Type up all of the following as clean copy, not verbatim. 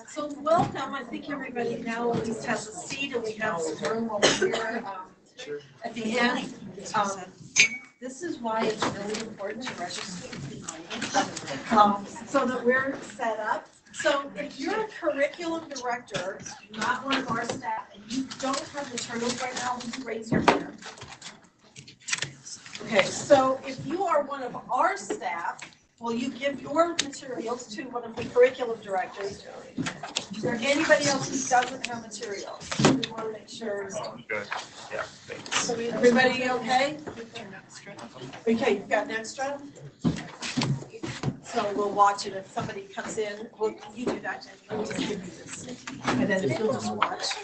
So welcome. I think everybody now at least has a seat, and we have some room over here at the end. This is why it's really important to register so that we're set up. So if you're a curriculum director, not one of our staff, and you don't have materials right now, you can raise your hand. Okay, so if you are one of our staff, will you give your materials to one of the curriculum directors? Is there anybody else who doesn't have materials? We want to make sure. Oh, good. Yeah, thanks. So everybody okay? Okay, you've got an extra? So we'll watch it if somebody comes in. Well, you do that, Jenny. Let me just give you this. And then if you'll just watch.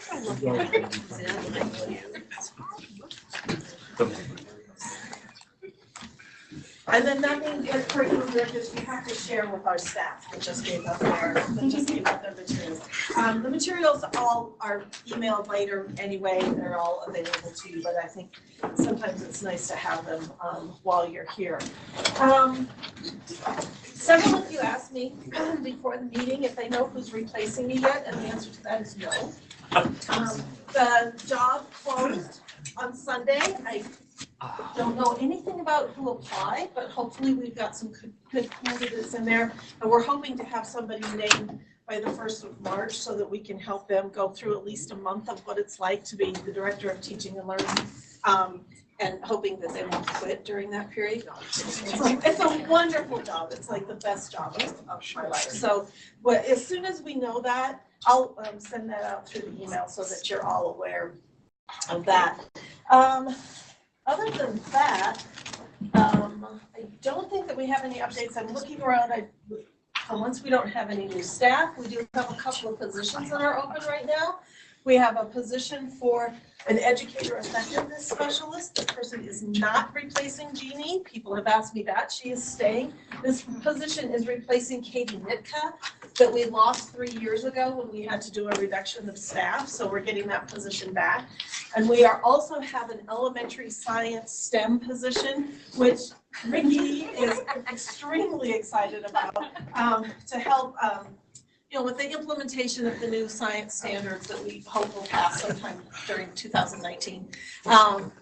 And then that means as curriculum directors, you have to share with our staff that just gave up their materials. The materials all are emailed later anyway. They're all available to you, but I think sometimes it's nice to have them while you're here. Several of you asked me before the meeting if they know who's replacing me yet, and the answer to that is no. The job closed on Sunday. I don't know anything about who applied, but hopefully we've got some good candidates in there, and we're hoping to have somebody named by the 1st of March so that we can help them go through at least a month of what it's like to be the director of teaching and learning, and hoping that they won't quit during that period. It's a wonderful job. It's like the best job of my life. So as soon as we know that, I'll send that out through the email so that you're all aware of that. Other than that, I don't think that we have any updates. I'm looking around. Once we don't have any new staff, we do have a couple of positions that are open right now. We have a position for an educator effectiveness specialist. The person is not replacing Jeannie. People have asked me that. She is staying. This position is replacing Katie Nitka that we lost 3 years ago when we had to do a reduction of staff. So we're getting that position back. And we are also have an elementary science STEM position, which Ricky is extremely excited about to help with the implementation of the new science standards that we hope will pass sometime during 2019. So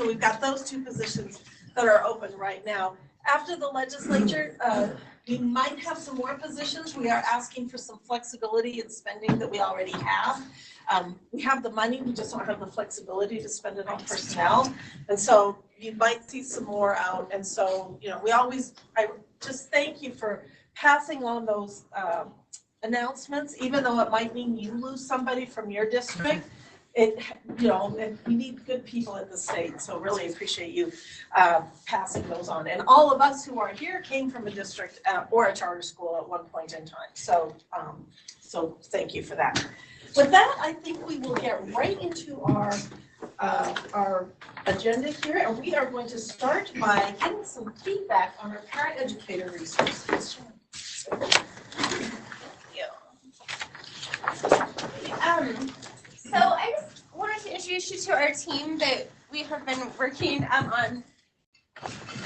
we've got those two positions that are open right now. After the legislature, we might have some more positions. We are asking for some flexibility in spending that we already have. We have the money, we just don't have the flexibility to spend it on personnel. And so you might see some more out. And so, I just thank you for passing on those announcements, even though it might mean you lose somebody from your district. We need good people at the state, so really appreciate you passing those on. And all of us who are here came from a district or a charter school at one point in time. So thank you for that. With that, I think we will get right into our agenda here, and we are going to start by getting some feedback on our paraeducator resources. So I just wanted to introduce you to our team that we have been working on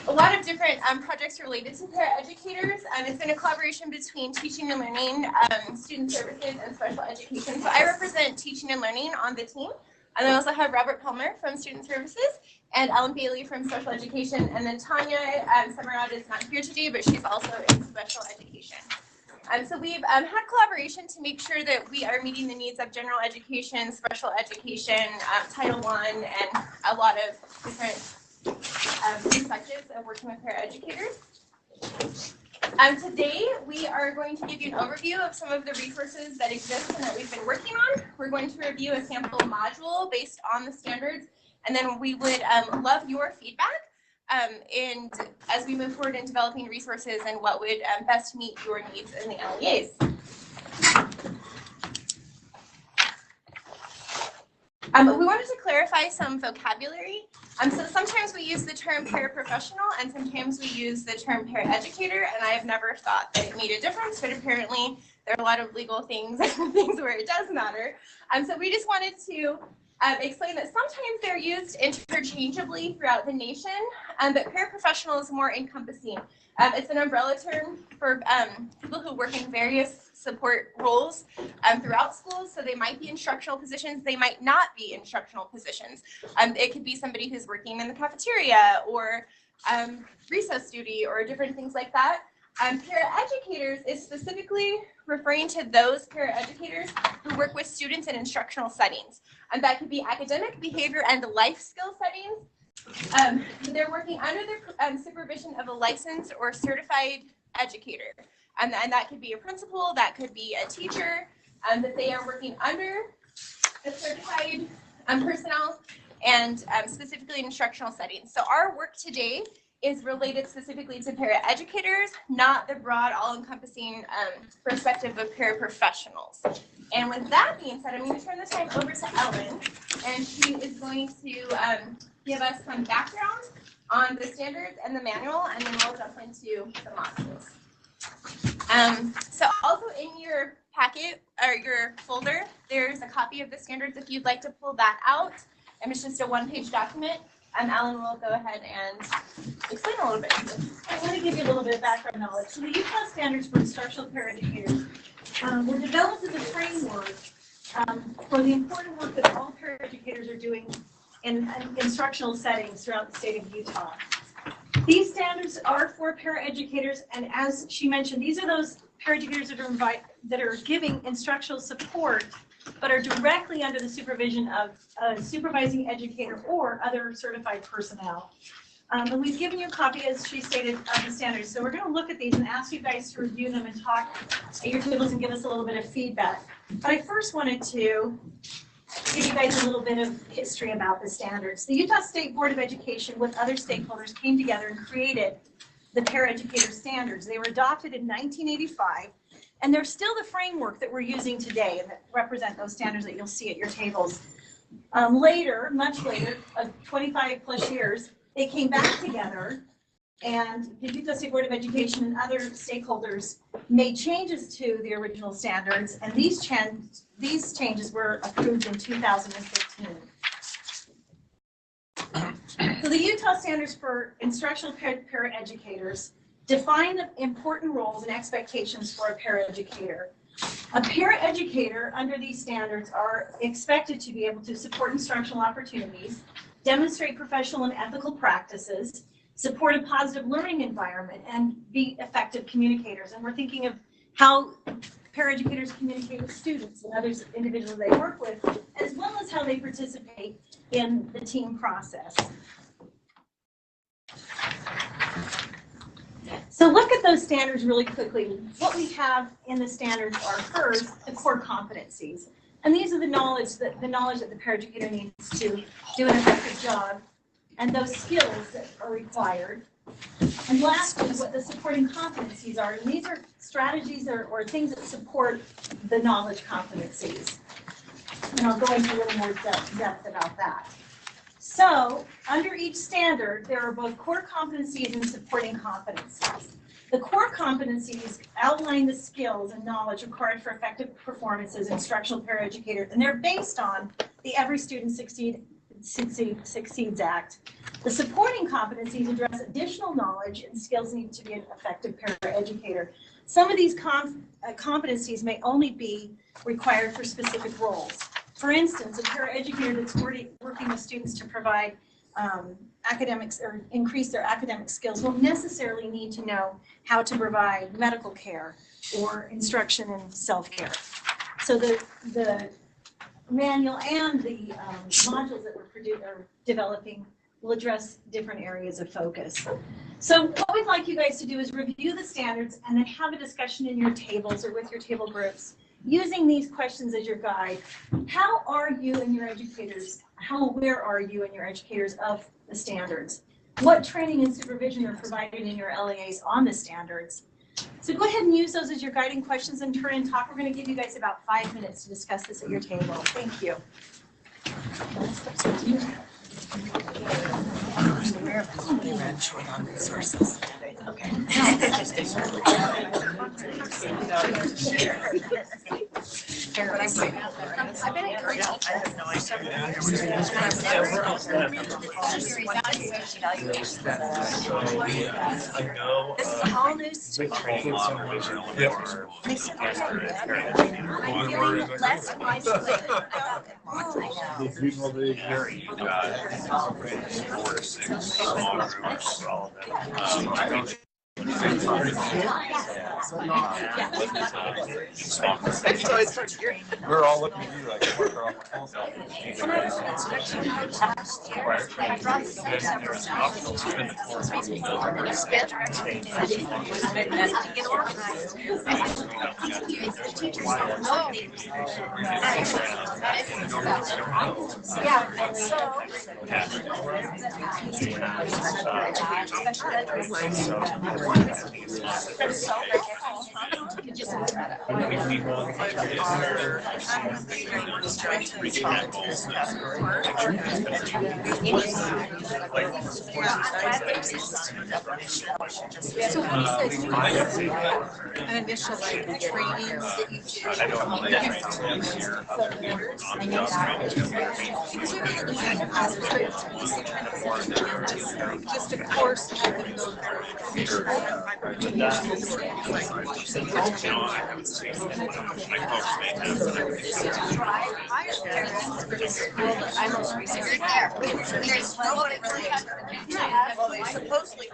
a lot of different projects related to paraeducators. It's been a collaboration between teaching and learning, student services, and special education. So I represent teaching and learning on the team. And I also have Robert Palmer from Student Services and Ellen Bailey from Special Education. And then Tanya Semerad is not here today, but she's also in special education. So we've had collaboration to make sure that we are meeting the needs of general education, special education, Title I, and a lot of different perspectives of working with paraeducators. Today, we are going to give you an overview of some of the resources that exist and that we've been working on. We're going to review a sample module based on the standards, and then we would love your feedback and as we move forward in developing resources and what would best meet your needs in the LEAs. We wanted to clarify some vocabulary. So sometimes we use the term paraprofessional and sometimes we use the term paraeducator, and I have never thought that it made a difference, but apparently there are a lot of legal things and things where it does matter. So we just wanted to explain that sometimes they're used interchangeably throughout the nation, but paraprofessional is more encompassing. It's an umbrella term for people who work in various support roles throughout schools. So they might be instructional positions, they might not be instructional positions. It could be somebody who's working in the cafeteria or recess duty or different things like that. Paraeducators is specifically referring to those paraeducators who work with students in instructional settings. That could be academic, behavior, and life skill settings. They're working under the supervision of a licensed or certified educator. And that could be a principal, that could be a teacher, that they are working under a certified personnel and specifically in instructional settings. So our work today is related specifically to paraeducators, not the broad, all-encompassing perspective of paraprofessionals. And with that being said, I'm going to turn this time over to Ellen, and she is going to give us some background on the standards and the manual, and then we'll jump into the modules. So also in your packet or your folder, there's a copy of the standards if you'd like to pull that out. And it's just a one-page document. Alan will go ahead and explain a little bit. I want to give you a little bit of background knowledge. So the Utah Standards for Instructional Paraeducators were developed as a framework for the important work that all paraeducators are doing in instructional settings throughout the state of Utah. These standards are for paraeducators, and as she mentioned, these are those paraeducators that are giving instructional support but are directly under the supervision of a supervising educator or other certified personnel. And we've given you a copy, as she stated, of the standards. So we're going to look at these and ask you guys to review them and talk at your tables and give us a little bit of feedback. But I first wanted to give you guys a little bit of history about the standards. The Utah State Board of Education with other stakeholders came together and created the paraeducator standards. They were adopted in 1985. And they're still the framework that we're using today and that represent those standards that you'll see at your tables. Later, much later, 25 plus years, they came back together, and the Utah State Board of Education and other stakeholders made changes to the original standards, and these changes were approved in 2015. So the Utah Standards for Instructional Paraeducators define the important roles and expectations for a paraeducator. A paraeducator under these standards are expected to be able to support instructional opportunities, demonstrate professional and ethical practices, support a positive learning environment, and be effective communicators. And we're thinking of how paraeducators communicate with students and other individuals they work with, as well as how they participate in the team process. So look at those standards really quickly. What we have in the standards are first the core competencies. And these are the knowledge that the paraeducator needs to do an effective job, and those skills that are required. And lastly, what the supporting competencies are. And these are strategies or things that support the knowledge competencies. And I'll go into a little more depth about that. So under each standard, there are both core competencies and supporting competencies. The core competencies outline the skills and knowledge required for effective performance as instructional paraeducator, and they're based on the Every Student Succeeds Act. The supporting competencies address additional knowledge and skills needed to be an effective paraeducator. Some of these competencies may only be required for specific roles. For instance, a paraeducator that's working with students to provide academics or increase their academic skills will necessarily need to know how to provide medical care or instruction in self-care. So the manual and the modules that we're developing will address different areas of focus. So what we'd like you guys to do is review the standards and then have a discussion in your tables or with your table groups using these questions as your guide. How are you and your educators, how aware are you and your educators of the standards? What training and supervision are provided in your LEAs on the standards? So go ahead and use those as your guiding questions and turn and talk. We're going to give you guys about 5 minutes to discuss this at your table. Thank you. They ran short on resources. Okay. Paris. I've been encouraged. I have no idea. This is all news to me. They said, I'm feeling less isolated. Harry, you got 4 to 6 small groups. We're all looking at you like we're all So what is this? An initial like training that you do? Just a course at the I'm most recently there. There's nobody really well, they supposedly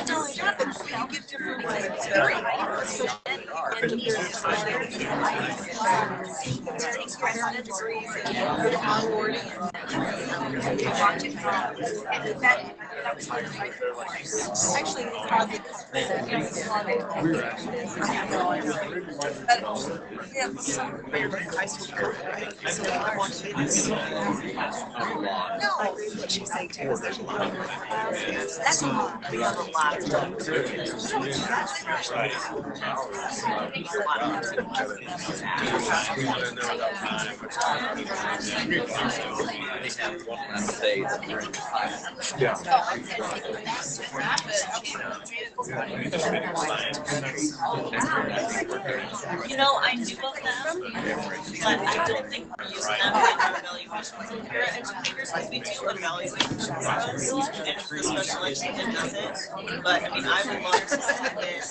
no, it happens. You get different ones. It's very hard. And you take precedence and onboarding and watch it grow. And that was hard to fight. Actually, it's probably high school, right? So no, what she's saying too is there's a lot of that's a lot. We have a lot of time. You know, I knew of them, but I don't think we're using them in our evaluations. We're educators, like we do evaluations and special education does it. But I mean, I would love to see this.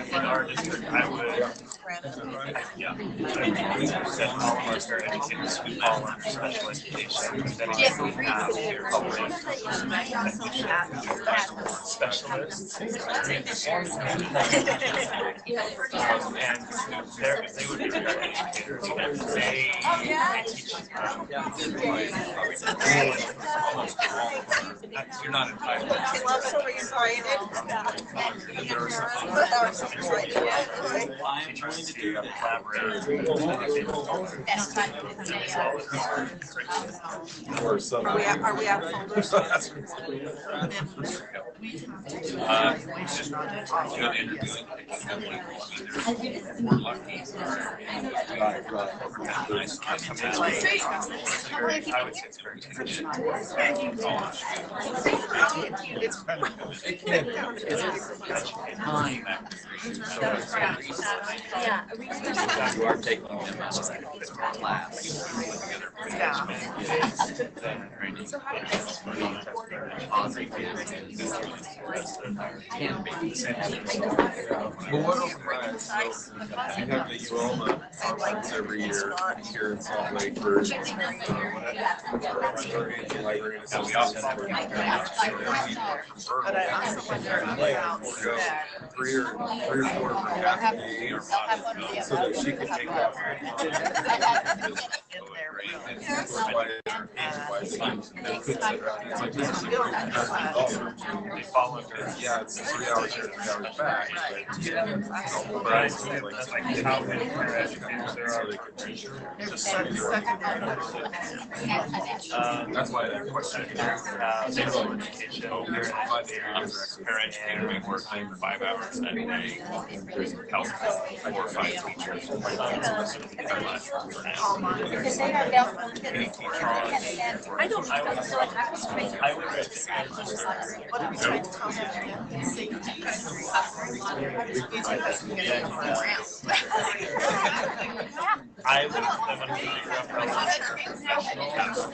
In our district, I would, send all of our educators who fall under special education. Then we have specialists. And they would be better educators. They teach. You're not entitled. I love it when you're excited. Teachers to collaborate. Are we out folders? Just good interviewing. I would say it's very teaching. It's kind of you are taking them as a class. Well, what else? You have the enrollment conference every year here in Salt Lake for library assistants. But I also wonder about Three or four per half day, so that she can take off. They fall under. Yeah, it's 3 hours here, 3 hours back. But I still like How many educators there are? that's why that question. Special education. Paraeducator may work 5 hours a day. Help 4 or 5 teachers. I don't feel like I was trained. I would What are we trying to tell them? I would have them under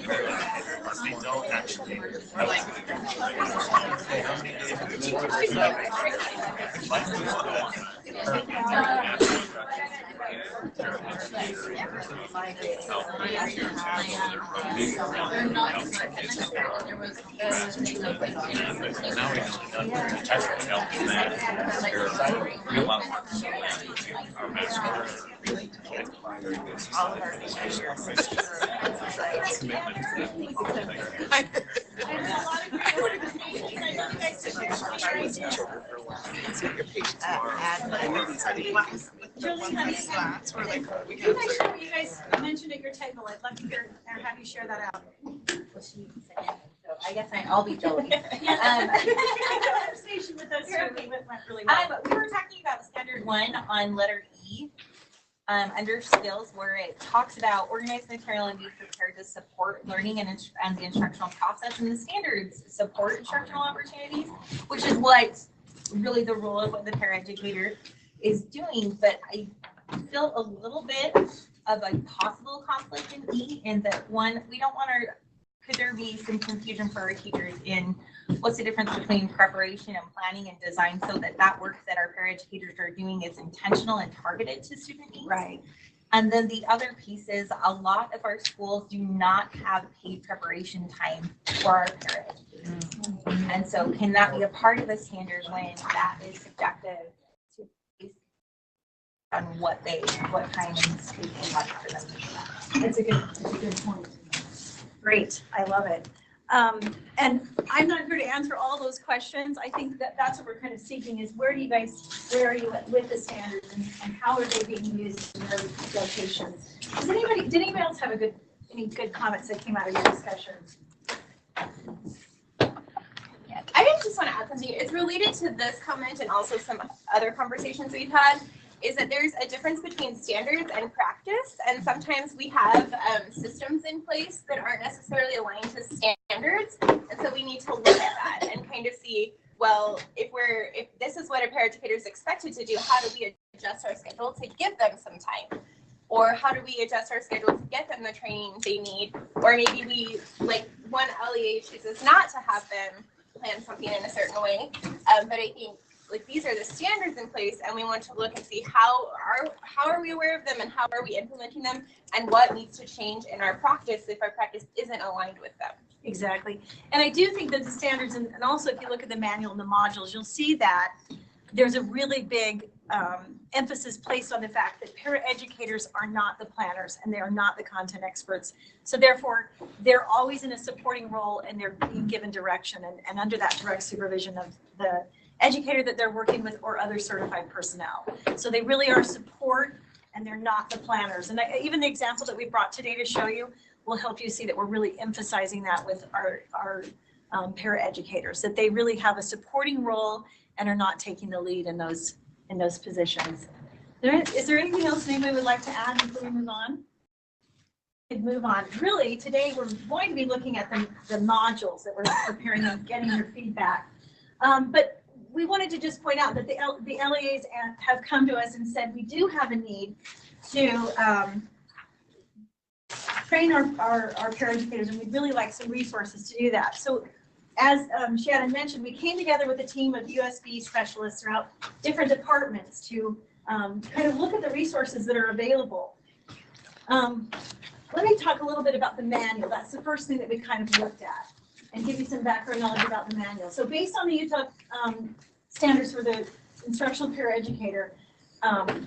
figure out how they don't actually. You guys mentioned at your table. I'd love to hear or have you share that out. I guess I'll be Jolie. Conversation with us went really well. We were talking about standard 1 on letter E, under skills, where it talks about organized material and be prepared to support learning and the instructional process, and the standards support instructional opportunities, which is what really the role of what the paraeducator is doing. But I feel a little bit of a possible conflict in E, in that one, we don't want our, could there be some confusion for our teachers in what's the difference between preparation and planning and design, so that work that our paraeducators are doing is intentional and targeted to student needs. Right. And then the other piece is a lot of our schools do not have paid preparation time for our paraeducators. And so can that be a part of the standard when that is subjective to based on what time is taken for them to do that? That's a good point. Great, I love it. And I'm not here to answer all those questions. I think that's what we're kind of seeking is where are you with the standards and how are they being used in their locations? Did anybody else have any good comments that came out of your discussion? Yeah, I just want to add something. It's related to this comment and also some other conversations we've had, is that there's a difference between standards and practice, and sometimes we have systems in place that aren't necessarily aligned to standards, and so we need to look at that and kind of see, well, if this is what a paraeducator is expected to do, how do we adjust our schedule to give them some time? Or how do we adjust our schedule to get them the training they need? Or maybe we, like one LEA chooses not to have them plan something in a certain way, but I think like these are the standards in place, and we want to look and see how are we aware of them and how are we implementing them, and what needs to change in our practice if our practice isn't aligned with them. Exactly. And I do think that the standards, and also if you look at the manual and the modules, you'll see that there's a really big emphasis placed on the fact that paraeducators are not the planners and they are not the content experts. So therefore, they're always in a supporting role and they're being given direction and under that direct supervision of the educator that they're working with or other certified personnel. So they really are support and they're not the planners. And even the example that we brought today to show you will help you see that we're really emphasizing that with our paraeducators, that they really have a supporting role and are not taking the lead in those positions. Is there anything else anybody would like to add before we move on? Move on. Really, today we're going to be looking at the modules that we're preparing and getting your feedback. But we wanted to just point out that the LEAs have come to us and said we do have a need to train our paraeducators, and we'd really like some resources to do that. So as Shannon mentioned, we came together with a team of USBE specialists throughout different departments to kind of look at the resources that are available. Let me talk a little bit about the manual. That's the first thing that we kind of looked at, and give you some background knowledge about the manual. So based on the Utah standards for the instructional paraeducator,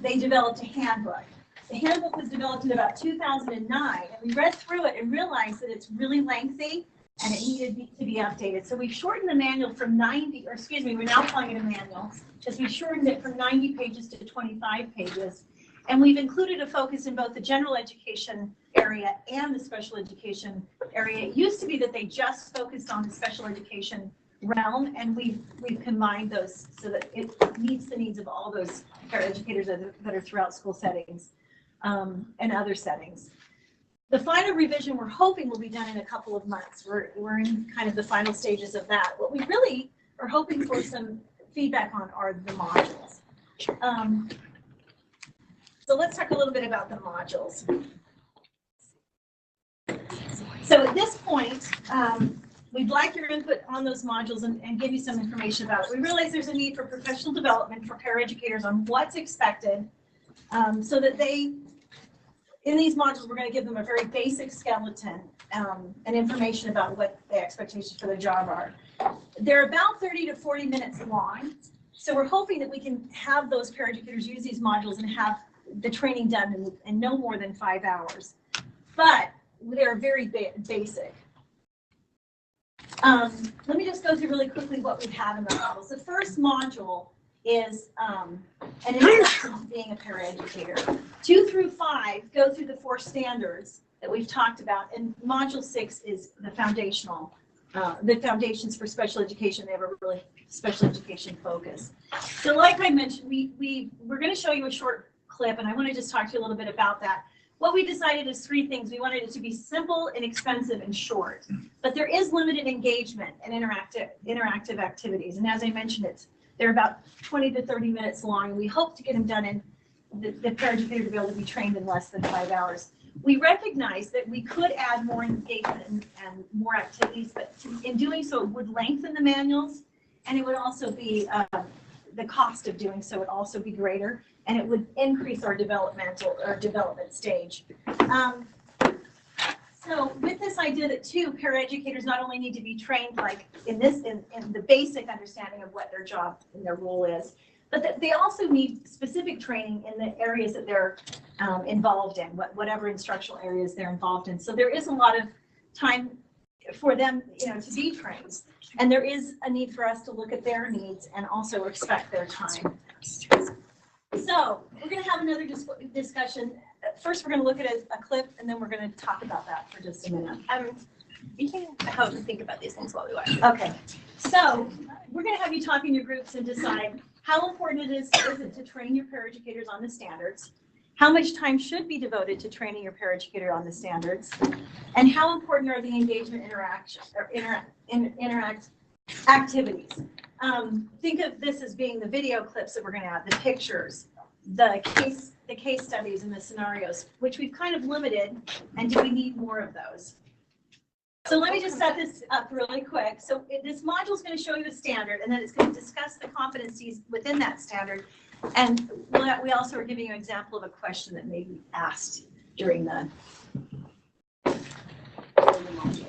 they developed a handbook. The handbook was developed in about 2009, and we read through it and realized that it's really lengthy and it needed to be updated. So we shortened the manual from 90, or excuse me, we're now calling it a manual, because we shortened it from 90 pages to 25 pages. And we've included a focus in both the general education area and the special education area. It used to be that they just focused on the special education realm, and we've combined those so that it meets the needs of all those paraeducators that are throughout school settings and other settings. The final revision we're hoping will be done in a couple of months. We're in kind of the final stages of that. What we really are hoping for some feedback on are the modules. So let's talk a little bit about the modules. So at this point, we'd like your input on those modules and give you some information about it. We realize there's a need for professional development for paraeducators on what's expected, so that in these modules, we're going to give them a very basic skeleton and information about what the expectations for the job are. They're about 30 to 40 minutes long. So we're hoping that we can have those paraeducators use these modules and have the training done in no more than 5 hours. But they're very basic. Let me just go through really quickly what we have in the models. The first module is an introduction to being a paraeducator. 2 through 5 go through the 4 standards that we've talked about, and module 6 is the foundational, the foundations for special education. They have a really special education focus. So like I mentioned, we're going to show you a short clip, and I want to just talk to you a little bit about that. What we decided is 3 things. We wanted it to be simple, inexpensive, and short. But there is limited engagement and interactive activities. And as I mentioned, they're about 20 to 30 minutes long. And we hope to get them done in the paraeducator to be able to be trained in less than 5 hours. We recognize that we could add more engagement and more activities, but in doing so, it would lengthen the manuals, and it would also be the cost of doing so would also be greater, and it would increase our development stage. So with this idea that paraeducators not only need to be trained like in the basic understanding of what their job and their role is, but that they also need specific training in the areas that they're involved in, whatever instructional areas they're involved in. So there is a lot of time for them, to be trained, and there is a need for us to look at their needs and also respect their time. So we're going to have another discussion. First, we're going to look at a clip, and then we're going to talk about that for just a minute. You can help me think about these things while we watch. Okay. So we're going to have you talk in your groups and decide how important is it to train your paraeducators on the standards, how much time should be devoted to training your paraeducator on the standards, and how important are the engagement interact activities. Think of this as being the video clips that we're going to add, the pictures, the case studies, and the scenarios, which we've kind of limited. And do we need more of those? So let me just set this up really quick. So this module is going to show you a standard, and then it's going to discuss the competencies within that standard. And we also are giving you an example of a question that may be asked during the module.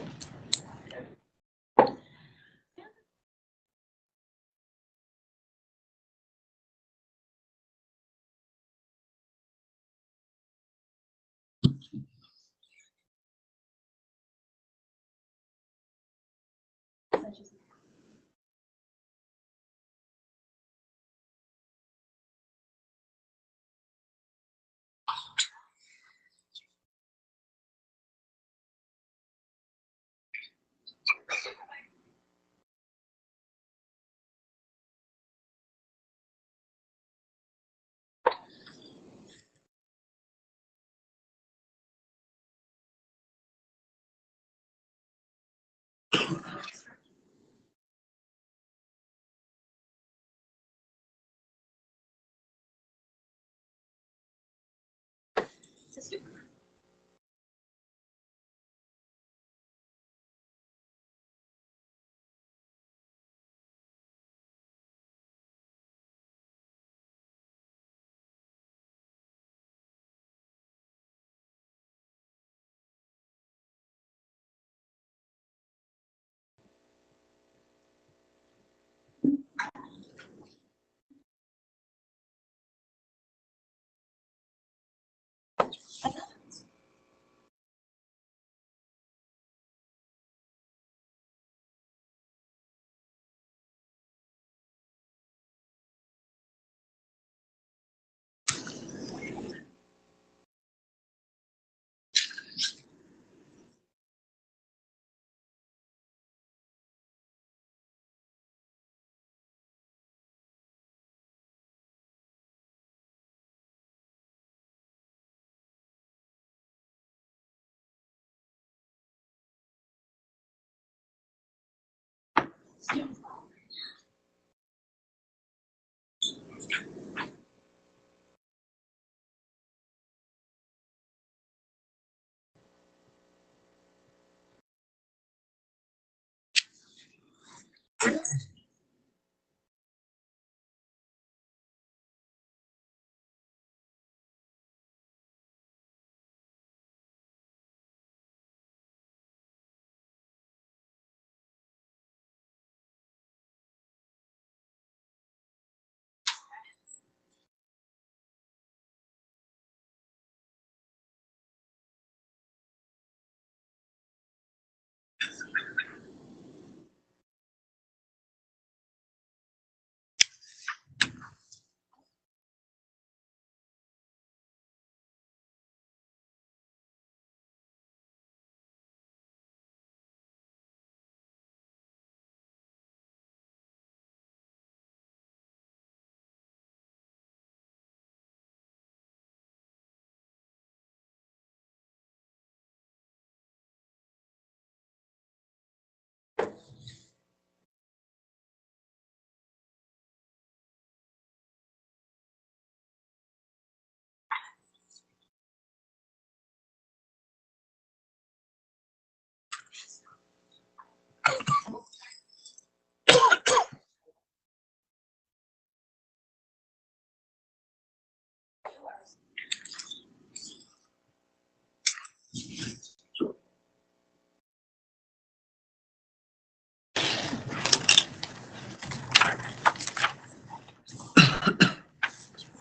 Another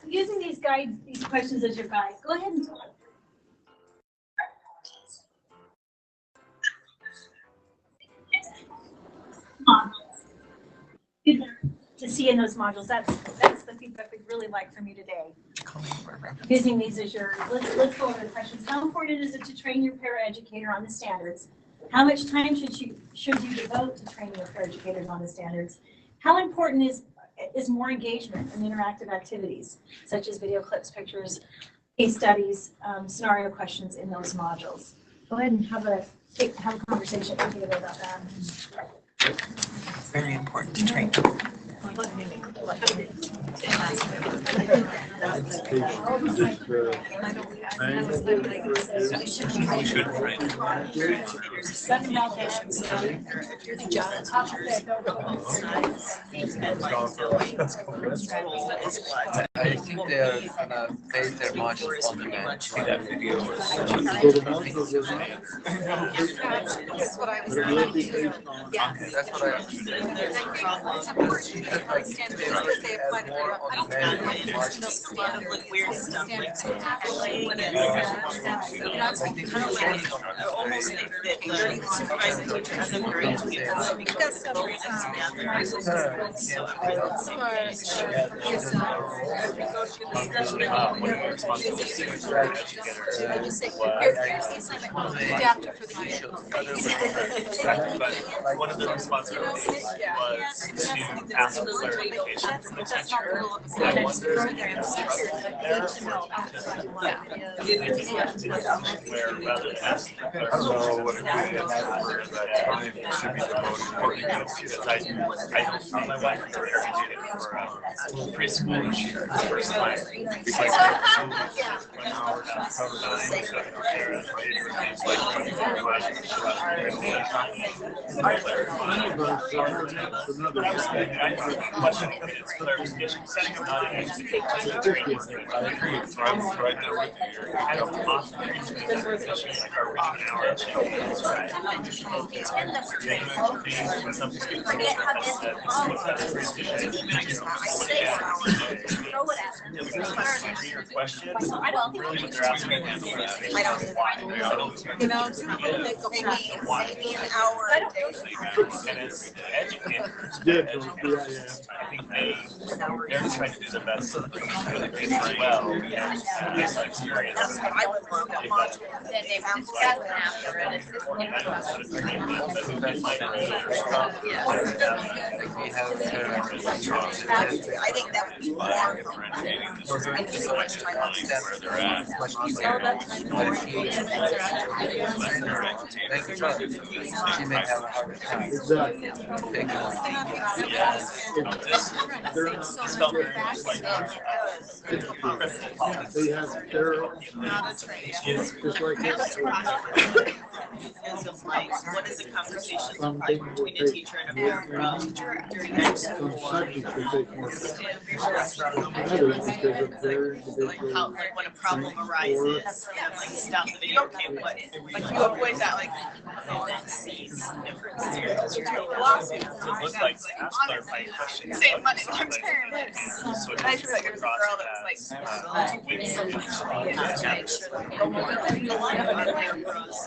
Using these questions as your guide, go ahead and to see in those modules. That's the feedback we'd really like from you today. Using these as your, let's go over the questions. How important is it to train your paraeducator on the standards? How much time should you devote to training your paraeducators on the standards? How important is more engagement and interactive activities, such as video clips, pictures, case studies, scenario questions in those modules? Go ahead and have a conversation with you about that. It's very important to train them. I think they're gonna base their modules on demand. That video That's what I was thinking. Yeah. That's what I understand. It's important to understand because they apply to More on demand modules. a lot of like weird stuff. Like when it's, almost the supervising teacher has a very because adapted for the usual. But one of the responsibilities was to ask for clarification from the teacher. I wonder if where rather than asking I don't know what it is where that time should be devoted. because I don't my wife graduated for preschool and she heard the first time. Because an hour to cover clarification. Setting up Right there with you. I don't like our an hour. Questions. I don't really what they're asking. You know, maybe an hour a day. And as educators, I think they're just trying to do their best to really as well. Based on experience. That's what I would love, a module. Then they discuss after and it's just We I think that would be more helpful. Spending so much time on That's steps. where they're at. Much easier. She may have a harder time. Exactly. Yeah. It's felt very much like They have their, just like this. Of like, what is a conversation look Some like things will between a take teacher and a parent during that some school? subjects will take more than others because of their Like individual. how, like when a problem arises, and like stop the video, okay, what, like you avoid that, like, difference. it looks like ask clarifying questions. Same money, long term. So it's I feel like there's a girl that was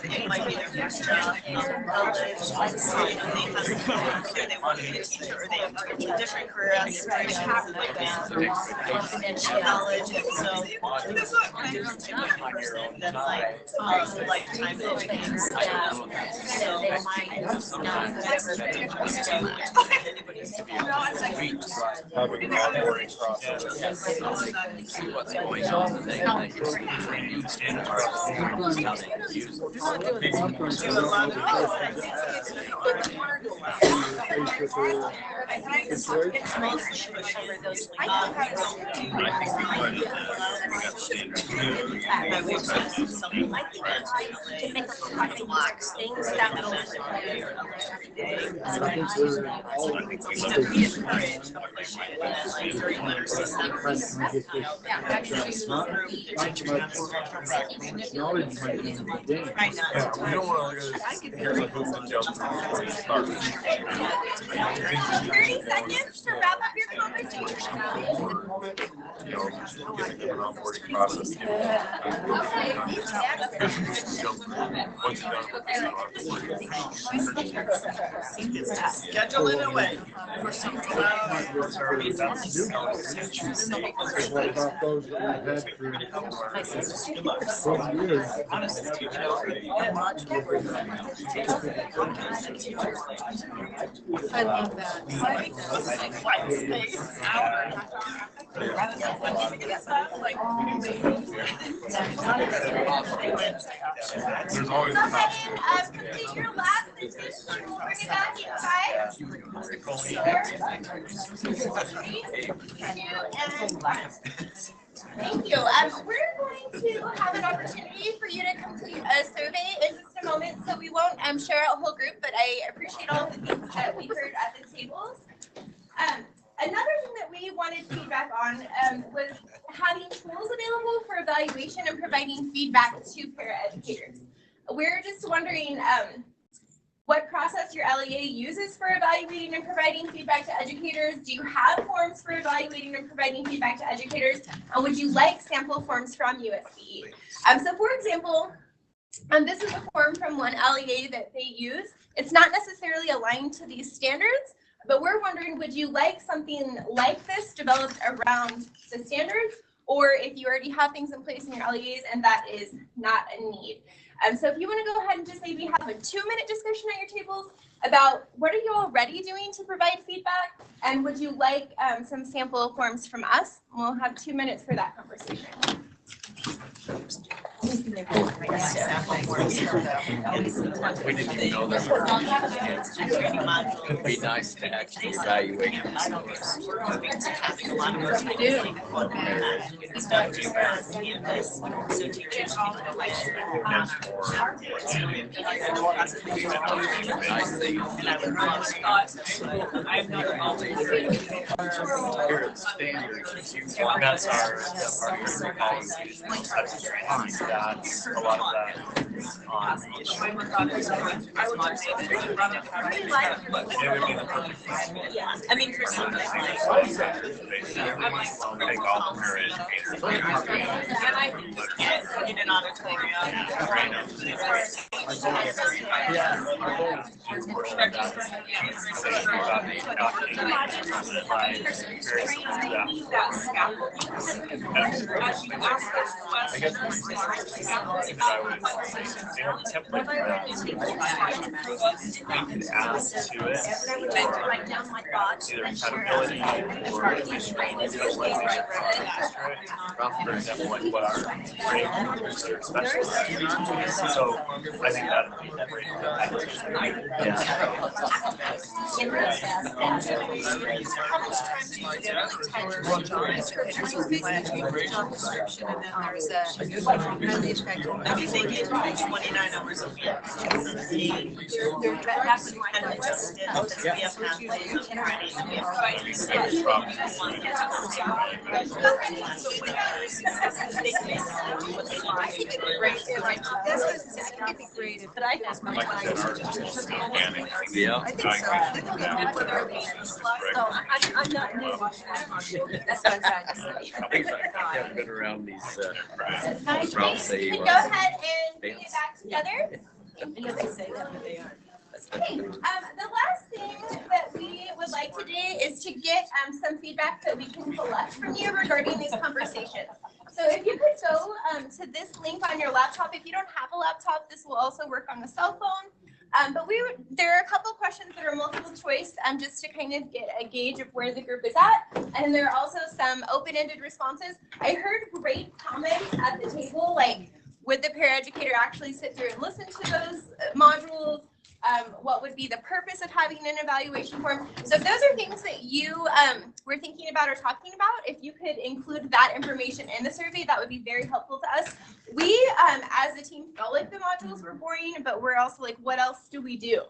It might be their first job in college, they want to be a teacher, or they have different career aspirations, like college, and so this is kind of that's like lifetime education. So Having an onboarding process. See what's going on. They can Knowledge might be in the game. Right now. Yeah, we don't want to hear the hoops and jumps before you start. 30 seconds to wrap up your conversation. You know, getting an onboarding process. Once you're done with Schedule it away. what about those that we've had for 20 years? I love that. There's always Go a ahead and complete your last position. We'll bring it back in 5, 4, 3, 2, and 1. Thank you. We're going to have an opportunity for you to complete a survey in just a moment, so we won't share a whole group, but I appreciate all of the things that we heard at the tables. Another thing that we wanted feedback on was having tools available for evaluation and providing feedback to paraeducators. We're just wondering what process your LEA uses for evaluating and providing feedback to educators. Do you have forms for evaluating and providing feedback to educators? And would you like sample forms from USBE? So for example, this is a form from one LEA that they use. It's not necessarily aligned to these standards, but we're wondering, would you like something like this developed around the standards, or if you already have things in place in your LEAs and that is not a need? So if you want to go ahead and just maybe have a 2-minute discussion at your tables about what are you already doing to provide feedback, and would you like some sample forms from us? We'll have 2 minutes for that conversation. We didn't know that. It'd be nice to actually evaluate these scores. That's our policy. That's a lot of that on. It would be the perfect. I mean, for some, like, Take all the paraeducators. in an auditorium. I guess the template we could add to it either accountability or specialization. For example, like what our training members that are specialized. So I think that would be great. How much time do you give to type job description? So basically, job description, and then there's a highly effective. I'd be thinking 29 hours a week. That's what And then just did the PDF pathways of writing the guidance. So when I think it'd be great if like that's what I was saying, I think it'd be great if I has my time. Yeah. I think so. I'm not new. That's what I'm trying to say. I've been around these Nice. routes. We can go ahead and bring it back together. Okay, the last thing that we would like to do is to get some feedback that we can collect from you regarding these conversations. So if you could go to this link on your laptop. If you don't have a laptop, this will also work on the cell phone. But there are a couple questions that are multiple choice just to kind of get a gauge of where the group is at. And there are also some open-ended responses. I heard great comments at the table, like would the paraeducator actually sit through and listen to those modules? What would be the purpose of having an evaluation form? So if those are things that you were thinking about or talking about, if you could include that information in the survey, that would be very helpful to us. We, as a team, felt like the modules were boring, but we're also like, what else do we do?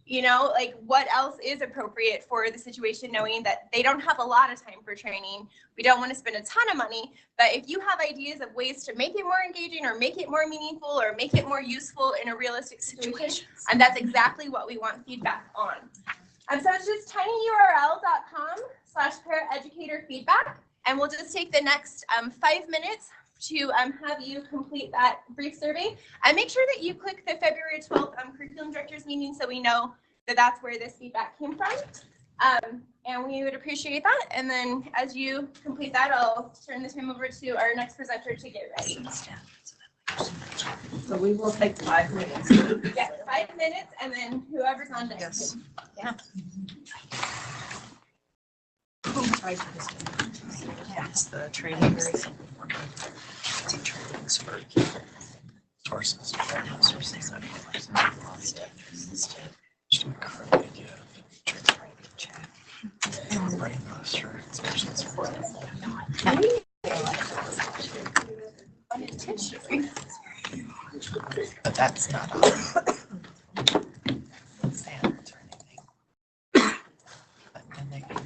You know, like what else is appropriate for the situation, knowing that they don't have a lot of time for training. We don't want to spend a ton of money, but if you have ideas of ways to make it more engaging or make it more meaningful or make it more useful in a realistic situation, and that's exactly what we want feedback on. So it's just tinyurl.com/paraeducatorfeedback, and we'll just take the next 5 minutes to have you complete that brief survey. And make sure that you click the February 12th curriculum directors meeting so we know that that's where this feedback came from. And we would appreciate that. And then as you complete that, I'll turn the time over to our next presenter to get ready. So we will take 5 minutes. Yeah, 5 minutes, and then whoever's on deck. Yes. Yeah. Yes, the training very simple. Trainings for sources. But that's not all. Standards or anything. But then they can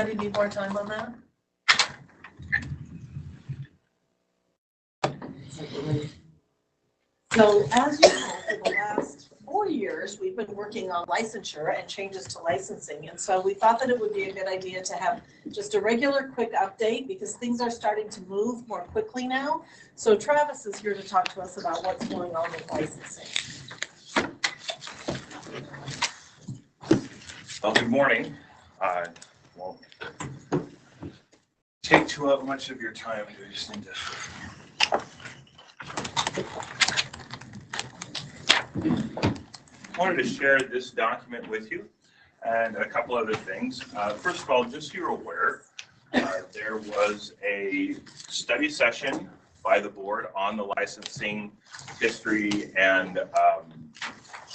Anybody need more time on that? So as you know, for the last 4 years, we've been working on licensure and changes to licensing. And so we thought that it would be a good idea to have just a regular quick update because things are starting to move more quickly now. So Travis is here to talk to us about what's going on with licensing. Well, good morning. Won't take too much of your time. I just need to. Wanted to share this document with you and a couple other things. First of all, just so you're aware, there was a study session by the board on the licensing history and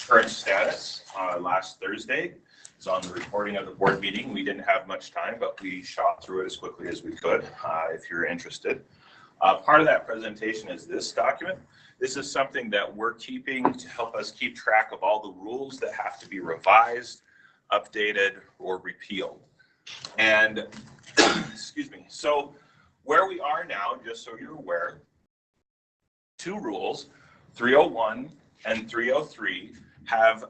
current status last Thursday. It's on the recording of the board meeting. We didn't have much time, but we shot through it as quickly as we could, if you're interested. Part of that presentation is this document. This is something that we're keeping to help us keep track of all the rules that have to be revised, updated, or repealed. And, excuse me, so where we are now, just so you're aware, 2 rules, 301 and 303, have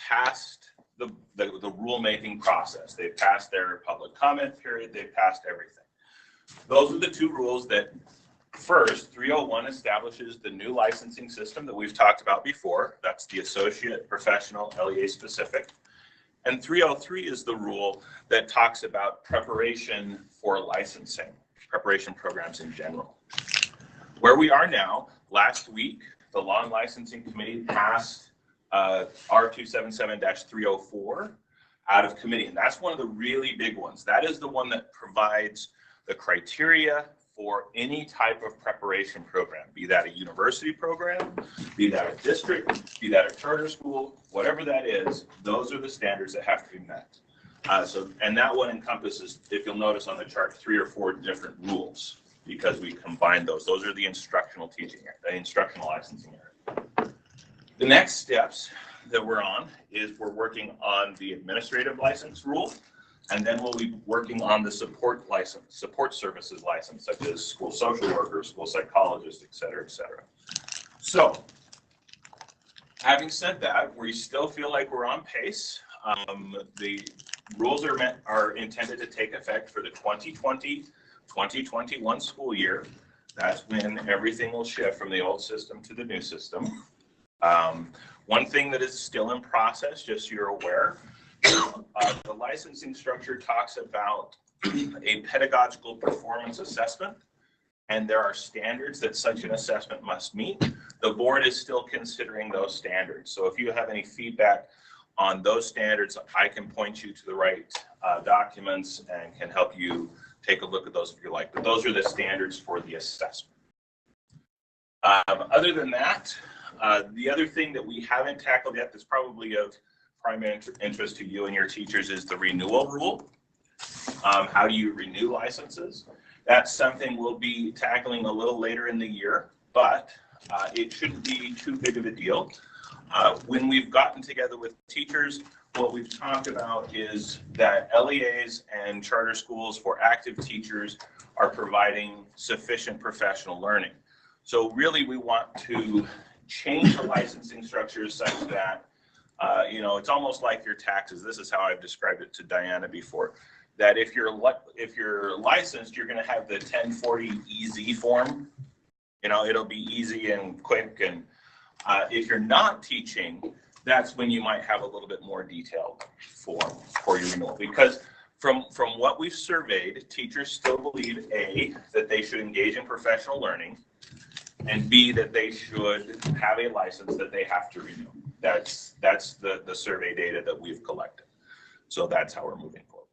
passed the rulemaking process. They've passed their public comment period. They've passed everything. Those are the 2 rules that, first, 301 establishes the new licensing system that we've talked about before. That's the associate, professional, LEA specific. And 303 is the rule that talks about preparation for licensing, preparation programs in general. Where we are now, last week, the Law and Licensing Committee passed R277-304 out of committee, and that's one of the really big ones. That is the one that provides the criteria for any type of preparation program, be that a university program, be that a district, be that a charter school, whatever that is, those are the standards that have to be met. And that one encompasses, if you'll notice on the chart, 3 or 4 different rules because we combined those. Those are the instructional teaching, the instructional licensing area. The next steps that we're on is we're working on the administrative license rule, and then we'll be working on the support license, support services license, such as school social worker, school psychologist, et cetera, et cetera. So, having said that, we still feel like we're on pace. The rules are intended to take effect for the 2020-2021 school year. That's when everything will shift from the old system to the new system. One thing that is still in process, just so you're aware, the licensing structure talks about a pedagogical performance assessment, and there are standards that such an assessment must meet. The board is still considering those standards. So if you have any feedback on those standards, I can point you to the right documents and can help you take a look at those if you like. But those are the standards for the assessment. Other than that, the other thing that we haven't tackled yet that's probably of primary interest to you and your teachers is the renewal rule. How do you renew licenses? That's something we'll be tackling a little later in the year, but it shouldn't be too big of a deal. When we've gotten together with teachers, what we've talked about is that LEAs and charter schools for active teachers are providing sufficient professional learning. So really we want to change the licensing structure such that, it's almost like your taxes. This is how I've described it to Diana before, that if you're licensed, you're going to have the 1040 EZ form. It'll be easy and quick. And if you're not teaching, that's when you might have a little bit more detailed form for your renewal. Because from what we've surveyed, teachers still believe A, that they should engage in professional learning, and B, that they should have a license that they have to renew. That's the survey data that we've collected. So that's how we're moving forward.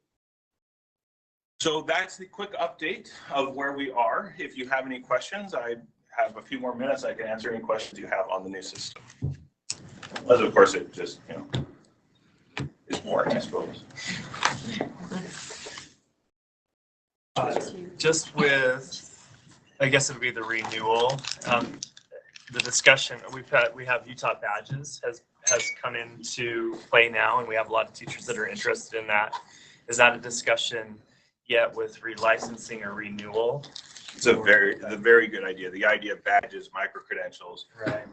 So that's the quick update of where we are. If you have any questions, I have a few more minutes. I can answer any questions you have on the new system. As of course, it just, is boring, I suppose. Just with, I guess it would be the renewal. The discussion we have Utah badges has come into play now, and we have a lot of teachers that are interested in that. Is that a discussion yet with relicensing or renewal? It's a very good idea. The idea of badges, micro-credentials. Right.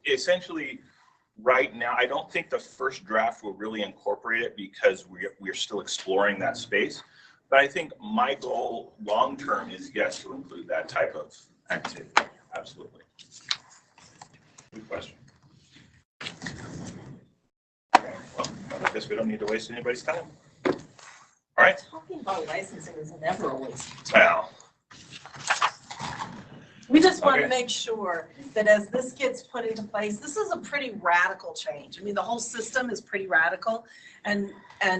Essentially, right now, I don't think the first draft will really incorporate it because we're still exploring that space. But I think my goal long-term is, yes, to include that type of activity. Absolutely. Good question. Okay, well, I guess we don't need to waste anybody's time. All right. Talking about licensing is never a waste. Well, We just want to Okay. make sure that as this gets put into place, this is a pretty radical change. I mean, the whole system is pretty radical. And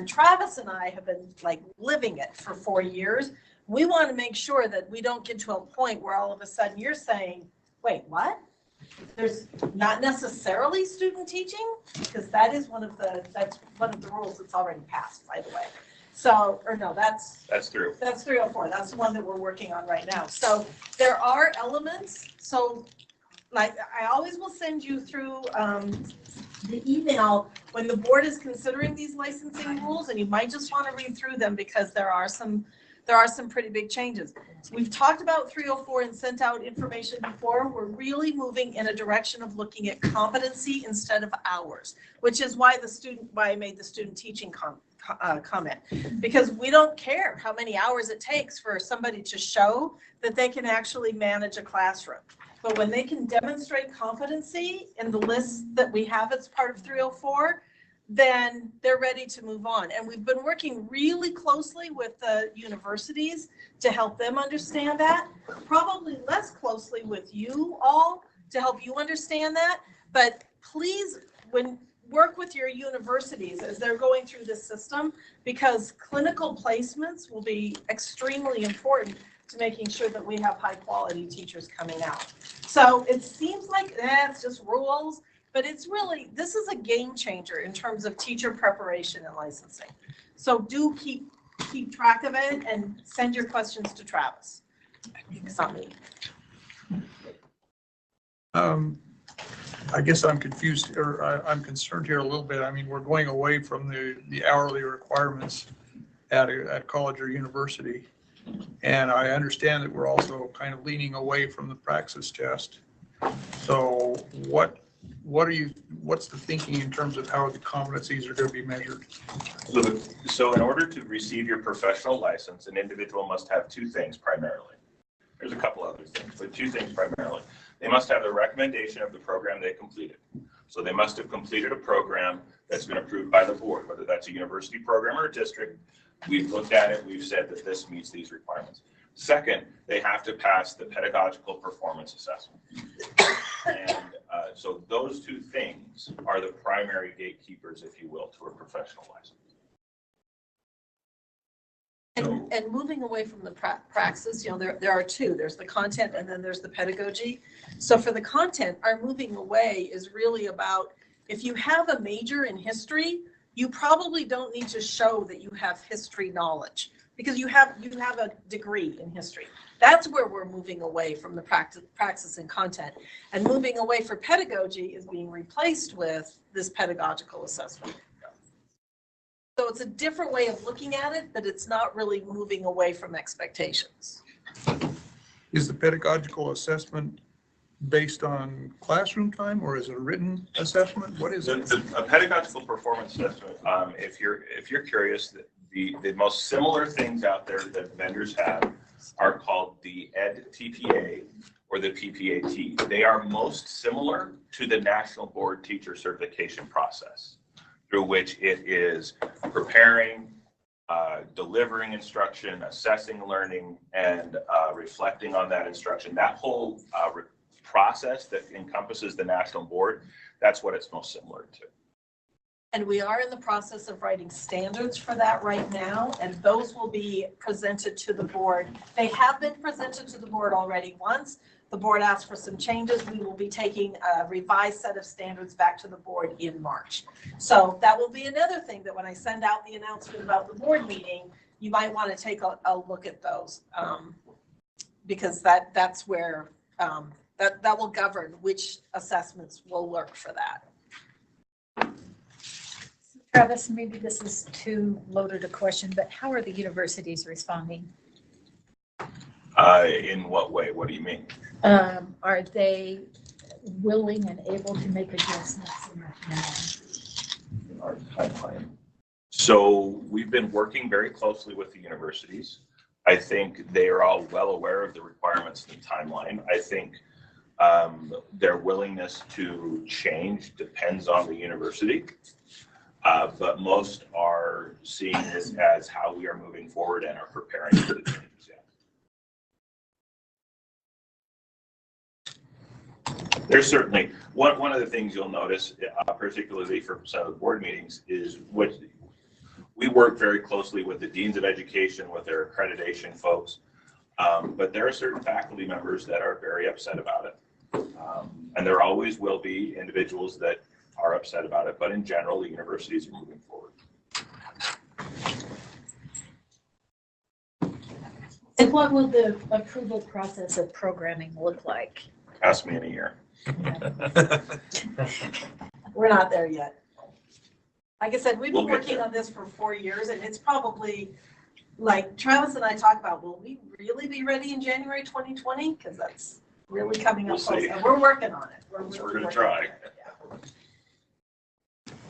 Travis and I have been like living it for 4 years. We want to make sure that we don't get to a point where all of a sudden you're saying, wait, what? There's not necessarily student teaching, because that's one of the rules that's already passed, by the way. So, or no, that's through. That's 304. That's the one that we're working on right now. So there are elements. So like I always will send you through the email when the board is considering these licensing rules, and you might just want to read through them because there are some pretty big changes. We've talked about 304 and sent out information before. We're really moving in a direction of looking at competency instead of hours, which is why I made the student teaching comment, because we don't care how many hours it takes for somebody to show that they can actually manage a classroom. But when they can demonstrate competency in the list that we have as part of 304, then they're ready to move on. And we've been working really closely with the universities to help them understand that, probably less closely with you all to help you understand that. But please, work with your universities as they're going through this system, because clinical placements will be extremely important to making sure that we have high quality teachers coming out. So it seems like it's just rules, but it's really, this is a game changer in terms of teacher preparation and licensing. So do keep track of it and send your questions to Travis. It's not me. I guess I'm confused, or I'm concerned here a little bit. I mean, we're going away from the hourly requirements at college or university. And I understand that we're also kind of leaning away from the praxis test. So what's the thinking in terms of how the competencies are going to be measured? So in order to receive your professional license, an individual must have two things primarily. There's a couple other things, but two things primarily. They must have the recommendation of the program they completed. So they must have completed a program that's been approved by the board, whether that's a university program or a district. We've looked at it, we've said that this meets these requirements. Second, they have to pass the pedagogical performance assessment. And so those two things are the primary gatekeepers, if you will, to a professional license. And moving away from the praxis, there are two. There's the content and then there's the pedagogy. So for the content, our moving away is really about, if you have a major in history, you probably don't need to show that you have history knowledge because you have a degree in history. That's where we're moving away from the praxis and content. And moving away for pedagogy is being replaced with this pedagogical assessment. So it's a different way of looking at it, but it's not really moving away from expectations. Is the pedagogical assessment based on classroom time, or is it a written assessment? What is it? A pedagogical performance assessment, if you're curious, the most similar things out there that vendors have are called the EdTPA or the PPAT. They are most similar to the National Board Teacher Certification process, through which it is preparing, delivering instruction, assessing learning, and reflecting on that instruction. That whole process that encompasses the National Board, that's what it's most similar to. And we are in the process of writing standards for that right now, and those will be presented to the board. They have been presented to the board already once. The board asked for some changes. We will be taking a revised set of standards back to the board in March. So that will be another thing that when I send out the announcement about the board meeting, you might want to take a look at those, because that's where that will govern which assessments will work for that. Travis, maybe this is too loaded a question, but how are the universities responding? In what way? What do you mean? Are they willing and able to make adjustments in our pipeline? So we've been working very closely with the universities. I think they are all well aware of the requirements and the timeline. I think their willingness to change depends on the university, but most are seeing this as how we are moving forward and are preparing for the changes. There's certainly one of the things you'll notice, particularly for some of the board meetings, is what we work very closely with the deans of education, with their accreditation folks, but there are certain faculty members that are very upset about it. And there always will be individuals that are upset about it, but in general, the universities are moving forward. And what will the approval process of programming look like? Ask me in a year. We're not there yet. Like I said, we've been We'll get working there. on this for 4 years, and it's probably, like Travis and I talk about, will we really be ready in January 2020? Because that's really coming up We'll close, see. and we're working on it. We're really gonna working try. on it, yeah.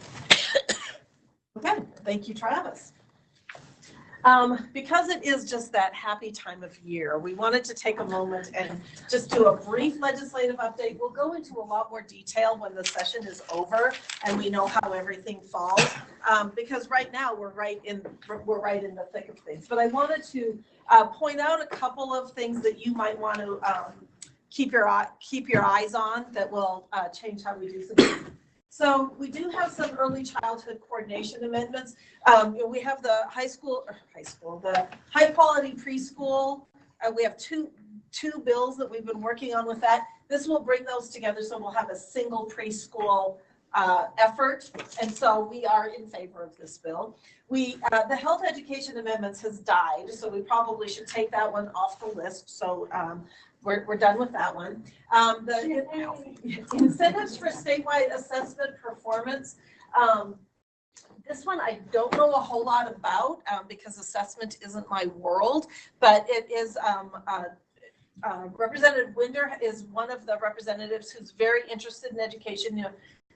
Okay, thank you, Travis. Because it is just that happy time of year, we wanted to take a moment and just do a brief legislative update. We'll go into a lot more detail when the session is over and we know how everything falls. Because right now we're right in the thick of things. But I wanted to point out a couple of things that you might want to keep your eyes on that will change how we do some things. So we do have some early childhood coordination amendments. We have the the high quality preschool. We have two bills that we've been working on with that. This will bring those together so we'll have a single preschool effort. And so we are in favor of this bill. The health education amendments has died, so we probably should take that one off the list. So we're done with that one. The incentives for statewide assessment performance. This one I don't know a whole lot about because assessment isn't my world, but it is Representative Winder is one of the representatives who's very interested in education. You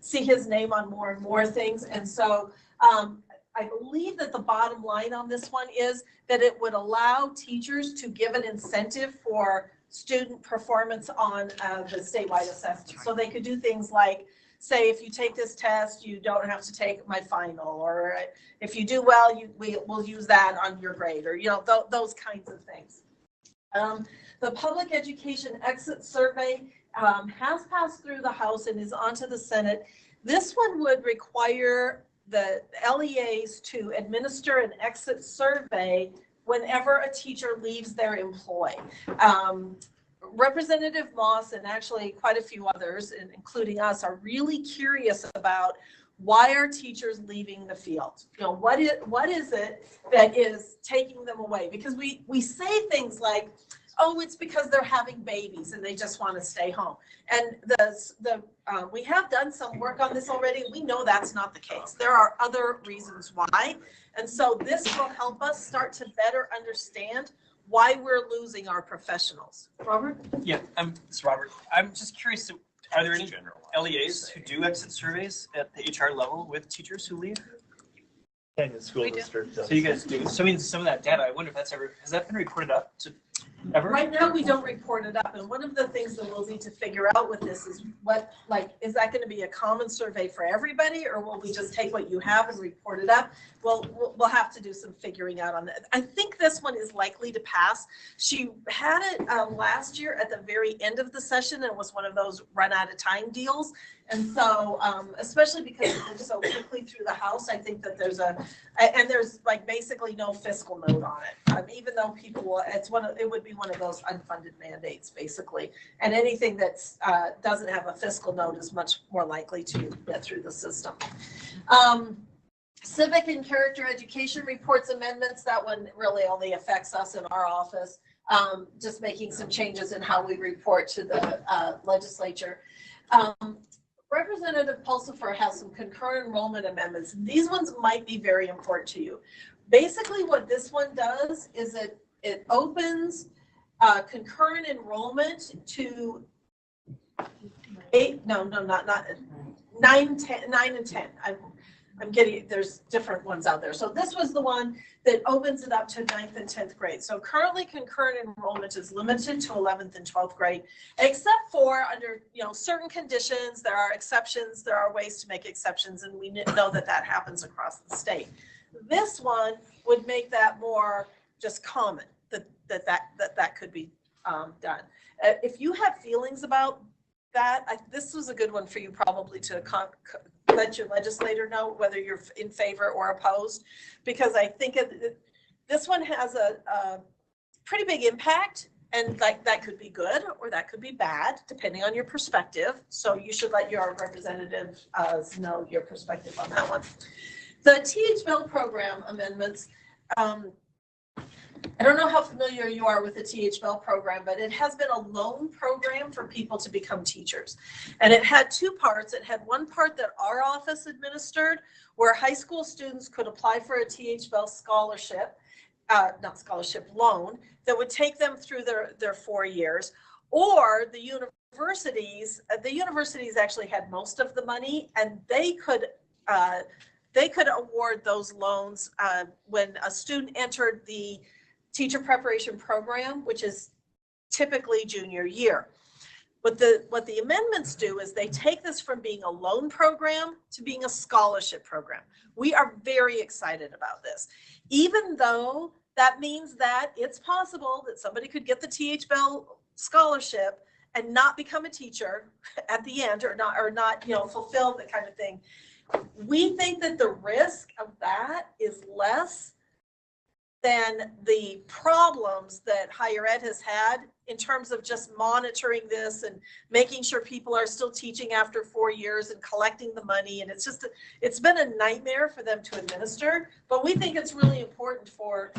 see his name on more and more things, and so I believe that the bottom line on this one is that it would allow teachers to give an incentive for student performance on the statewide assessment. So they could do things like, say, if you take this test, you don't have to take my final, or if you do well, we'll use that on your grade, or those kinds of things. The public education exit survey has passed through the House and is onto the Senate. This one would require the LEAs to administer an exit survey whenever a teacher leaves their employ. Representative Moss and actually quite a few others, including us, are really curious about why are teachers leaving the field? What is it that is taking them away? Because we say things like, oh, it's because they're having babies and they just want to stay home. And we have done some work on this already. We know that's not the case. There are other reasons why. And so this will help us start to better understand why we're losing our professionals. Robert? Yeah, it's Robert. I'm just curious, so are there any LEAs who do exit surveys at the HR level with teachers who leave? Canyon School District does. So you guys do. So I mean, some of that data, I wonder if has that been reported up to ever? Right now, we don't report it up. And one of the things that we'll need to figure out with this is is that going to be a common survey for everybody, or will we just take what you have and report it up? Well, we'll have to do some figuring out on that. I think this one is likely to pass. She had it last year at the very end of the session, and it was one of those run out of time deals. And so, especially because it moves so quickly through the House, I think that there's basically no fiscal note on it. Even though it would be one of those unfunded mandates, basically. And anything that's doesn't have a fiscal note is much more likely to get through the system. Civic and character education reports amendments, that one really only affects us in our office. Just making some changes in how we report to the legislature. Representative Pulsifer has some concurrent enrollment amendments. These ones might be very important to you. Basically, what this one does is it opens concurrent enrollment to 9 and 10. I'm getting, there's different ones out there. So this was the one that opens it up to 9th and 10th grade. So currently concurrent enrollment is limited to 11th and 12th grade, except for under, certain conditions. There are exceptions. There are ways to make exceptions, and we know that that happens across the state. This one would make that more just common, that could be done. If you have feelings about that, this was a good one for you probably to let your legislator know whether you're in favor or opposed, because I think this one has a pretty big impact, and that could be good or that could be bad depending on your perspective. So you should let your representative know your perspective on that one. The TH-Bell program amendments. I don't know how familiar you are with the TH-Bell program, but it has been a loan program for people to become teachers. And it had two parts. It had one part that our office administered, where high school students could apply for a TH-Bell scholarship, not scholarship, loan, that would take them through their 4 years. Or the universities actually had most of the money, and they could award those loans when a student entered the teacher preparation program, which is typically junior year. What the amendments do is they take this from being a loan program to being a scholarship program. We are very excited about this, even though that means that it's possible that somebody could get the TH-Bell scholarship and not become a teacher at the end, or not fulfill the kind of thing. We think that the risk of that is less than the problems that higher ed has had in terms of just monitoring this and making sure people are still teaching after 4 years and collecting the money. And it's been a nightmare for them to administer, but we think it's really important for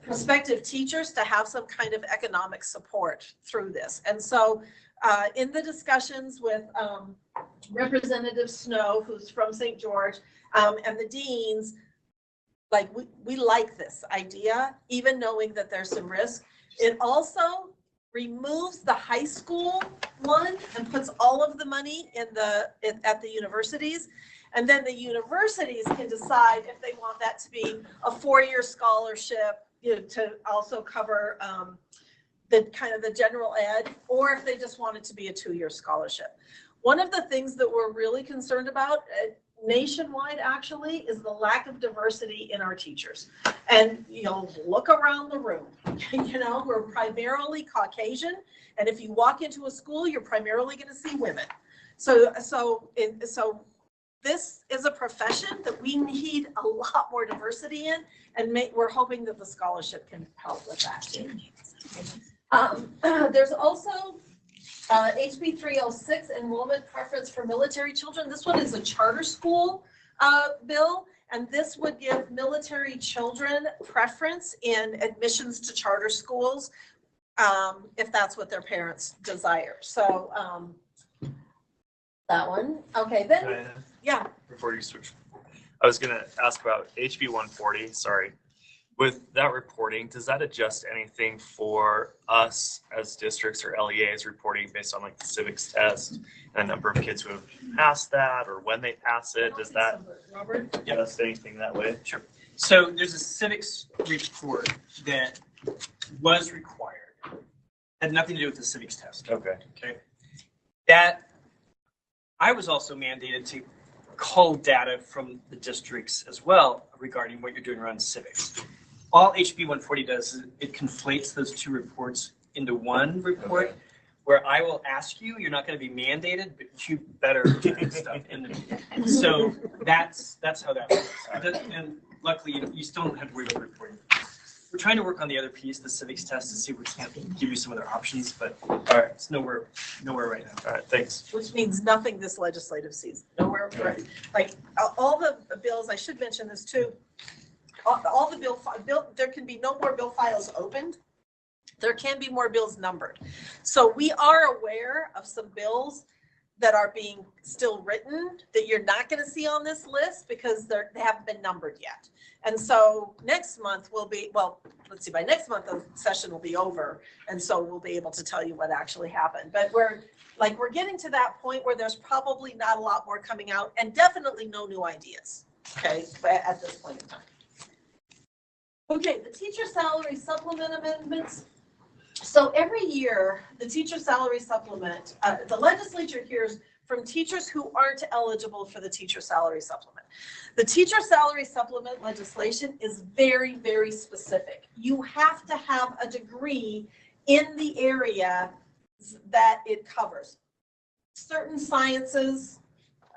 prospective teachers to have some kind of economic support through this. And so in the discussions with Representative Snow, who's from St. George, and the deans, we like this idea, even knowing that there's some risk. It also removes the high school one and puts all of the money at the universities. And then the universities can decide if they want that to be a 4-year scholarship, to also cover the general ed, or if they just want it to be a 2-year scholarship. One of the things that we're really concerned about nationwide actually is the lack of diversity in our teachers. And look around the room. We're primarily Caucasian, and if you walk into a school, you're primarily going to see women. So this is a profession that we need a lot more diversity in, and we're hoping that the scholarship can help with that too. There's also HB 306, enrollment preference for military children. This one is a charter school bill, and this would give military children preference in admissions to charter schools if that's what their parents desire. So that one. Okay, then, yeah. Before you switch, I was going to ask about HB 140, sorry. With that reporting, does that adjust anything for us as districts or LEAs reporting based on the civics test and the number of kids who have passed that, or when they pass it? Does that adjust anything that way? Sure. So there's a civics report that was required. Had nothing to do with the civics test. Okay. That I was also mandated to cull data from the districts as well regarding what you're doing around civics. All HB 140 does is it conflates those two reports into one report, where I will ask you, you're not going to be mandated, but you better put stuff in the meeting. So that's how that works. And luckily, you still don't have to worry about reporting. We're trying to work on the other piece, the civics test, to see if we can't give you some other options, but it's nowhere right now. All right, thanks. Which means nothing this legislative season. Nowhere, right? All the bills, I should mention this too. All the bill, there can be no more bill files opened. There can be more bills numbered. So we are aware of some bills that are being still written that you're not going to see on this list because they haven't been numbered yet. And so next month will be, well, let's see, by next month the session will be over. And so we'll be able to tell you what actually happened. But we're getting to that point where there's probably not a lot more coming out and definitely no new ideas, okay, at this point in time. Okay, the teacher salary supplement amendments. So every year, the teacher salary supplement, the legislature hears from teachers who aren't eligible for the teacher salary supplement. The teacher salary supplement legislation is very, very specific. You have to have a degree in the area that it covers. Certain sciences,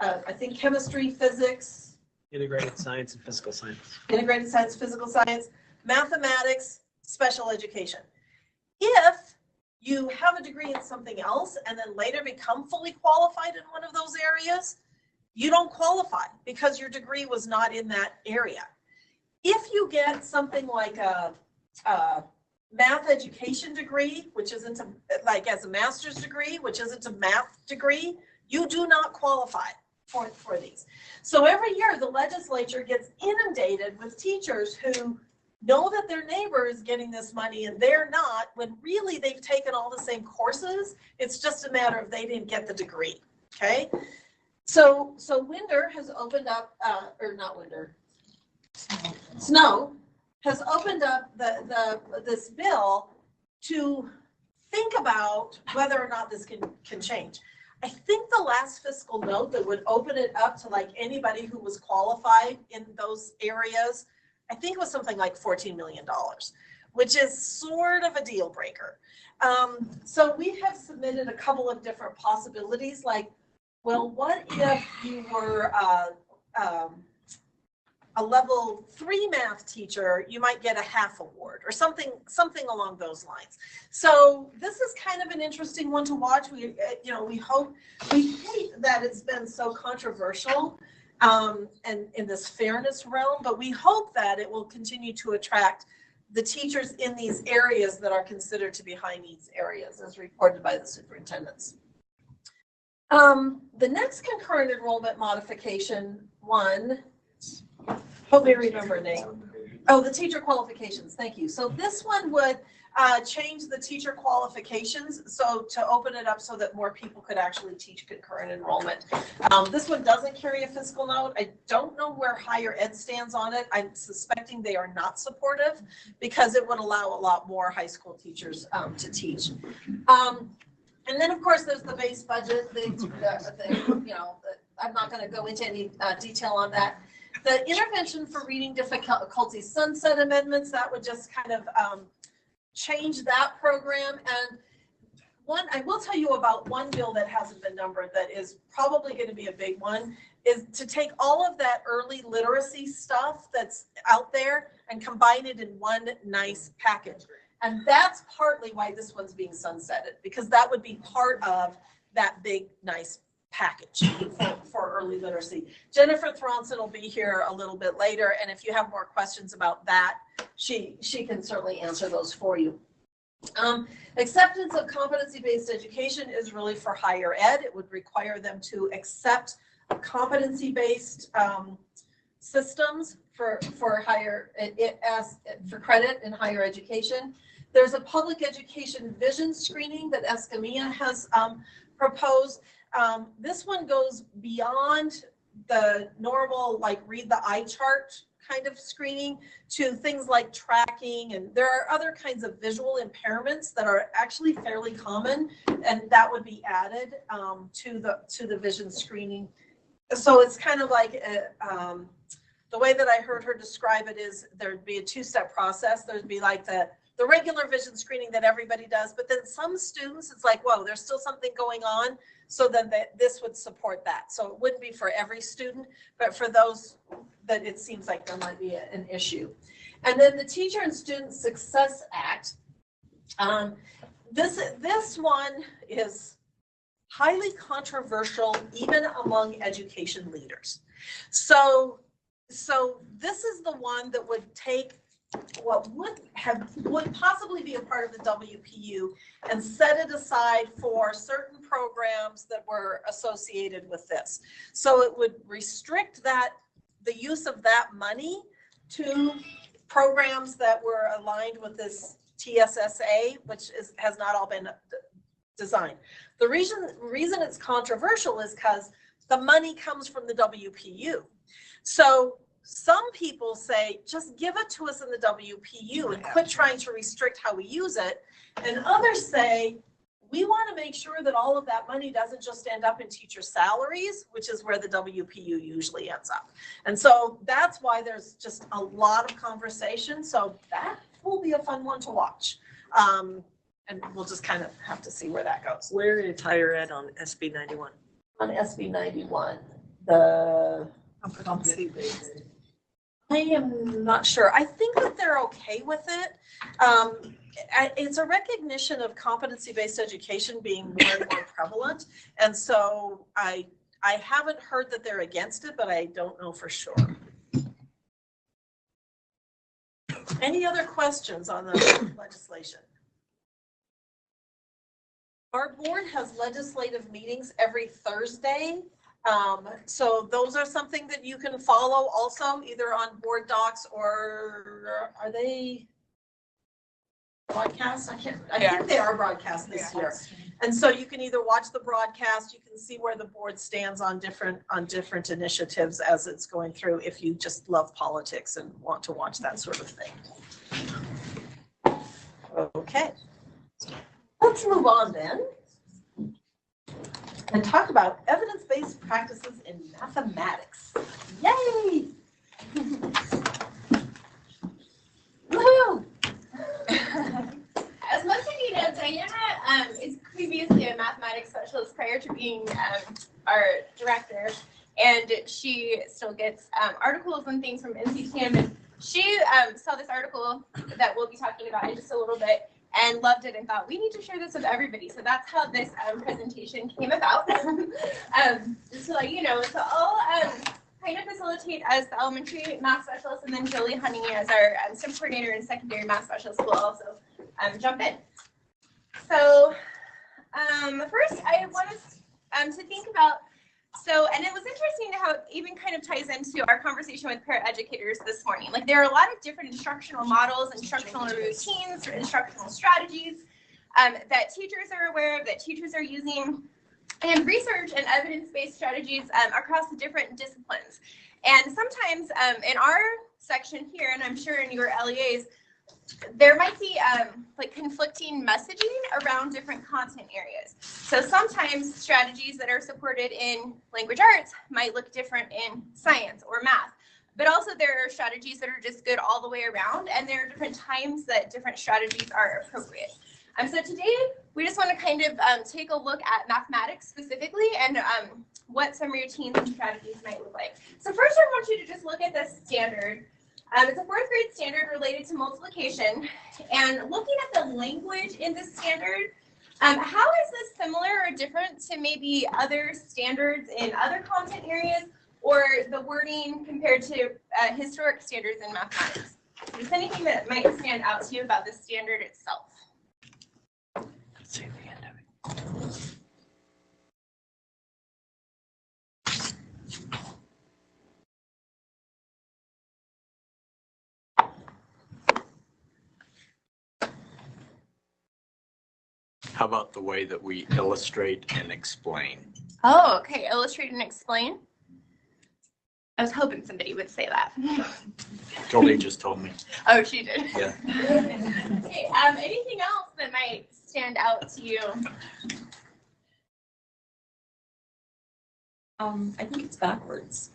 I think chemistry, physics. Integrated science and physical science. Integrated science, physical science, mathematics, special education. If you have a degree in something else and then later become fully qualified in one of those areas, you don't qualify because your degree was not in that area. If you get something like a math education degree, which isn't like as a master's degree, which isn't a math degree, you do not qualify for these. So every year the legislature gets inundated with teachers who know that their neighbor is getting this money and they're not, when really they've taken all the same courses. It's just a matter of they didn't get the degree, okay? So Winder has opened up, or not Winder, Snow has opened up this bill to think about whether or not this can change. I think the last fiscal note that would open it up to like anybody who was qualified in those areas, I think it was something like $14 million, which is sort of a deal breaker. So we have submitted a couple of different possibilities, like, well, what if you were a level 3 math teacher, you might get a half award or something along those lines. So this is kind of an interesting one to watch. We hate that it's been so controversial and in this fairness realm, but we hope that it will continue to attract the teachers in these areas that are considered to be high needs areas, as reported by the superintendents. The next concurrent enrollment modification one, help me remember the name. Oh, the teacher qualifications, thank you. So this one would change the teacher qualifications, so to open it up so that more people could actually teach concurrent enrollment. This one doesn't carry a fiscal note. I don't know where higher ed stands on it. I'm suspecting they are not supportive because it would allow a lot more high school teachers to teach. And then of course there's the base budget. I'm not going to go into any detail on that. The intervention for reading difficulties sunset amendments, that would just kind of change that program. And one, I will tell you about one bill that hasn't been numbered that is probably going to be a big one, is to take all of that early literacy stuff that's out there and combine it in one nice package. And that's partly why this one's being sunsetted, because that would be part of that big, nice package for early literacy. Jennifer Thronson will be here a little bit later, and if you have more questions about that, she can certainly answer those for you. Acceptance of competency-based education is really for higher ed. It would require them to accept competency-based systems for credit in higher education. There's a public education vision screening that Escamilla has proposed. This one goes beyond the normal, like read the eye chart kind of screening to things like tracking, and there are other kinds of visual impairments that are actually fairly common, and that would be added to the vision screening. So it's kind of like the way that I heard her describe it is there'd be a two-step process. There'd be like the regular vision screening that everybody does, but then some students, it's like, whoa, there's still something going on. So then this would support that. So it wouldn't be for every student, but for those that it seems like there might be an issue. And then the Teacher and Student Success Act. This one is highly controversial even among education leaders. So this is the one that would take what would possibly be a part of the WPU and set it aside for certain programs programs that were associated with this. So it would restrict the use of that money to programs that were aligned with this TSSA, which has not all been designed. The reason it's controversial is because the money comes from the WPU. So some people say, just give it to us in the WPU and quit trying to restrict how we use it. And others say, we want to make sure that all of that money doesn't just end up in teacher salaries, which is where the WPU usually ends up. And so that's why there's just a lot of conversation. So that will be a fun one to watch. And we'll just kind of have to see where that goes. Where is higher ed on SB 91? On SB 91, the Competency-based. I am not sure. I think that they're okay with it. It's a recognition of competency-based education being more and more prevalent. And so I haven't heard that they're against it, but I don't know for sure. Any other questions on the legislation? Our board has legislative meetings every Thursday. So those are something that you can follow also either on board docs or are they broadcast? I think they are broadcast this year. And so you can either watch the broadcast, you can see where the board stands on different initiatives as it's going through if you just love politics and want to watch that sort of thing. Okay. Let's move on then and talk about evidence-based practices in mathematics. Yay! Woohoo! As most of you know, Diana is previously a mathematics specialist prior to being our director, and she still gets articles and things from NCTM. And she saw this article that we'll be talking about in just a little bit and loved it and thought, we need to share this with everybody. So that's how this presentation came about. Just to let you know, so I'll kind of facilitate as the elementary math specialist, and then Jolie Honey as our STEM coordinator and secondary math specialist will also jump in. So first I want us to think about, and it was interesting how it even kind of ties into our conversation with paraeducators this morning. Like there are a lot of different instructional models, instructional routines, or instructional strategies that teachers are aware of, that teachers are using, and research and evidence-based strategies across the different disciplines. And sometimes in our section here, and I'm sure in your LEAs, there might be like conflicting messaging around different content areas. So sometimes strategies that are supported in language arts might look different in science or math. But also there are strategies that are just good all the way around, and there are different times that different strategies are appropriate. So today we just want to kind of take a look at mathematics specifically and what some routines and strategies might look like. So first I want you to just look at this standard. It's a 4th grade standard related to multiplication, and looking at the language in this standard, how is this similar or different to maybe other standards in other content areas, or the wording compared to historic standards in mathematics? Is there anything that might stand out to you about the standard itself? Let's see the end of it. How about the way that we illustrate and explain? Oh, okay. Illustrate and explain. I was hoping somebody would say that. Jolie just told me. Oh, she did. Yeah. Okay. Anything else that might stand out to you? I think it's backwards.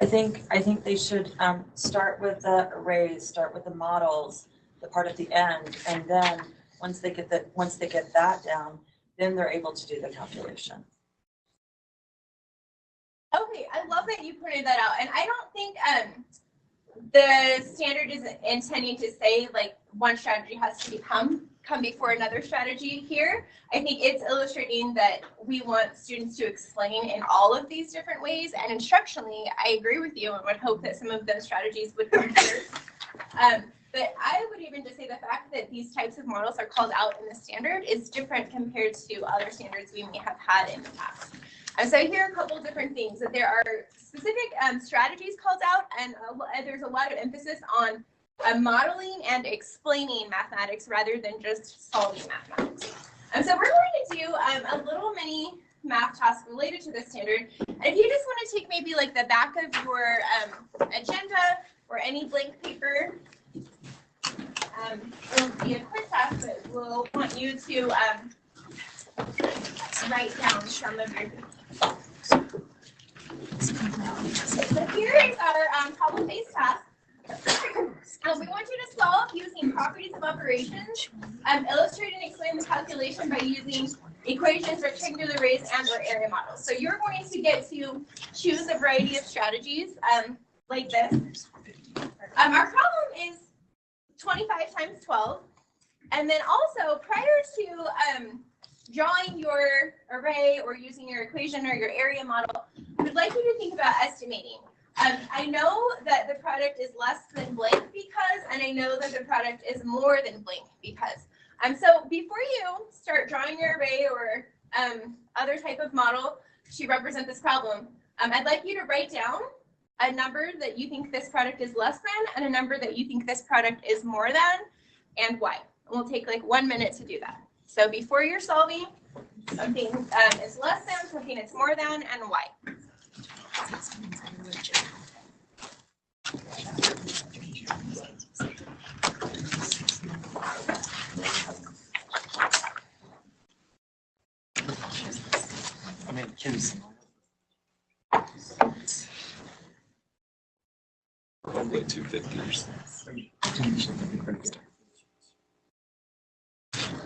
I think they should start with the arrays, start with the models, the part at the end, and then once they get that down, then they're able to do the calculation. Okay, I love that you pointed that out, and I don't think the standard is intending to say like one strategy has to come before another strategy here. I think it's illustrating that we want students to explain in all of these different ways, and instructionally, I agree with you and would hope that some of those strategies would come first. But I would even just say the fact that these types of models are called out in the standard is different compared to other standards we may have had in the past. So here are a couple of different things, that there are specific strategies called out, and there's a lot of emphasis on modeling and explaining mathematics rather than just solving mathematics. So we're going to do a little mini math task related to this standard. And if you just want to take maybe like the back of your agenda or any blank paper, it'll be a quick task, but we'll want you to write down some of your So here is our problem-based task. We want you to solve using properties of operations, illustrate and explain the calculation by using equations, rectangular arrays, and or area models. So you're going to get to choose a variety of strategies like this. Our problem is 25 times 12. And then also, prior to drawing your array or using your equation or your area model, we'd like you to think about estimating. I know that the product is less than blank because, and I know that the product is more than blank because. So before you start drawing your array or other type of model to represent this problem, I'd like you to write down a number that you think this product is less than and a number that you think this product is more than, and why. And we'll take like 1 minute to do that. So before you're solving, something is less than, something is more than, and why. I mean, kids. Probably 250s.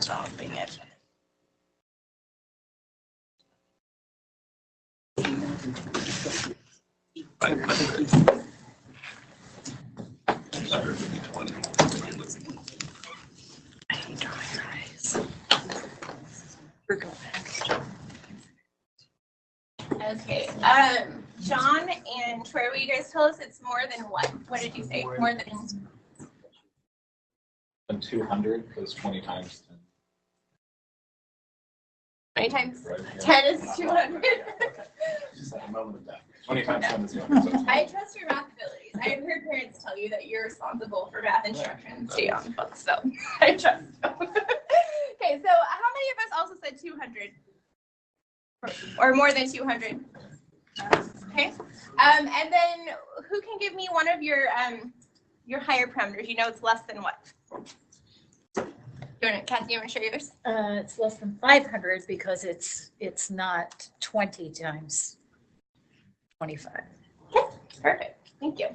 Stopping it. Okay, John and Troy, will you guys tell us it's more than what? What did you say? More than 200 because 20 times 20 times 10 is 200. Just at a moment of doubt. 20 times 10 is 200. I trust your math abilities. I have heard parents tell you that you're responsible for math instruction too on the books, so I trust you. Okay, so how many of us also said 200? Or more than 200? Okay, and then who can give me one of your higher parameters? You know it's less than what? Kathy, you want to share yours? It's less than 500 because it's not 20 times 25. Okay, perfect. Thank you.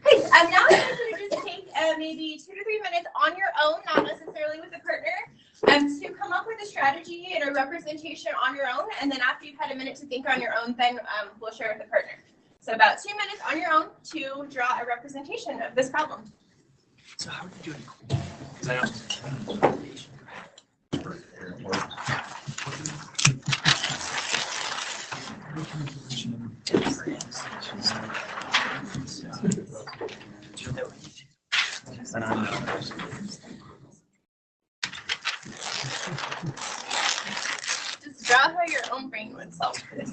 Okay, now I'm going to just take maybe 2 to 3 minutes on your own, not necessarily with a partner, to come up with a strategy and a representation on your own. And then after you've had a minute to think on your own, then we'll share with a partner. So about 2 minutes on your own to draw a representation of this problem. So how are you doing? Because I Just draw how your own brain would solve this.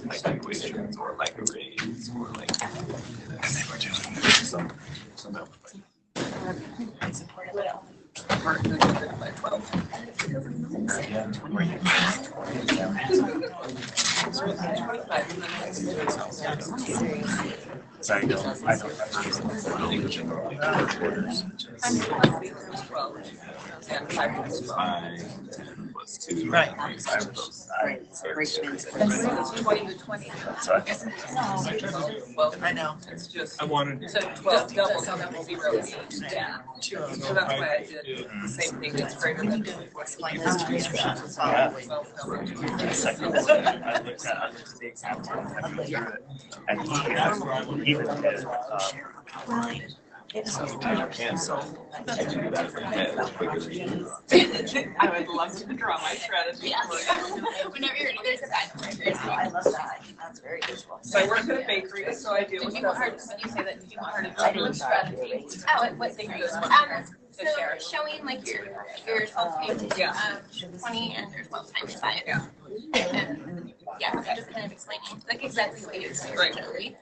Like equations or like arrays or like some plus 2. Right. 20 to 20. Well, I know, it's just. I wanted. So 12 double, so that will be zero. Yeah. So that's why I did the same thing, it's greater than. Explain this to me. I looked at the example and I went through it. And he even did I would love to draw my strategy. Whenever you're ready, there's a bag. I love that. That's very visual. So I work at a bakery, so I deal with. Did you want her, when you say that, did you want her to I do didn't strategy? start. What thing are you so showing like your 12 times, Yeah. 20 and there's 12 times 5. Yeah. And, yeah, so just kind of explaining like exactly what you explained. Right. Totally.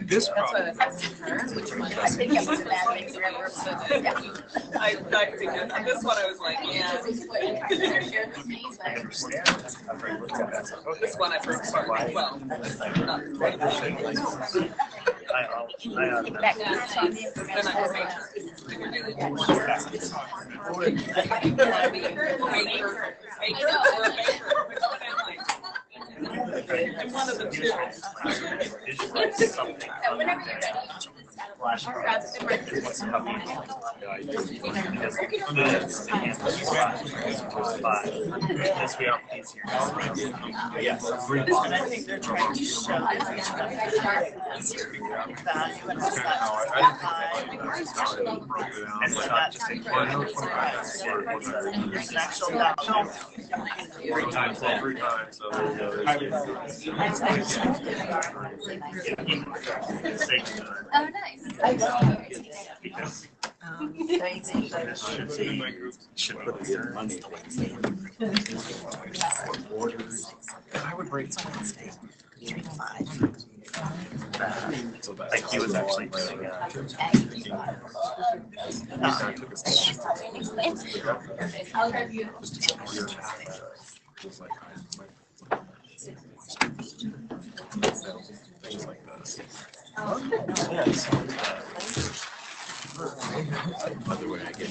This problem, I think it was a bad way to remember. I think this one I was like, yeah. This one I first started well. I'm one of the two. Whenever you're ready. I think they're trying to show value and actual value. Three times, so Oh, nice. Should put the money. I would rate Wednesday 3 to 5. Like he was actually doing I'll grab you. By the way, I get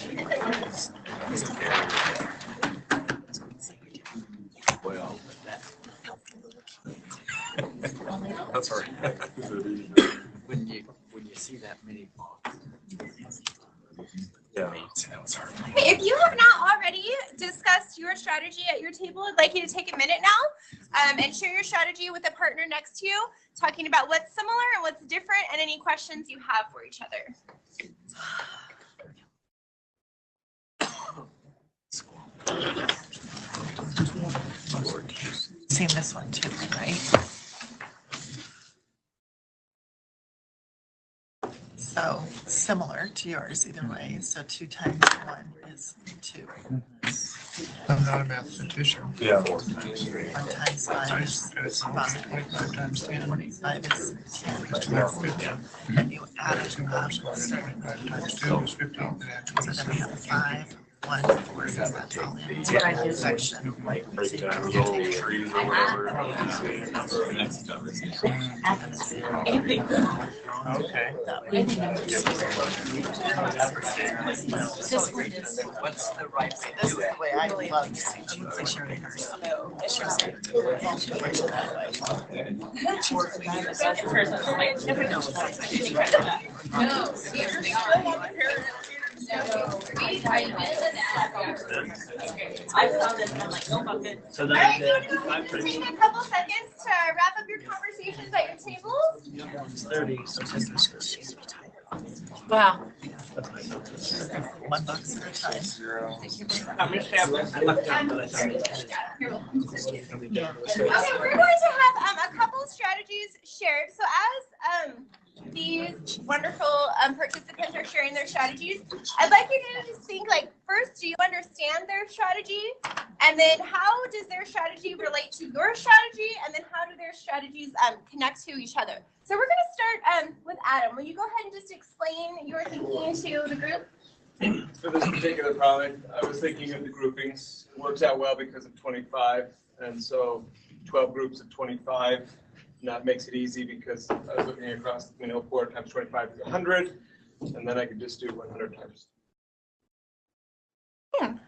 well, that's all right. when you see that many boxes. Yeah. Hey, if you have not already discussed your strategy at your table, I'd like you to take a minute now and share your strategy with a partner next to you, talking about what's similar and what's different and any questions you have for each other. Seen this one too, right? So similar to yours either way. So 2 times 1 is 2. I'm not a mathematician. Yeah. 1 times 5 is 5. 25 times 10. 25 is 10. Yeah, 50. And you add it Two up. more, so 25 times 2 is 15, and add So then we 26. have 5, 1, 4, so that's all in one section. Break down the little trees or whatever. Okay. What's the right way? This is the way I love to see things. I share it hers. Never know. I found it, I'm like, nope, I'm good. So All right, you want to go ahead and take a couple seconds to wrap up your conversations at your tables? 30. Wow. $1 at a time. How many families? Okay, we're going to have a couple strategies shared. So as these wonderful participants are sharing their strategies, I'd like you to just think like, first, do you understand their strategy? And then how does their strategy relate to your strategy? And then how do their strategies connect to each other? So we're going to start with Adam. Will you go ahead and just explain your thinking to the group? For this particular product, I was thinking of the groupings. It works out well because of 25, and so 12 groups of 25. And that makes it easy because I was looking across, 4 times 25 is 100, and then I could just do 100 times. Did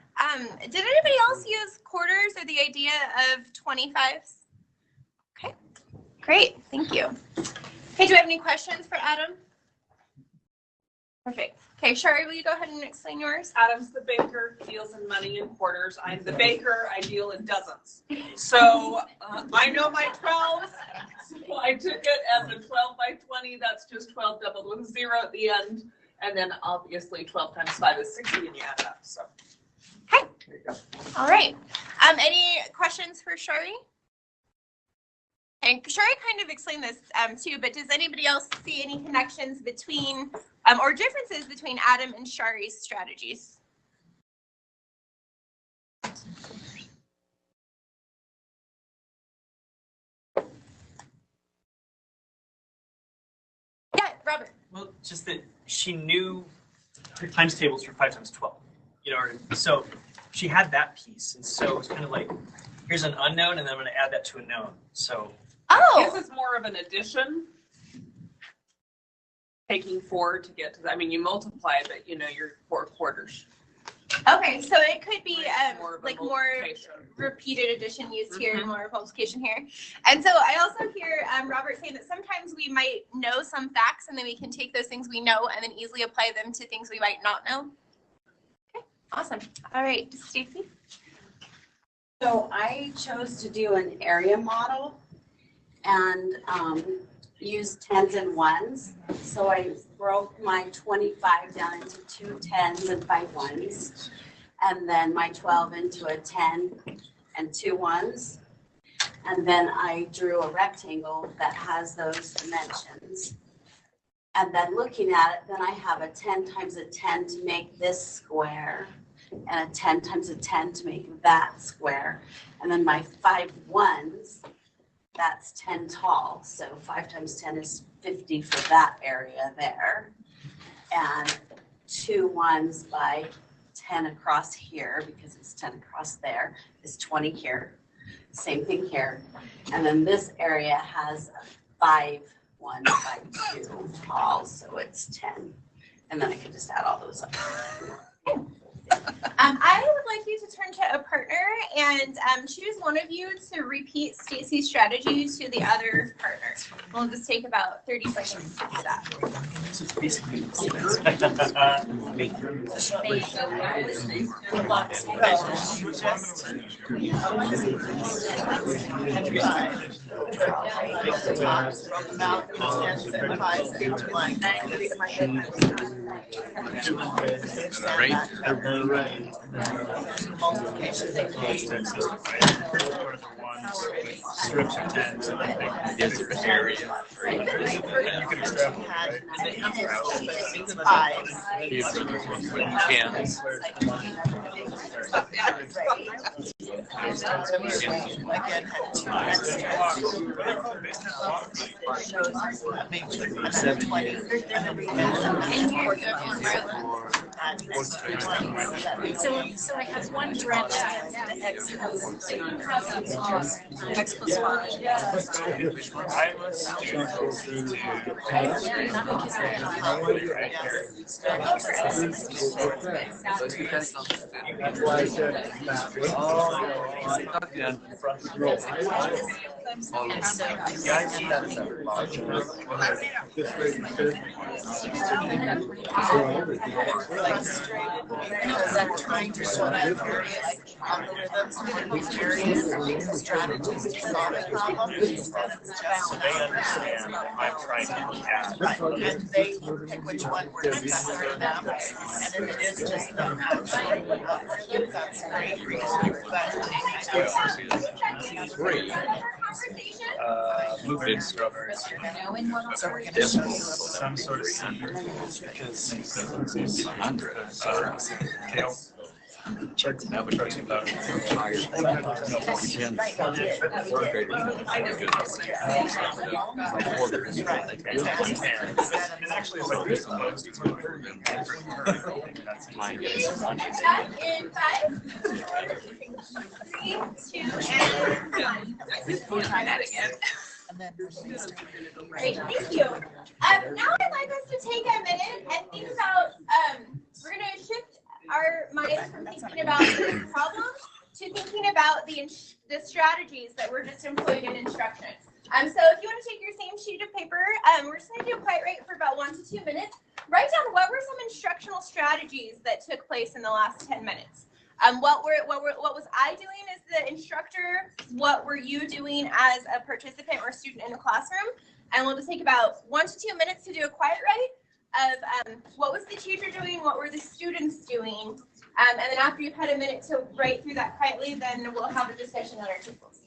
anybody else use quarters or the idea of 25s? Okay, great, thank you. Okay, do we have any questions for Adam? Perfect. Okay, Shari, will you go ahead and explain yours? Adam's the baker, deals in money in quarters. I'm the baker, I deal in dozens. So I know my 12s. So I took it as a 12 by 20. That's just 12 doubled with a 0 at the end. And then obviously 12 times 5 is 60 and you add up. So. Okay. All right. Any questions for Shari? And Shari kind of explained this too, but does anybody else see any connections between or differences between Adam and Shari's strategies? Yeah, Robert. Well, just that she knew her times tables for 5 times 12, you know, so she had that piece. And so it's kind of like, here's an unknown, and then I'm going to add that to a known. So. Oh. This is more of an addition. Taking 4 to get to that. I mean, you multiply, but you know, you're 4 quarters. Okay, so it could be like more repeated addition used here, more multiplication here. And so I also hear Robert saying that sometimes we might know some facts and then we can take those things we know and then easily apply them to things we might not know. Okay, awesome. All right, Stacy. So I chose to do an area model and use 10s and 1s. So I broke my 25 down into 2 10s and 5 1s, and then my 12 into a 10 and 2 1s. And then I drew a rectangle that has those dimensions. And then looking at it, then I have a 10 times a 10 to make this square, and a 10 times a 10 to make that square. And then my 5 1s, that's 10 tall, so 5 times 10 is 50 for that area there. And 2 1s by 10 across here, because it's 10 across there, is 20 here. Same thing here. And then this area has 5 1 by 2 tall, so it's 10. And then I can just add all those up. I would like you to turn to a partner and choose one of you to repeat Stacy's strategy to the other partner. We'll just take about 30 seconds to do that. So it's basically Multiplication. Strips of 10s and then they get the area. You can extrapolate, right? So I have one direct x plus y. I was that's why I said Trying to sort out algorithms, areas, strategies to solve a problem. They understand I'm trying to add. Right, and they pick which one works best for them, and if it is just them, that's great. moving strawberries. So we're gonna show you Some sort of seed because kale. Now we're talking about actually it's like this almost. In 5, 3, 2, and 1. try that again. Great, thank you. Now I'd like us to take a minute and think about, we're going to shift our minds from thinking about the problem to thinking about the strategies that were just employed in instruction. So if you want to take your same sheet of paper, we're just going to do Quite Right for about 1 to 2 minutes. Write down what were some instructional strategies that took place in the last 10 minutes. What was I doing as the instructor? What were you doing as a participant or student in the classroom? And we'll just take about 1 to 2 minutes to do a Quiet Right of what was the teacher doing, what were the students doing, and then after you've had a minute to write through that quietly, then we'll have a discussion on our tables.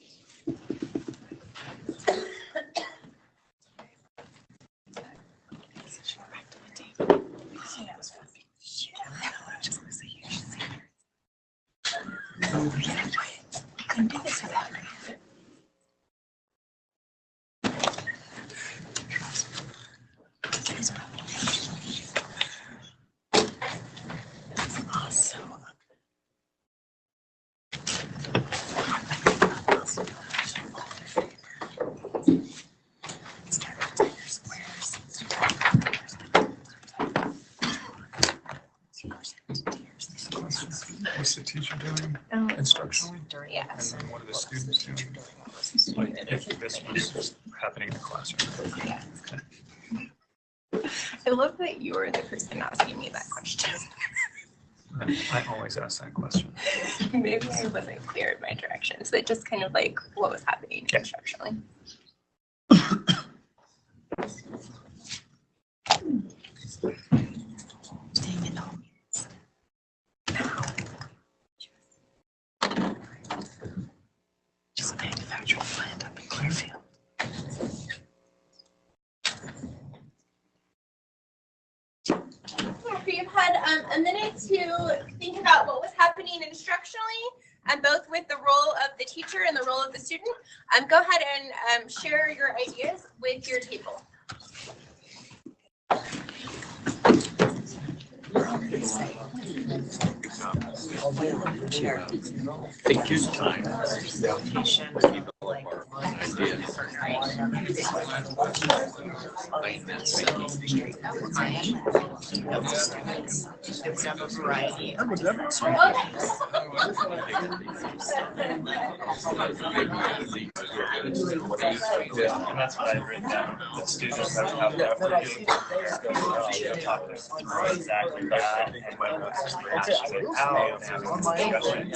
Couldn't do this without her. What's the teacher doing instructionally? Yes. And then what are the students doing? Like if this was happening in the classroom. Yeah. I love that you were the person asking me that question. I always ask that question. Maybe I wasn't clear in my directions, but just kind of like what was happening instructionally. Just manufacturing plant up in Clearfield. After you've had a minute to think about what was happening instructionally, and both with the role of the teacher and the role of the student, go ahead and share your ideas with your table. Take your time. That's what I've written down. The students that have exactly that. And my notes is hashing it out and having a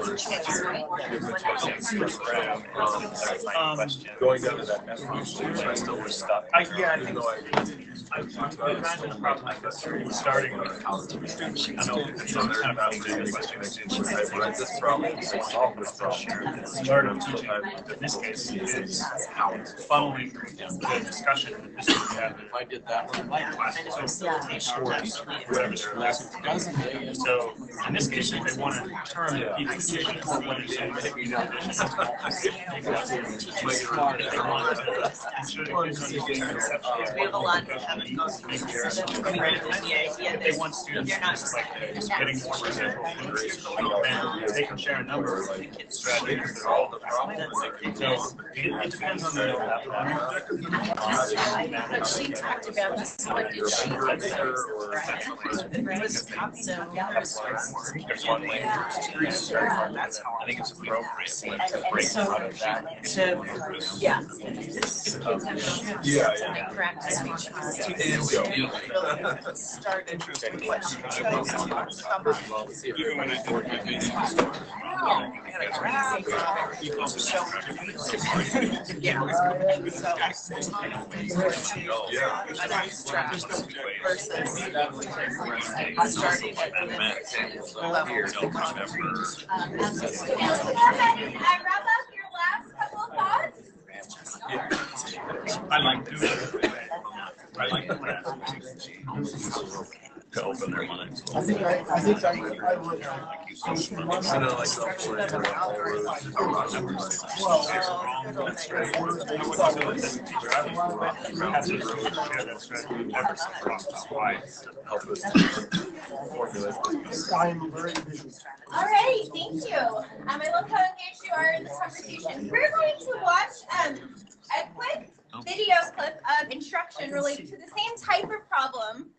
discussion. Going down to that I still was stuck. Yeah, I think starting with I know it's kind of out of the question. This problem, solve this problem. The start of teaching, in this case, is funneling the discussion. If I did that one, so in this case, if they want to turn people to what is We have a lot of them go through the idea they want students just like getting more examples and they can share a number of strategies that are all the problems. So it depends on the She talked about this, what did she do? there's one way that's how I think it's appropriate to break out of that. Even when I do Wrap up your last couple of thoughts. I like doing it. I like that. To open their minds. I think I would. All right, thank you. I love how engaged you are in this conversation. We're going to watch a quick video clip of instruction related to the same type of problem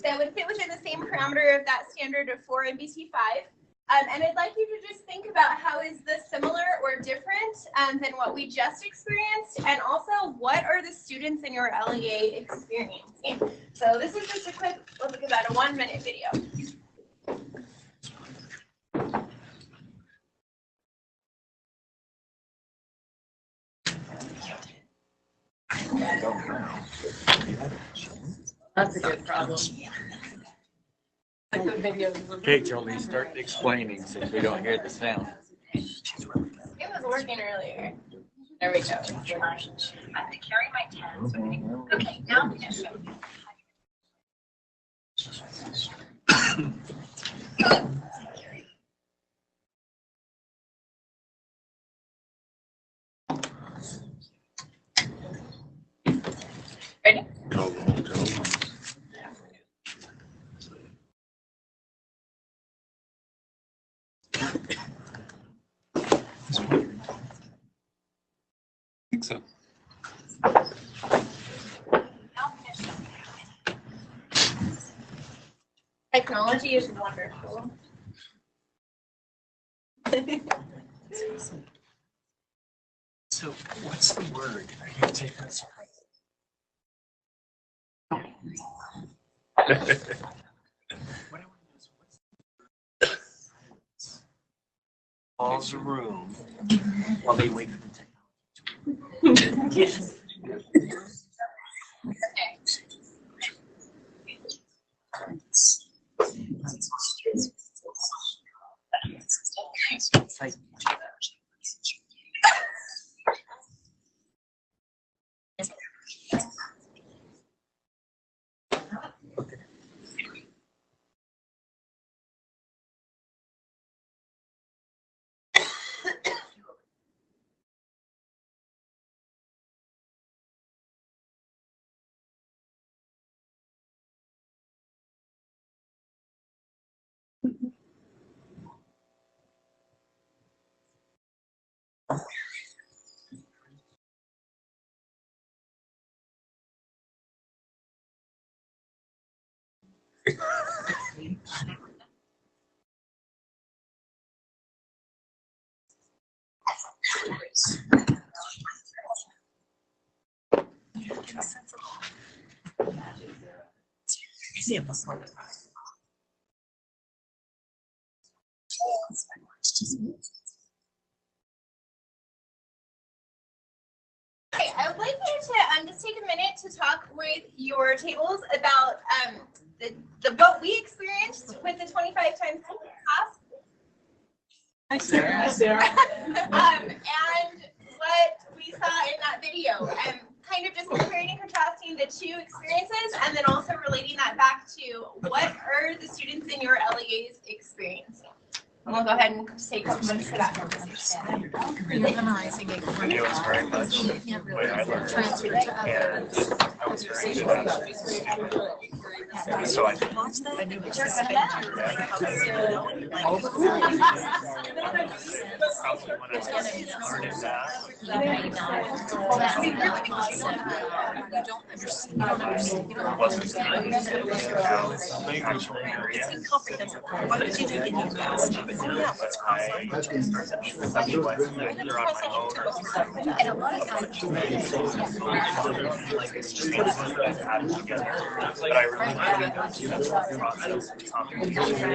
that would fit within the same parameter of that standard of 4 and BT5. And I'd like you to just think about how is this similar or different than what we just experienced, and also what are the students in your LEA experiencing. So this is just a quick look at about a 1-minute video. That's a good problem. Okay, Jolie, start explaining since we don't hear the sound. It was working earlier. There we go. I have to carry my tens. Okay, now I'm gonna show you. Ready? I think so. Technology is wonderful. So what's the word? I can't take that. What I want to know is what's the pause the room while they wait for the technology. Yes. It's like Okay, I would like you to just take a minute to talk with your tables about the what we experienced with the 25 times class. Hi, Sarah. Hi, Sarah. And what we saw in that video, and kind of just comparing and contrasting the two experiences, and then also relating that back to what are the students in your LEAs experiencing. And we'll go ahead and take a moment for that. Reorganizing it. It was very much the way I learned. Transfer to others. And I was very good. So I did. Probably when I started that. It wasn't how the actual area. What did you do in your class? But I conceptualized it either on my own or And a lot of times. like it's just that added together. But I really like the process of computation.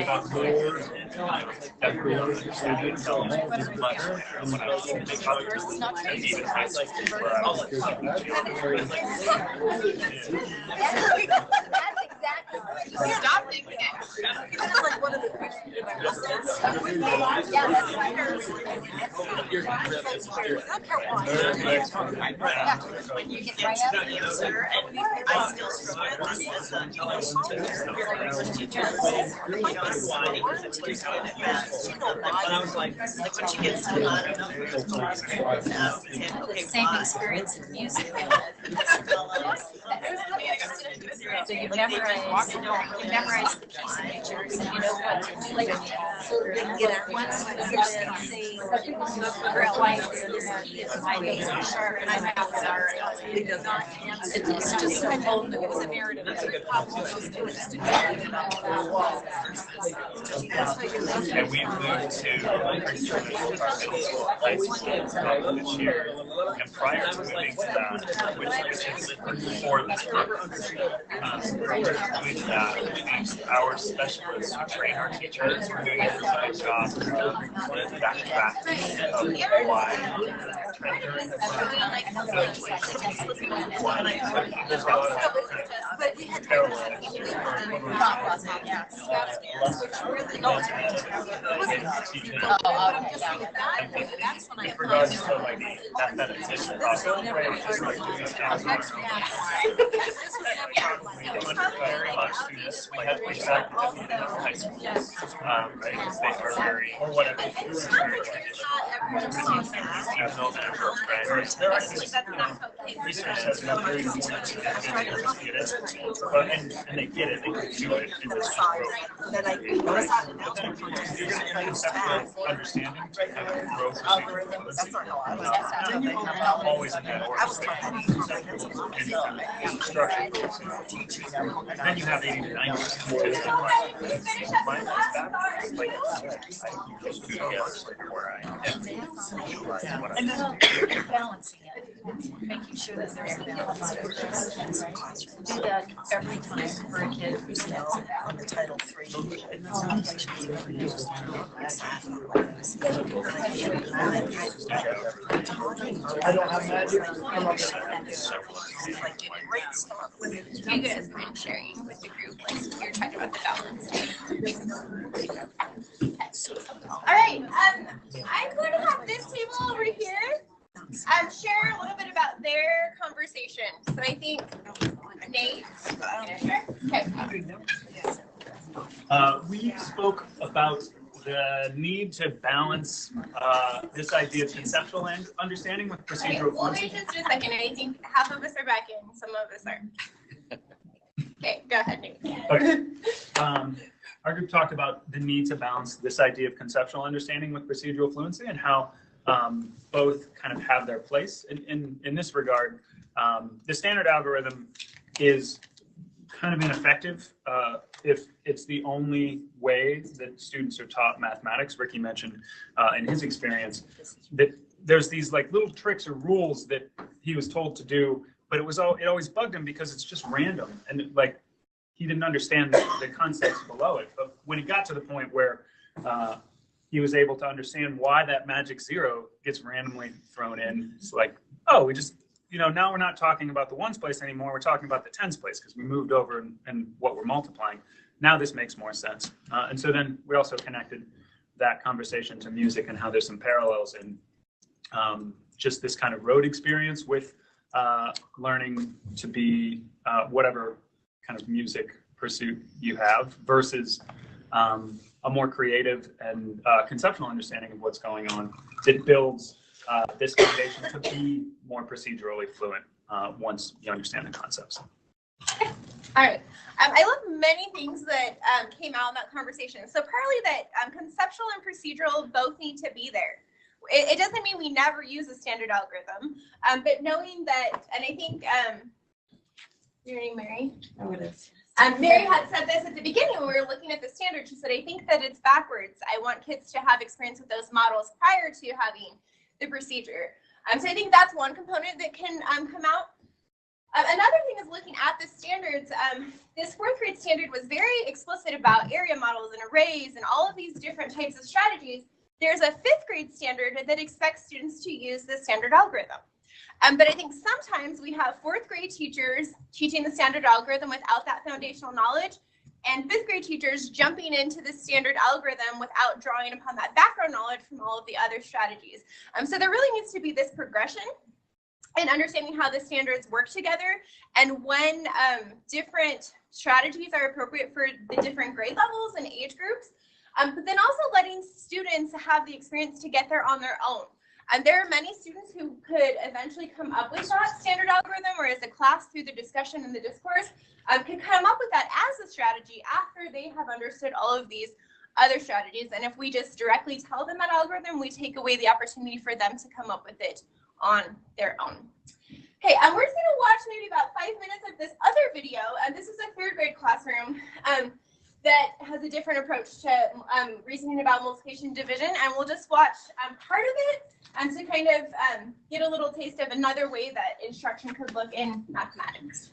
Definitely understanding so much when I was in big others and even high school where I was Stop thinking it. That's like one of the questions. Yeah, that's why when you get right up the answer, and I still struggle with the same experience in music. So you memorize the piece of pictures, and you know what, like, once you say, real life, my days are sharp and I'm out are, it's just so old, it was a narrative. And we moved to our middle school, high school this year. And prior to moving to that, which is before this program, with that, our specialists who train our teachers were doing a really good job of back of why there's a lot of with regards to like mathematician very much through this. We had high school, right? They are very, or whatever. Research says that very important to get it, and they get it. They can do it in this understanding and growth. Always in that order. Structure. Then you have 80 to 90. And then balancing it, making sure that there's a balance. Do that every time for a kid who's on the Title III. You guys mind sharing with the group, like you're talking about the balance. All right, I'm going to have this table over here share a little bit about their conversation. So I think Nate, okay. We spoke about the need to balance this idea of conceptual understanding with procedural We'll fluency. wait just a second. I think half of us are back in, some of us aren't. Okay, go ahead, Nate. Okay. Our group talked about the need to balance this idea of conceptual understanding with procedural fluency and how both kind of have their place. In this regard, the standard algorithm is kind of ineffective if it's the only way that students are taught mathematics. Ricky mentioned in his experience that there's these like little tricks or rules that he was told to do, but it always bugged him because it's just random and like he didn't understand the concepts below it. But when it got to the point where he was able to understand why that magic zero gets randomly thrown in, it's like, oh, we just, now we're not talking about the ones place anymore. We're talking about the tens place because we moved over and what we're multiplying. Now this makes more sense. And so then we also connected that conversation to music and how there's some parallels in just this kind of road experience with learning to be whatever kind of music pursuit you have versus a more creative and conceptual understanding of what's going on that builds this foundation to be more procedurally fluent once you understand the concepts. All right. I love many things that came out in that conversation. So partly that conceptual and procedural both need to be there. It doesn't mean we never use a standard algorithm, but knowing that, and I think, your name, Mary? Oh, it is. Mary had said this at the beginning when we were looking at the standard. She said, I think that it's backwards. I want kids to have experience with those models prior to having the procedure. So I think that's one component that can come out. Another thing is looking at the standards. This fourth grade standard was very explicit about area models and arrays and all of these different types of strategies. There's a fifth grade standard that expects students to use the standard algorithm. But I think sometimes we have fourth grade teachers teaching the standard algorithm without that foundational knowledge, and fifth grade teachers jumping into the standard algorithm without drawing upon that background knowledge from all of the other strategies. So there really needs to be this progression and understanding how the standards work together and when different strategies are appropriate for the different grade levels and age groups, but then also letting students have the experience to get there on their own. And there are many students who could eventually come up with that standard algorithm, or as a class through the discussion and the discourse, could come up with that as a strategy after they have understood all of these other strategies. And if we just directly tell them that algorithm, we take away the opportunity for them to come up with it on their own. Okay, and we're just going to watch maybe about 5 minutes of this other video. And this is a 3rd grade classroom that has a different approach to reasoning about multiplication and division. And we'll just watch part of it to kind of get a little taste of another way that instruction could look in mathematics.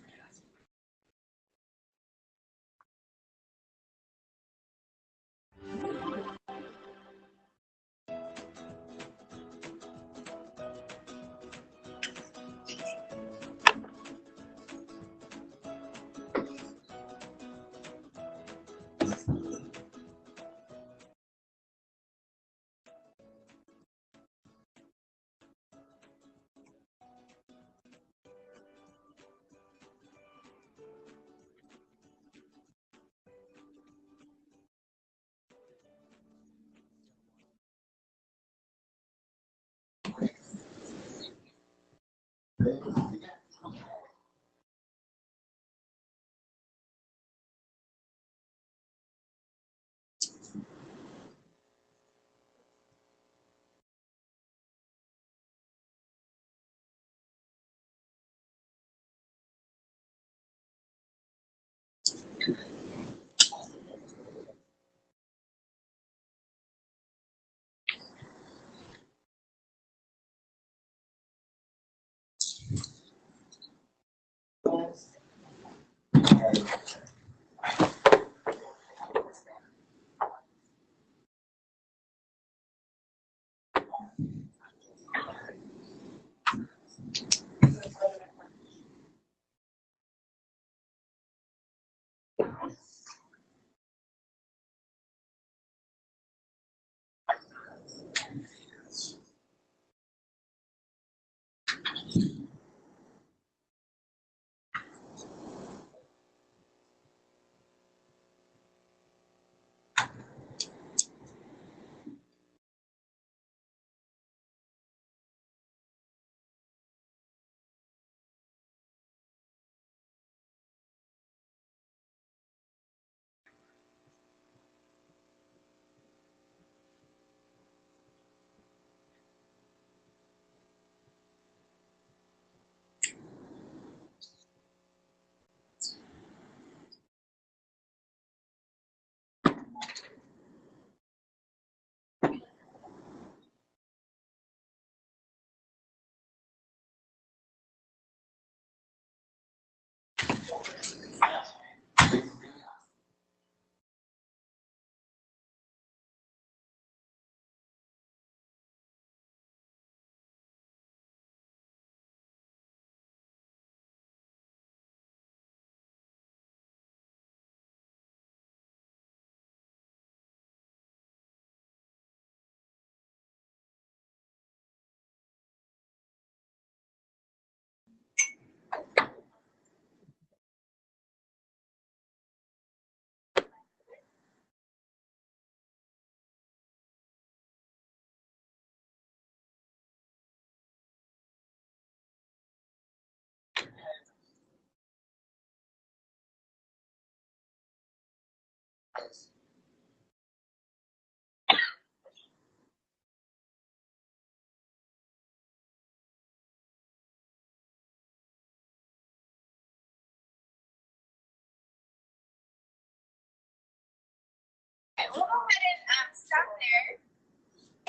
We'll go ahead and stop there.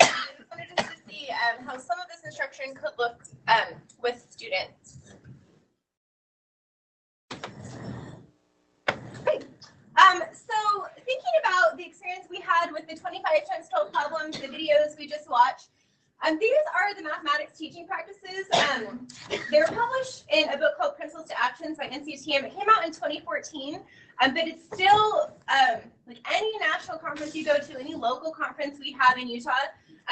I wanted just to see how some of this instruction could look with students. Okay. So thinking about the experience we had with the 25 times 12 problems, the videos we just watched, these are the mathematics teaching practices. They're published in a book called Principles to Actions by NCTM. It came out in 2014, but it's still like any national conference you go to, any local conference we have in Utah,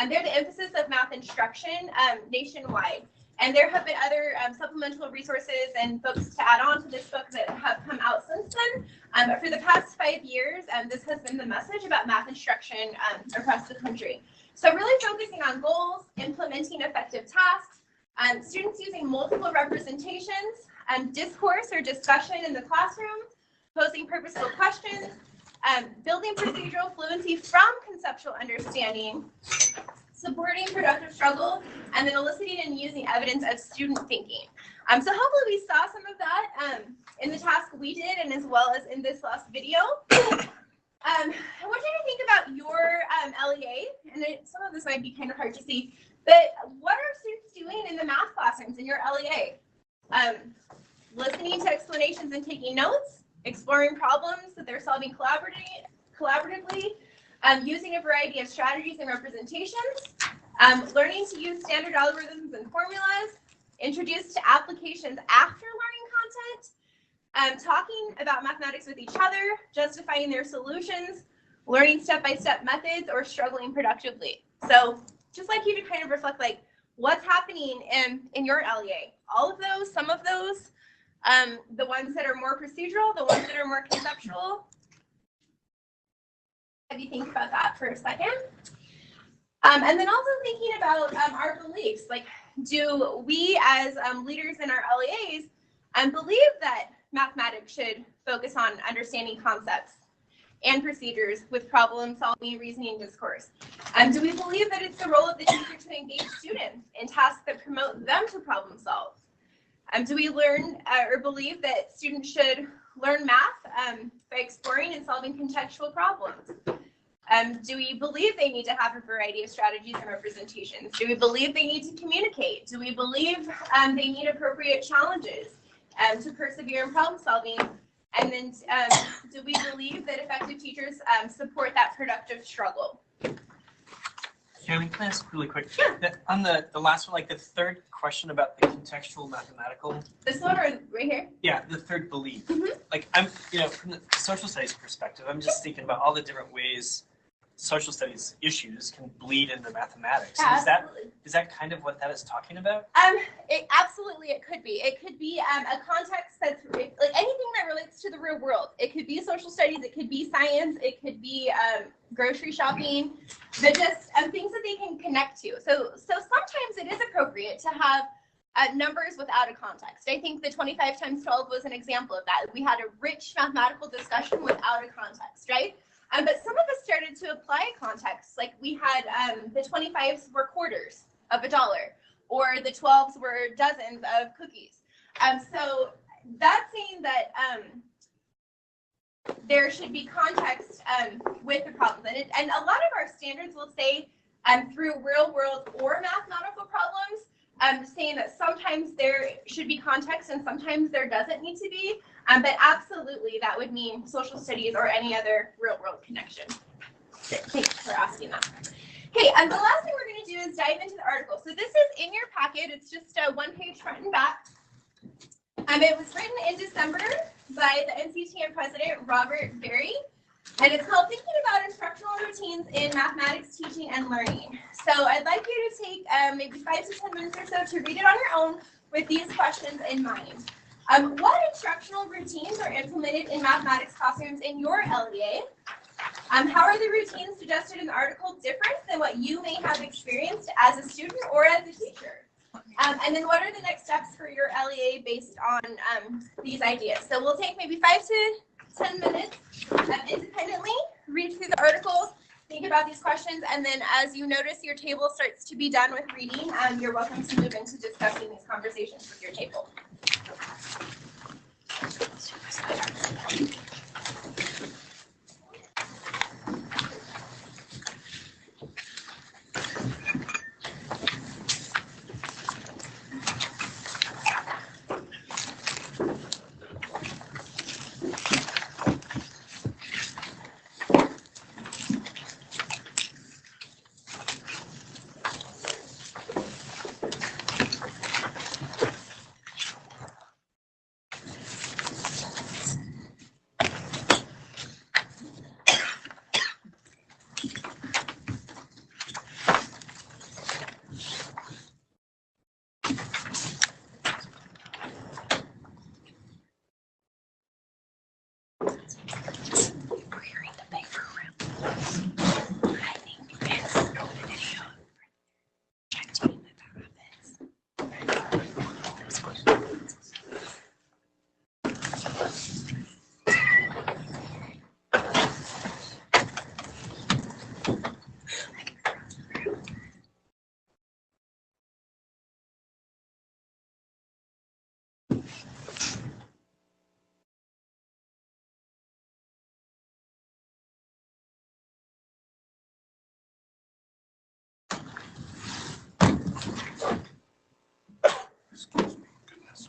they're the emphasis of math instruction nationwide. And there have been other supplemental resources and books to add on to this book that have come out since then. But for the past 5 years, this has been the message about math instruction across the country. So really focusing on goals, implementing effective tasks, students using multiple representations, discourse or discussion in the classroom, posing purposeful questions, building procedural fluency from conceptual understanding, supporting productive struggle, and then eliciting and using evidence of student thinking. So hopefully we saw some of that in the task we did and as well as in this last video. I want you to think about your LEA, and some of this might be kind of hard to see, but what are students doing in the math classrooms in your LEA? Listening to explanations and taking notes, exploring problems that they're solving collaboratively, using a variety of strategies and representations, learning to use standard algorithms and formulas, introduced to applications after learning content, talking about mathematics with each other, justifying their solutions, learning step-by-step methods, or struggling productively. So just like you to kind of reflect like what's happening in your LEA. All of those, some of those, the ones that are more procedural, the ones that are more conceptual. Have you think about that for a second? And then also thinking about our beliefs, like do we as leaders in our LEAs believe that mathematics should focus on understanding concepts and procedures with problem solving, reasoning, discourse? Do we believe that it's the role of the teacher to engage students in tasks that promote them to problem solve? Do we learn or believe that students should learn math by exploring and solving contextual problems? Do we believe they need to have a variety of strategies and representations? Do we believe they need to communicate? Do we believe they need appropriate challenges to persevere in problem solving? And then do we believe that effective teachers support that productive struggle? Can I ask really quick? Yeah. On the last one, like the third question about the contextual mathematical. This one or right here? Yeah, the third belief. Mm-hmm. Like I'm, from the social studies perspective, I'm just thinking about all the different ways social studies issues can bleed into mathematics. Yeah, is that kind of what that is talking about? Absolutely, it could be. It could be a context that's like anything that relates to the real world. It could be social studies. It could be science. It could be grocery shopping. But just things that they can connect to. So sometimes it is appropriate to have numbers without a context. I think the 25 times 12 was an example of that. We had a rich mathematical discussion without a context, right? But some of us started to apply context. Like we had the 25s were quarters of $1, or the 12s were dozens of cookies. So that's saying that there should be context with the problems. And a lot of our standards will say through real world or mathematical problems, saying that sometimes there should be context and sometimes there doesn't need to be. But absolutely, that would mean social studies or any other real world connection. Okay, thanks for asking that. Okay, and the last thing we're going to do is dive into the article. So this is in your packet. It's just a one-page front and back. It was written in December by the NCTM president, Robert Berry. And it's called Thinking About Instructional Routines in Mathematics Teaching and Learning. So I'd like you to take maybe 5 to 10 minutes or so to read it on your own with these questions in mind. What instructional routines are implemented in mathematics classrooms in your LEA? How are the routines suggested in the article different than what you may have experienced as a student or as a teacher? And then what are the next steps for your LEA based on these ideas? So we'll take maybe 5 to 10 minutes independently, read through the article, think about these questions, and then as you notice your table starts to be done with reading, you're welcome to move into discussing these conversations with your table. Excuse me, goodness.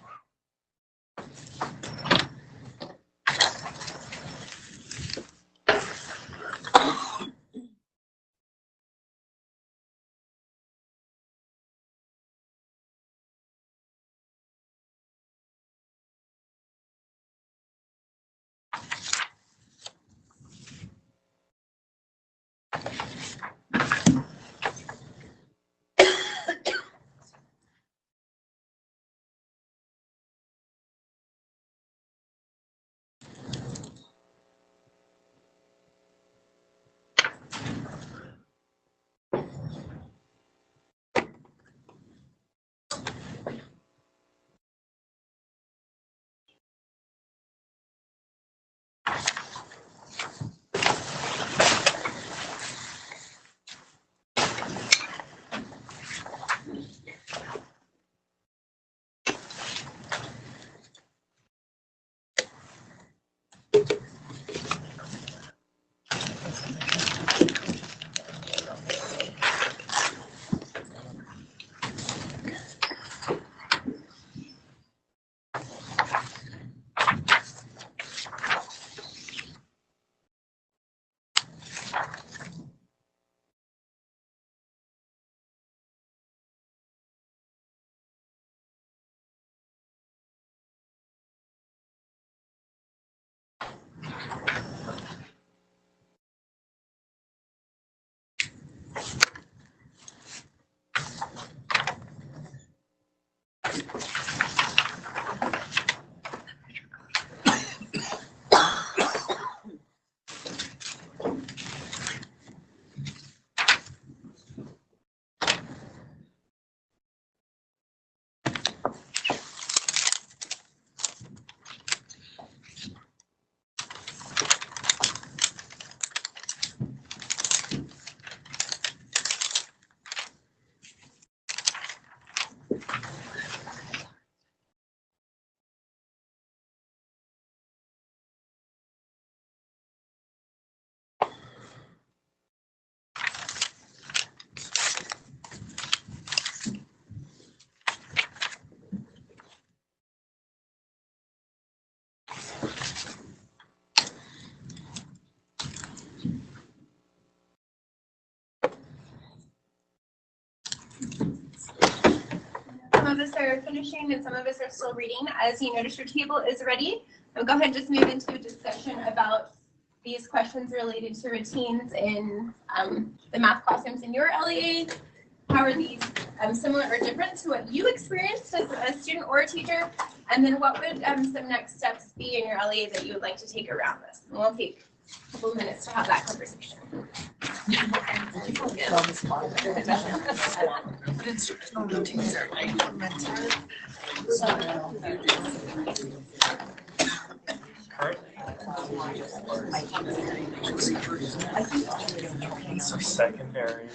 Some of us are finishing and some of us are still reading. As you notice, your table is ready. I'll go ahead and just move into a discussion about these questions related to routines in the math classrooms in your LEA. How are these similar or different to what you experienced as a student or a teacher? And then what would some next steps be in your LEA that you would like to take around this? And we'll take a couple minutes to have that conversation. But instructional routines are implemented. So secondary,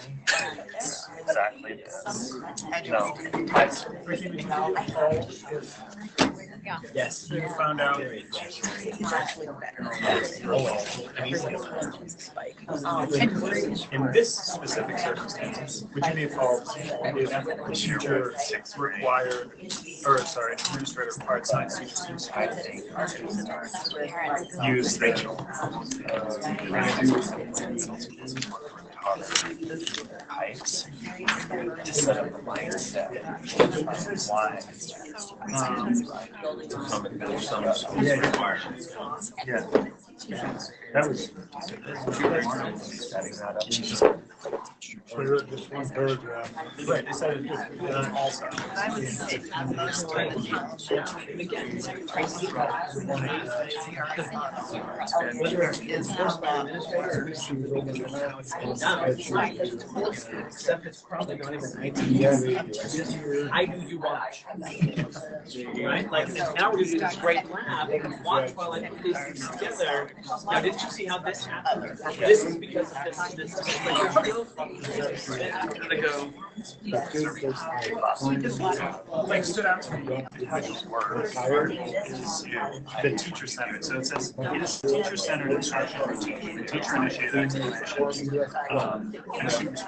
exactly this. No, Yes. you found out. In this specific circumstance, Virginia Falls, if teacher required, or sorry, administrator required science teachers use the pipes to set up the mindset. Why? Some schools require. Yeah. That was setting that up. So you wrote just one paragraph. Right, they said it also. Except it's probably not even IT. I do you watch. Right? Like now we're gonna do this great lab and watch while I put these things together. Now, didn't you see how this happened? This is because of this skills. I'm gonna go. Like stood out to me, is the teacher-centered. So it says, it is teacher-centered instructional routine, the teacher-initiated explanations, and students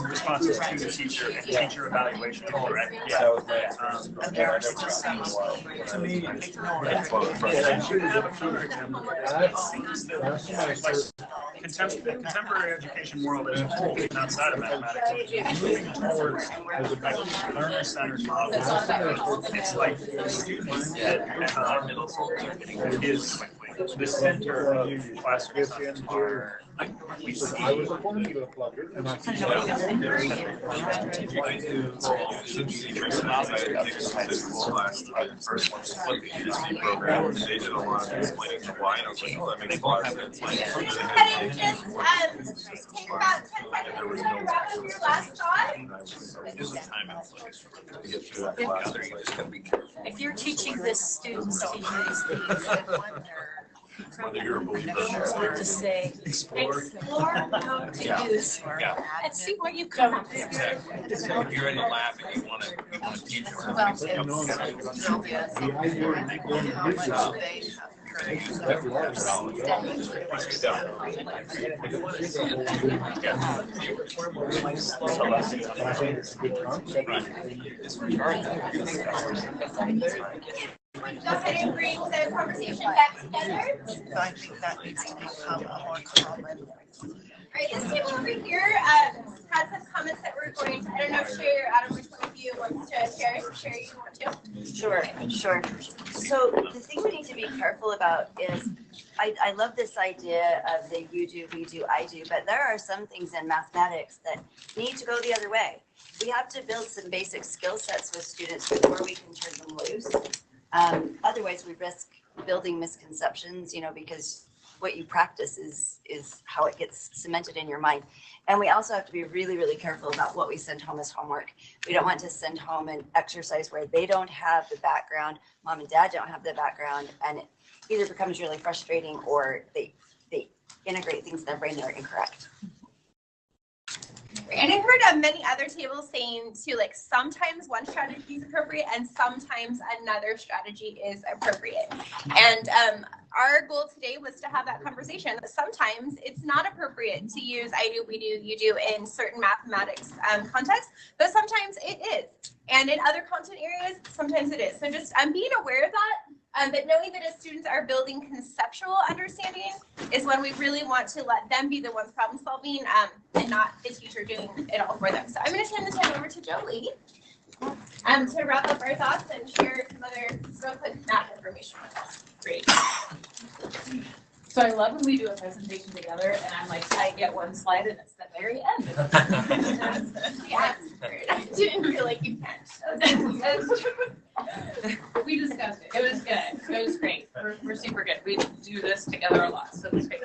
responses to the teacher, and teacher evaluation, correct? Yeah. It just seems to me, it should have a counterexample. It seems that contemporary education world as a whole, outside of mathematics, is moving towards learner-centered models. It's like students at middle school is the center of classroom are. We see. I was a formula plugger, and I see first one split the USBE program. They did a lot of explaining to why, and I was like, oh, that makes a lot of sense. Take about 10 seconds to wrap up your last thought. If you're teaching this students to use these and wonder to say, explore how to use and see what you come up with. If you're in the lab and you want to teach them. Go ahead and bring the conversation back together. I think that needs to become a more common. All right, this table over here has some comments that we're going to, I don't know, share, Adam, which one of you wants to share? Share, you want to? Sure. So the thing we need to be careful about is, I love this idea of the you do, we do, I do, but there are some things in mathematics that need to go the other way. We have to build some basic skill sets with students before we can turn them loose. Otherwise, we risk building misconceptions, because what you practice is how it gets cemented in your mind. And we also have to be really, really careful about what we send home as homework. We don't want to send home an exercise where they don't have the background, mom and dad don't have the background, and it either becomes really frustrating or they integrate things in their brain that are incorrect. And I've heard of many other tables saying too, like sometimes one strategy is appropriate and sometimes another strategy is appropriate. And our goal today was to have that conversation. Sometimes it's not appropriate to use I do, we do, you do in certain mathematics contexts, but sometimes it is. And in other content areas, sometimes it is. So just being aware of that, but knowing that as students are building conceptual understanding is when we really want to let them be the ones problem solving and not the teacher doing it all for them. So I'm going to turn the time over to Jolie to wrap up our thoughts and share some other real quick math information with us. Great. So I love when we do a presentation together and I'm like, I get one slide and it's the very end. Yeah, I didn't feel like you can't. We discussed it. It was good. It was great. We're super good. We do this together a lot, so it's great.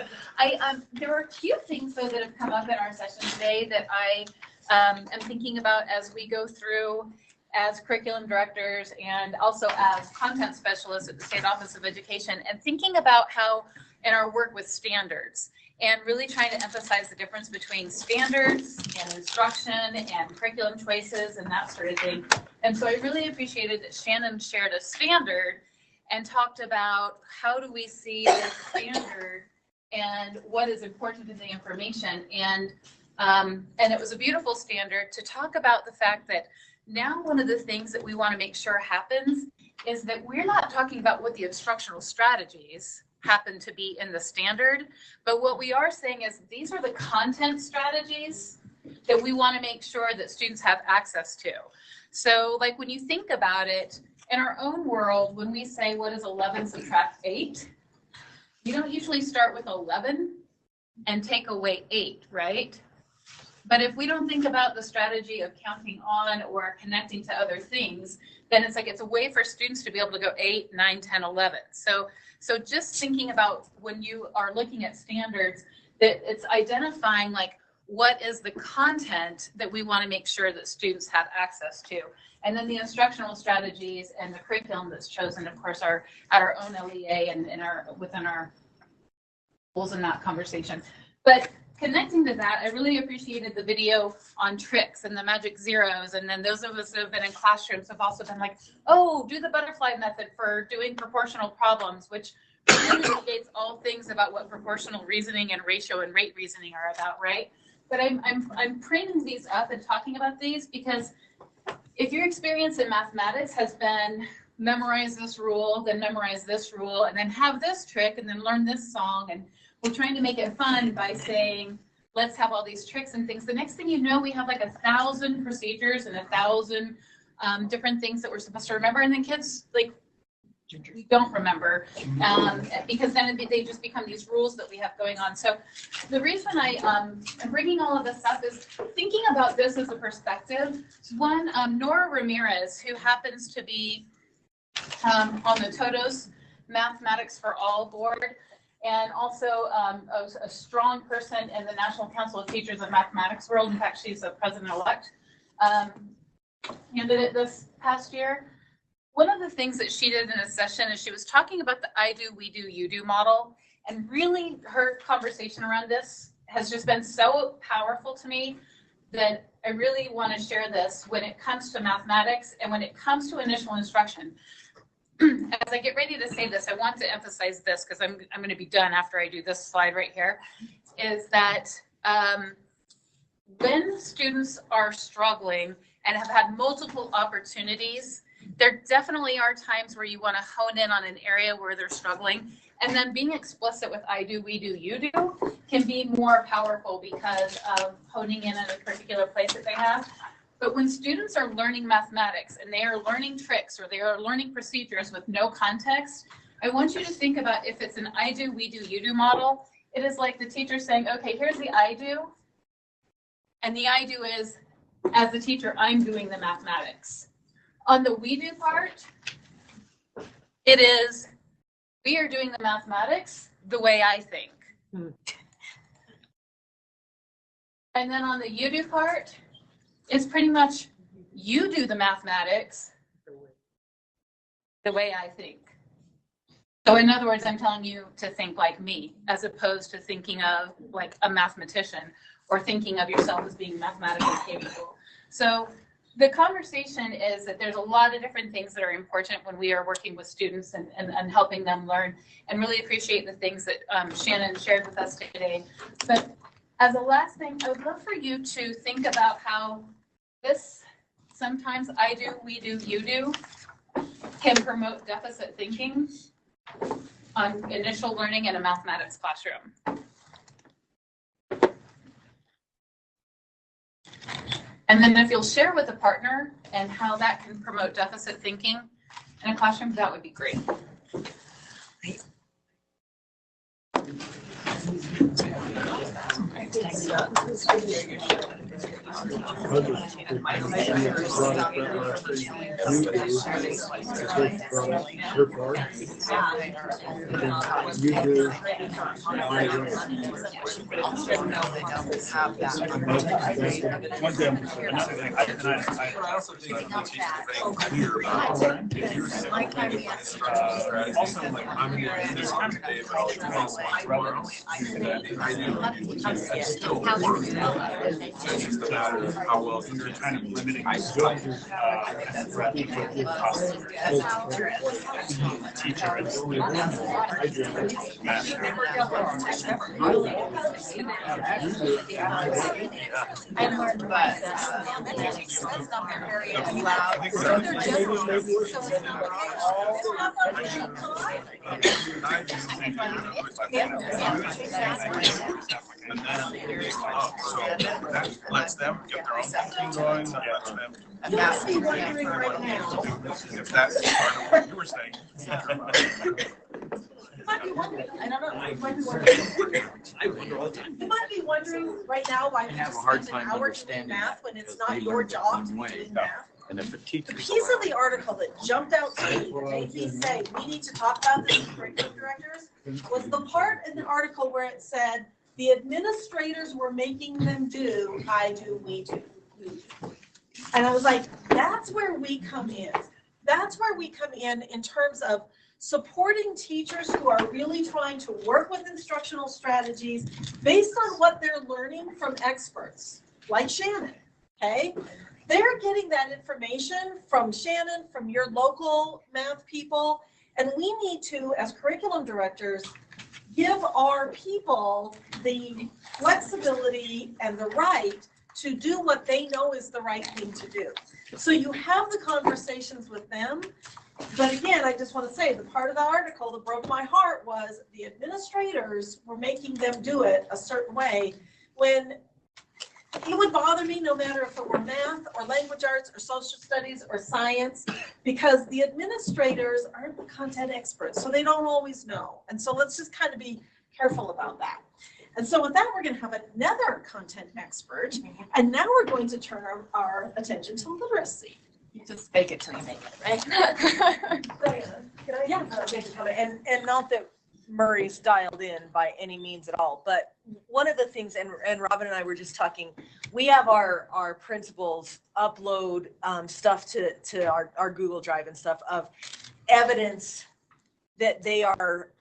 There were a few things though that have come up in our session today that I am thinking about as we go through as curriculum directors and also as content specialists at the State Office of Education, and thinking about how in our work with standards and really trying to emphasize the difference between standards and instruction and curriculum choices and that sort of thing. And so I really appreciated that Shannon shared a standard and talked about how do we see the standard and what is important in the information. And it was a beautiful standard to talk about the fact that now one of the things that we want to make sure happens is that we're not talking about what the instructional strategies happen to be in the standard, but what we are saying is these are the content strategies that we want to make sure that students have access to. So like when you think about it, in our own world, when we say what is 11 subtract 8, you don't usually start with 11 and take away 8, right? But if we don't think about the strategy of counting on or connecting to other things, then it's like it's a way for students to be able to go 8, 9, 10, 11. So just thinking about when you are looking at standards, that it's identifying like what is the content that we want to make sure that students have access to. And then the instructional strategies and the curriculum that's chosen, of course, are at our own LEA and within our in that conversation. But connecting to that, I really appreciated the video on tricks and the magic zeros. And then those of us who have been in classrooms have also been like, oh, do the butterfly method for doing proportional problems, which really negates all things about what proportional reasoning and ratio and rate reasoning are about, right? But I'm bringing these up and talking about these because if your experience in mathematics has been memorize this rule, then memorize this rule, and then have this trick, and then learn this song, and we're trying to make it fun by saying, let's have all these tricks and things. The next thing you know, we have like 1,000 procedures and 1,000 different things that we're supposed to remember. And then kids, like, we don't remember because then they just become these rules that we have going on. So the reason I am bringing all of this up is thinking about this as a perspective. One, Nora Ramirez, who happens to be on the TOTOS Mathematics for All board, and also a strong person in the National Council of Teachers of Mathematics world. In fact, she's the president-elect candidate this past year. One of the things that she did in a session is she was talking about the I do, we do, you do model. And really her conversation around this has just been so powerful to me that I really want to share this when it comes to mathematics and when it comes to initial instruction. As I get ready to say this, I want to emphasize this because I'm going to be done after I do this slide right here, is that when students are struggling and have had multiple opportunities, there definitely are times where you want to hone in on an area where they're struggling, and then being explicit with I do, we do, you do can be more powerful because of honing in on a particular place that they have. But when students are learning mathematics and they are learning tricks or they are learning procedures with no context, I want you to think about if it's an I do, we do, you do model, it is like the teacher saying, okay, here's the I do. And the I do is, as the teacher, I'm doing the mathematics. On the we do part, it is, we are doing the mathematics the way I think. And then on the you do part, it's pretty much you do the mathematics the way I think. So in other words, I'm telling you to think like me, as opposed to thinking of like a mathematician or thinking of yourself as being mathematically capable. So the conversation is that there's a lot of different things that are important when we are working with students and helping them learn, and really appreciate the things that Shannon shared with us today. But as a last thing, I would love for you to think about how this, sometimes I do, we do, you do, can promote deficit thinking on initial learning in a mathematics classroom. And then if you'll share with a partner and how that can promote deficit thinking in a classroom, that would be great. It's just a matter of how well you're kind of limiting the teacher. It's only one I learned that. And then, so that lets them get their own thinking going, that lets them. If that's part of what you were saying. I don't know. You might be wondering right now why you spend an hour doing math when it's not your job to be doing math. And if a teacher. The piece of the article that jumped out to me that made me say we need to talk about this with curriculum directors was the part in the article where it said the administrators were making them do I do, we do, you do. And I was like, that's where we come in. That's where we come in terms of supporting teachers who are really trying to work with instructional strategies based on what they're learning from experts, like Shannon, okay? They're getting that information from Shannon, from your local math people, and we need to, as curriculum directors, give our people the flexibility and the right to do what they know is the right thing to do. So you have the conversations with them. But again, I just want to say the part of the article that broke my heart was the administrators were making them do it a certain way when it would bother me no matter if it were math or language arts or social studies or science, because the administrators aren't the content experts, so they don't always know. And so let's just kind of be careful about that. And so with that, we're going to have another content expert, and now we're going to turn our attention to literacy. You just fake it till you make it, right? Yeah. And not that Murray's dialed in by any means at all, but one of the things, and Robin and I were just talking, we have our principals upload stuff to our Google Drive and stuff of evidence that they are,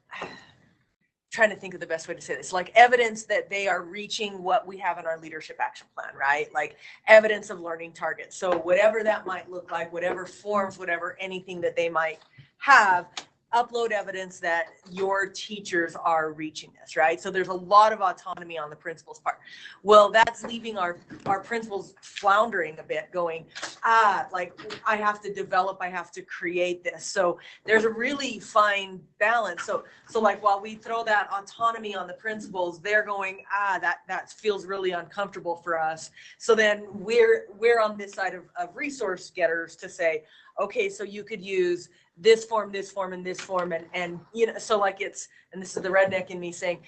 trying to think of the best way to say this, like evidence that they are reaching what we have in our leadership action plan, right? Like evidence of learning targets. So whatever that might look like, whatever forms, whatever, anything that they might have, upload evidence that your teachers are reaching this, right? So there's a lot of autonomy on the principal's part. Well, that's leaving our principals floundering a bit, going, like I have to develop, I have to create this. So there's a really fine balance. So like while we throw that autonomy on the principals, they're going, that feels really uncomfortable for us. So then we're on this side of resource getters to say, okay, so you could use this form, and this form, and you know, so like it's, and this is the redneck in me saying,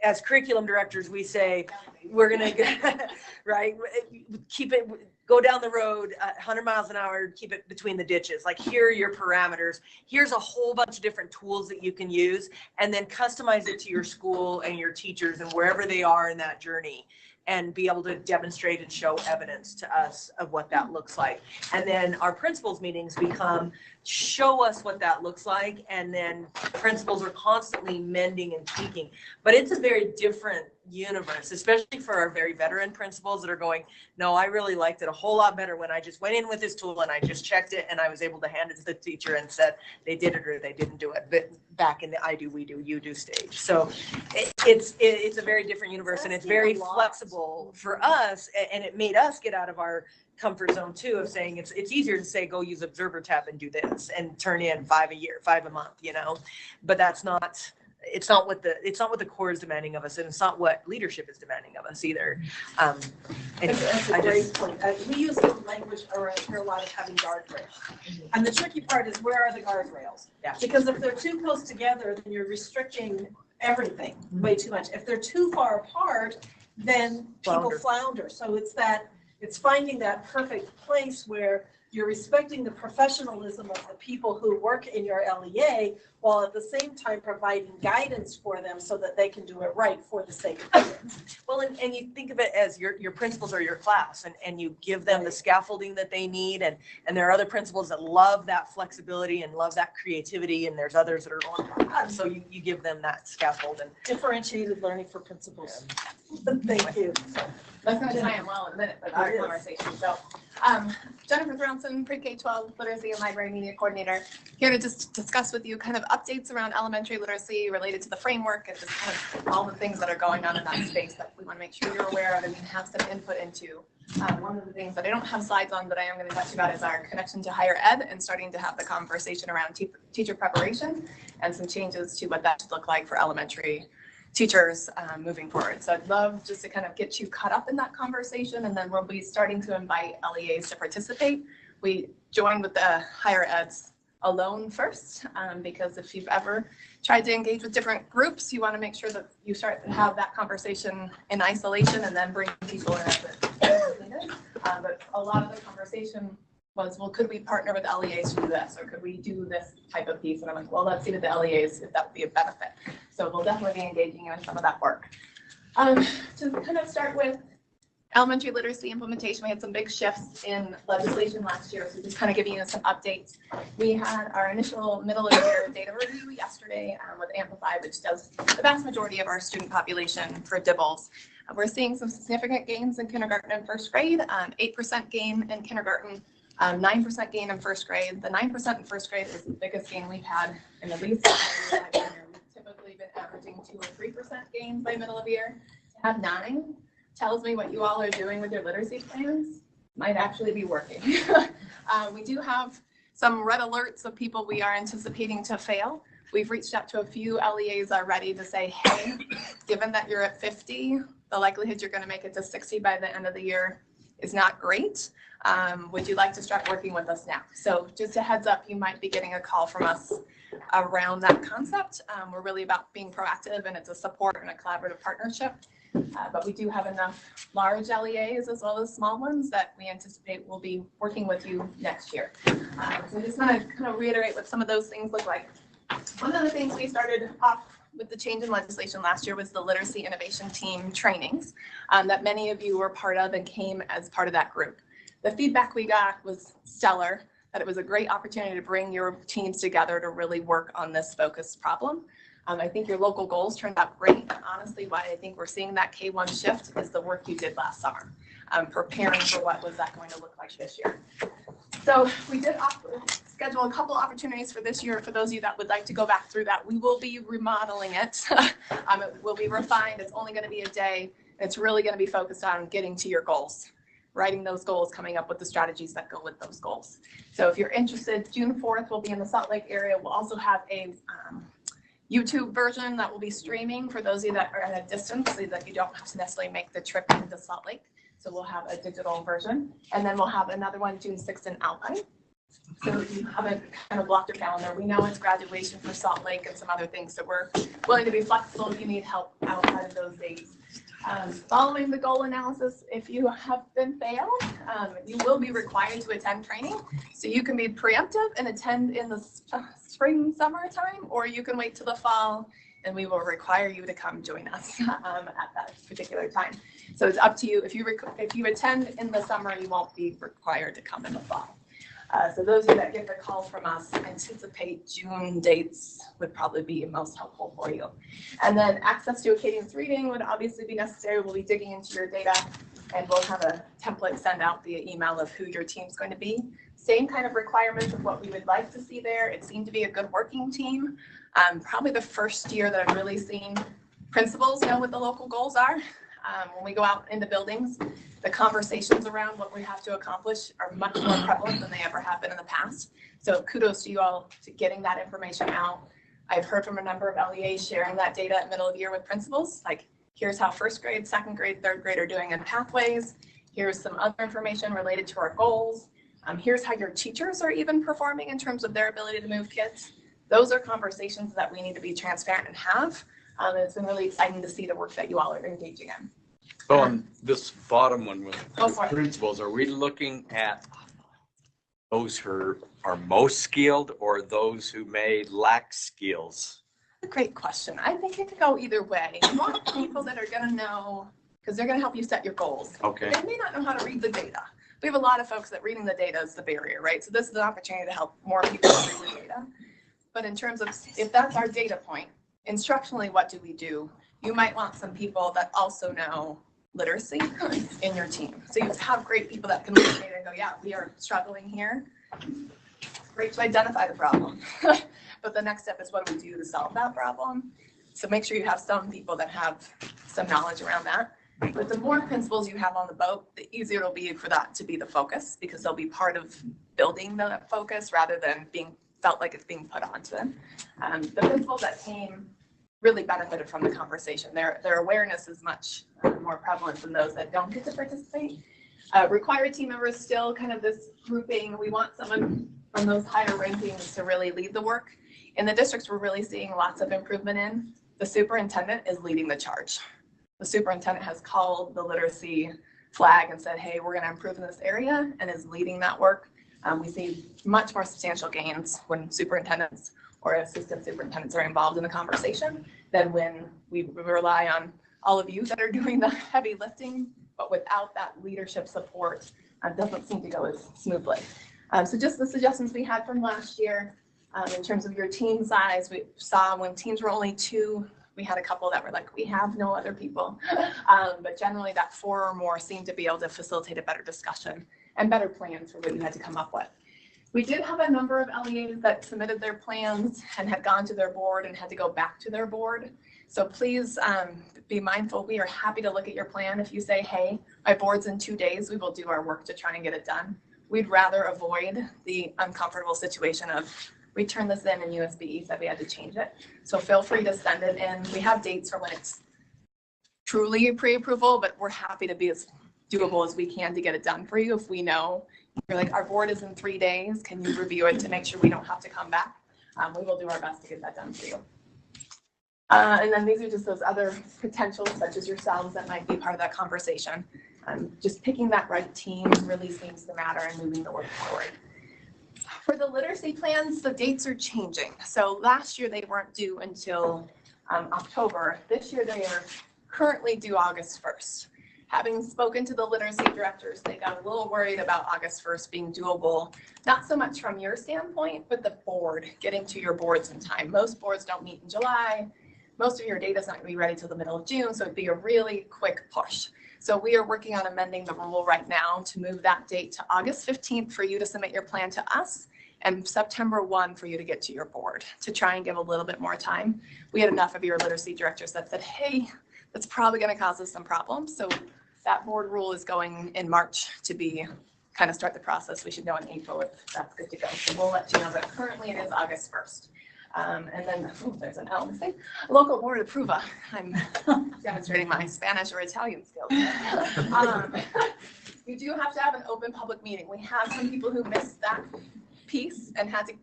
as curriculum directors, we say, we're gonna, right, keep it, go down the road 100 miles an hour, keep it between the ditches. Like here are your parameters. Here's a whole bunch of different tools that you can use, and then customize it to your school and your teachers and wherever they are in that journey, and be able to demonstrate and show evidence to us of what that looks like. And then our principals meetings become, show us what that looks like, and then principals are constantly mending and tweaking. But it's a very different universe, especially for our very veteran principals that are going, no, I really liked it a whole lot better when I just went in with this tool and I just checked it and I was able to hand it to the teacher and said they did it or they didn't do it. But back in the I do, we do, you do stage. So it's a very different universe, and it's very flexible for us, and it made us get out of our comfort zone too, of saying it's easier to say go use Observer Tab and do this and turn in 5 a month, you know, but that's not, it's not what the core is demanding of us, and it's not what leadership is demanding of us either. Anyway, That's a great point. We use the language around here a lot of having guardrails. And the tricky part is, where are the guardrails? Yeah. Because if they're too close together, then you're restricting everything way too much. If they're too far apart, then people flounder. So it's finding that perfect place where you're respecting the professionalism of the people who work in your LEA, while at the same time providing guidance for them so that they can do it right for the sake of kids. Well, and you think of it as your principals are your class, and you give them the scaffolding that they need, and there are other principals that love that flexibility and love that creativity, and there's others that are going, so you give them that scaffold. And differentiated learning for principals. Thank you. That's going to tie in well in a minute with our conversation. So, Jennifer Thronson, Pre-K-12 Literacy and Library Media Coordinator, here to just discuss with you kind of updates around elementary literacy related to the framework and just kind of all the things that are going on in that space that we want to make sure you're aware of and you have some input into. One of the things that I don't have slides on, but I am going to touch about is our connection to higher ed and starting to have the conversation around teacher preparation and some changes to what that should look like for elementary teachers moving forward. So I'd love just to kind of get you caught up in that conversation, and then we'll be starting to invite LEAs to participate. We joined with the higher eds alone first, because if you've ever tried to engage with different groups, you want to make sure that you start to have that conversation in isolation and then bring people in as needed. But a lot of the conversation was, well, could we partner with LEAs to do this, or could we do this type of piece? And I'm like, well, let's see with the LEAs if that would be a benefit. So we'll definitely be engaging you in some of that work. To kind of start with Elementary literacy implementation, we had some big shifts in legislation last year, so just kind of giving you some updates. We had our initial middle of the year data review yesterday with Amplify, which does the vast majority of our student population for DIBELS. We're seeing some significant gains in kindergarten and first grade, 8% gain in kindergarten, 9% gain in first grade. The 9% in first grade is the biggest gain we've had in at least 5 years. We've typically been averaging 2 or 3% gains by middle of the year. To have 9 tells me what you all are doing with your literacy plans might actually be working. We do have some red alerts of people we are anticipating to fail. We've reached out to a few LEAs already to say, hey, given that you're at 50, the likelihood you're going to make it to 60 by the end of the year is not great. Would you like to start working with us now? So just a heads up, you might be getting a call from us around that concept. We're really about being proactive, and it's a support and a collaborative partnership. But we do have enough large LEAs as well as small ones that we anticipate will be working with you next year. So I just want to kind of reiterate what some of those things look like. One of the things we started off with the change in legislation last year was the Literacy Innovation Team trainings that many of you were part of and came as part of that group. The feedback we got was stellar, that it was a great opportunity to bring your teams together to really work on this focused problem. I think your local goals turned out great. Honestly, why I think we're seeing that K1 shift is the work you did last summer, preparing for what was that going to look like this year. So we did schedule a couple opportunities for this year. For those of you that would like to go back through that, we will be remodeling it. It will be refined. It's only going to be a day. It's really going to be focused on getting to your goals, writing those goals, coming up with the strategies that go with those goals. So if you're interested, June 4th, we'll be in the Salt Lake area. We'll also have a YouTube version that will be streaming for those of you that are at a distance, so that you don't have to necessarily make the trip into Salt Lake. So we'll have a digital version, and then we'll have another one June 6th in Alpine. So you haven't kind of blocked your calendar. We know it's graduation for Salt Lake and some other things, so we're willing to be flexible if you need help outside of those dates. Following the goal analysis, if you have been failed, you will be required to attend training. So you can be preemptive and attend in the spring, summertime, or you can wait till the fall and we will require you to come join us at that particular time. So it's up to you. If you attend in the summer, you won't be required to come in the fall. So those of you that get the call from us, anticipate June dates would probably be most helpful for you. And then access to a cadence reading would obviously be necessary. We'll be digging into your data, and we'll have a template send out via email of who your team's going to be. Same kind of requirements of what we would like to see there. It seemed to be a good working team. Probably the first year that I've really seen principals know what the local goals are. When we go out into buildings, the conversations around what we have to accomplish are much more prevalent than they ever have been in the past. So kudos to you all to getting that information out. I've heard from a number of LEAs sharing that data at middle of the year with principals, like here's how first grade, second grade, third grade are doing in pathways. Here's some other information related to our goals. Here's how your teachers are even performing in terms of their ability to move kids. Those are conversations that we need to be transparent and have. It's been really exciting to see the work that you all are engaging in. So on this bottom one with principals, are we looking at those who are most skilled or those who may lack skills? A great question. I think it could go either way. You want people that are going to know, because they're going to help you set your goals. Okay. They may not know how to read the data. We have a lot of folks that reading the data is the barrier, right? So this is an opportunity to help more people read the data. But in terms of, if that's our data point, instructionally, what do we do? You might want some people that also know literacy in your team. So you have great people that can look at data and go, yeah, we are struggling here. Great to identify the problem. But the next step is what do we do to solve that problem? So make sure you have some people that have some knowledge around that. But the more principals you have on the boat, the easier it'll be for that to be the focus, because they'll be part of building the focus rather than being felt like it's being put onto them. The principals that came really benefited from the conversation. Their awareness is much more prevalent than those that don't get to participate. Required team members still kind of this grouping. We want someone from those higher rankings to really lead the work. In the districts we're really seeing lots of improvement in, the superintendent is leading the charge. The superintendent has called the literacy flag and said, hey, we're going to improve in this area, and is leading that work. We see much more substantial gains when superintendents or assistant superintendents are involved in the conversation than when we rely on all of you that are doing the heavy lifting but without that leadership support, it doesn't seem to go as smoothly. So just the suggestions we had from last year, in terms of your team size, we saw when teams were only 2, we had a couple that were like, we have no other people. But generally that 4 or more seemed to be able to facilitate a better discussion and better plans for what you had to come up with. We did have a number of LEAs that submitted their plans and had gone to their board and had to go back to their board. So please be mindful. We are happy to look at your plan. If you say, hey, my board's in 2 days, we will do our work to try and get it done. We'd rather avoid the uncomfortable situation of we turned this in and USBE said we had to change it. So feel free to send it in. We have dates for when it's truly pre-approval, but we're happy to be as doable as we can to get it done for you. If we know you're like, our board is in 3 days, can you review it to make sure we don't have to come back? We will do our best to get that done for you. And then these are just those other potentials, such as yourselves, that might be part of that conversation. Just picking that right team really seems to matter and moving the work forward. For the literacy plans, the dates are changing. So last year they weren't due until October. This year they are currently due August 1st. Having spoken to the literacy directors, they got a little worried about August 1st being doable, not so much from your standpoint, but the board, getting to your boards in time. Most boards don't meet in July. Most of your data is not going to be ready till the middle of June, so it'd be a really quick push. So we are working on amending the rule right now to move that date to August 15th for you to submit your plan to us, and September 1 for you to get to your board, to try and give a little bit more time. We had enough of your literacy directors that said, hey, that's probably going to cause us some problems. So that board rule is going in March to be kind of start the process. We should know in April if that's good to go. So we'll let you know, but currently it is August 1st. And then there's an L missing. Local board approval. I'm demonstrating my Spanish or Italian skills. You do have to have an open public meeting. We have some people who missed that piece and had to,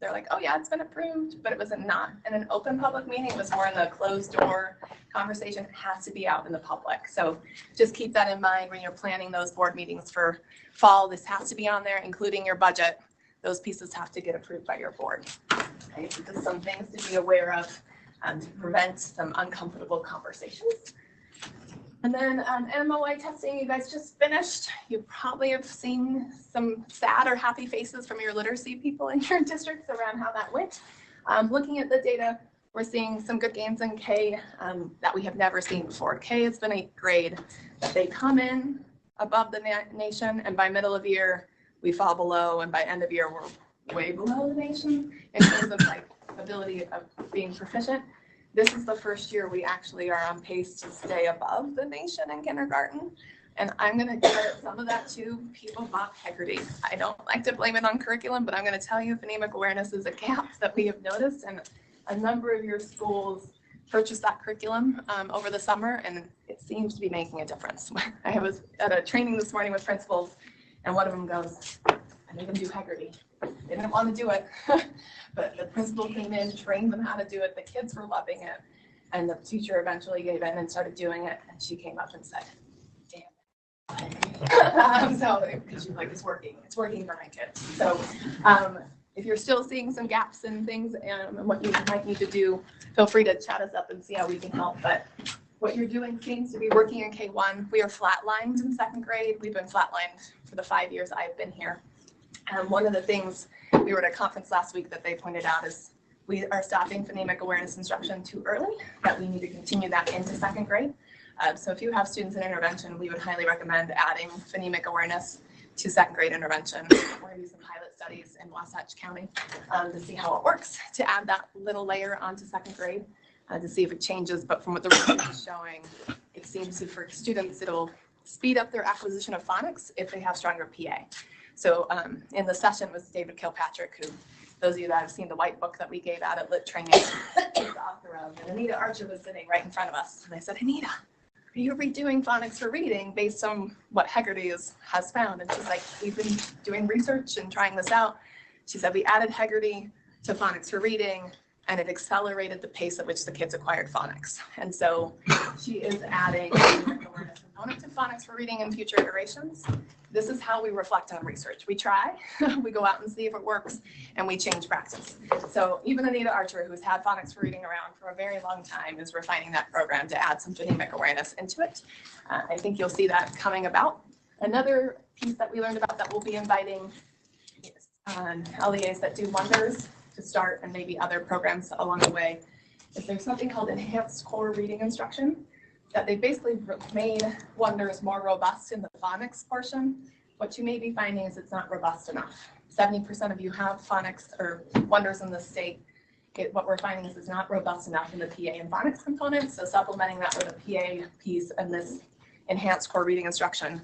they're like, oh yeah, it's been approved, but it was not in an open public meeting. It was more in the closed door conversation. It has to be out in the public. So just keep that in mind when you're planning those board meetings for fall. This has to be on there, including your budget. Those pieces have to get approved by your board. Okay, so just some things to be aware of to prevent some uncomfortable conversations. And then MOA testing, you guys just finished. You probably have seen some sad or happy faces from your literacy people in your districts around how that went. Looking at the data, we're seeing some good gains in K that we have never seen before. K has been a grade that they come in above the nation, and by middle of year, we fall below, and by end of year, we're way below the nation in terms of like ability of being proficient. This is the first year we actually are on pace to stay above the nation in kindergarten. And I'm going to credit some of that to people bought Heggerty. I don't like to blame it on curriculum, but I'm going to tell you Phonemic Awareness is a gap that we have noticed. And a number of your schools purchased that curriculum over the summer, and it seems to be making a difference. I was at a training this morning with principals, and one of them goes, I made them do Heggerty. They didn't want to do it, but the principal came in, trained them how to do it. The kids were loving it. And the teacher eventually gave in and started doing it. And she came up and said, damn. So she's like, it's working for my kids. So if you're still seeing some gaps in things and what you might need to do, feel free to chat us up and see how we can help. But what you're doing seems to be working in K1. We are flatlined in second grade. We've been flatlined for the 5 years I've been here. One of the things we were at a conference last week that they pointed out is we are stopping phonemic awareness instruction too early, that we need to continue that into second grade. So if you have students in intervention, we would highly recommend adding phonemic awareness to second grade intervention. We're going to do some pilot studies in Wasatch County to see how it works, to add that little layer onto second grade to see if it changes. But from what the research is showing, it seems to, for students, it'll speed up their acquisition of phonics if they have stronger PA. So in the session was David Kilpatrick, who those of you that have seen the white book that we gave out at Lit Training is the author of. And Anita Archer was sitting right in front of us. And I said, Anita, are you redoing phonics for reading based on what Heggerty has found? And she's like, we've been doing research and trying this out. She said, we added Heggerty to phonics for reading, and it accelerated the pace at which the kids acquired phonics. And so she is adding a awareness component to phonics for reading in future iterations. this is how we reflect on research. We try, we go out and see if it works, and we change practice. So even Anita Archer, who's had phonics for reading around for a very long time, is refining that program to add some phonemic awareness into it. I think you'll see that coming about. Another piece that we learned about that we'll be inviting LEAs that do wonders to start, and maybe other programs along the way, is there's something called enhanced core reading instruction, that they basically made wonders more robust in the phonics portion. What you may be finding is it's not robust enough. 70% of you have phonics or wonders in the state. What we're finding is it's not robust enough in the PA and phonics components. So supplementing that with a PA piece and this enhanced core reading instruction.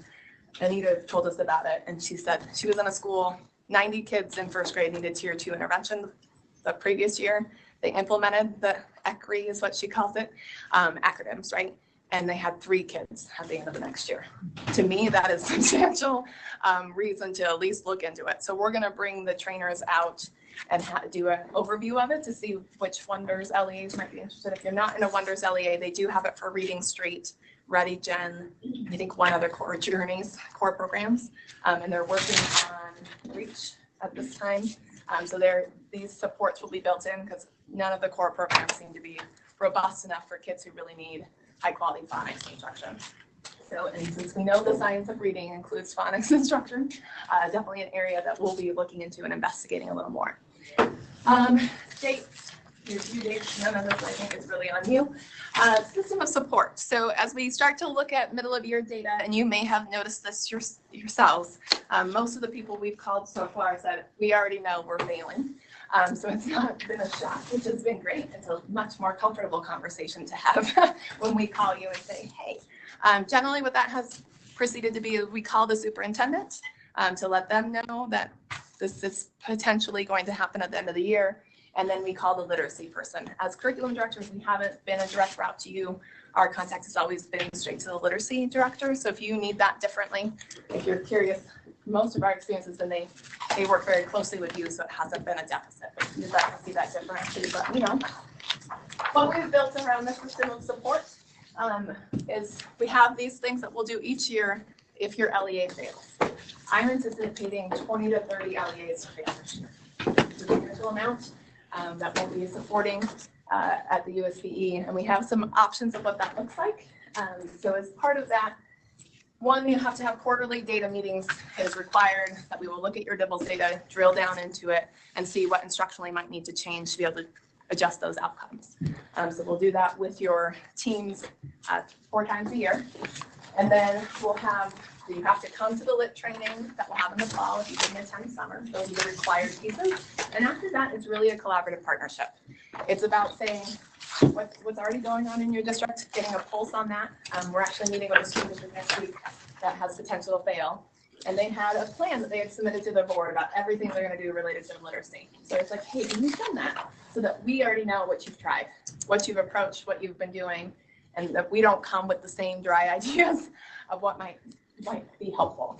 Anita told us about it, and she said she was in a school, 90 kids in first grade needed tier 2 intervention the previous year. They implemented the ECRI is what she calls it, acronyms, right? And they had 3 kids at the end of the next year. To me, that is substantial reason to at least look into it. So we're gonna bring the trainers out and do an overview of it to see which wonders LEAs might be interested. If you're not in a wonders LEA, they do have it for Reading Street, Ready Gen, I think one other core journeys, core programs. And they're working on Reach at this time. So these supports will be built in because none of the core programs seem to be robust enough for kids who really need high quality phonics instruction. So, and since we know the science of reading includes phonics instruction, definitely an area that we'll be looking into and investigating a little more. Dates, your due dates, none of this I think is really on you. System of support. So as we start to look at middle of year data, and you may have noticed this yourselves, most of the people we've called so far said, we already know we're failing. So it's not been a shock, which has been great. It's a much more comfortable conversation to have when we call you and say, hey. Generally what that has proceeded to be, we call the superintendent to let them know that this is potentially going to happen at the end of the year. And then we call the literacy person. As curriculum directors, we haven't been a direct route to you. Our contact has always been straight to the literacy director. So if you need that differently, if you're curious, most of our experience has been they work very closely with you, so it hasn't been a deficit. But if you'd like to see that different, please let me know. What we've built around the system of support is we have these things that we'll do each year if your LEA fails. I'm anticipating 20 to 30 LEAs to fail this year. It's a substantial amount that we'll be supporting at the USBE, and we have some options of what that looks like. So as part of that, one, you have to have quarterly data meetings is required, that we will look at your DIBELS data, drill down into it, and see what instructionally might need to change to be able to adjust those outcomes. So we'll do that with your teams 4 times a year. And then we'll have, you have to come to the lit training that we'll have in the fall if you didn't attend summer. Those are the required pieces. And after that, it's really a collaborative partnership. It's about saying what's already going on in your district, getting a pulse on that. We're actually meeting with a school district next week that has potential to fail. And they had a plan that they had submitted to the board about everything they're going to do related to literacy. So it's like, hey, you've done that, so that we already know what you've tried, what you've approached, what you've been doing, and that we don't come with the same dry ideas of what might be helpful.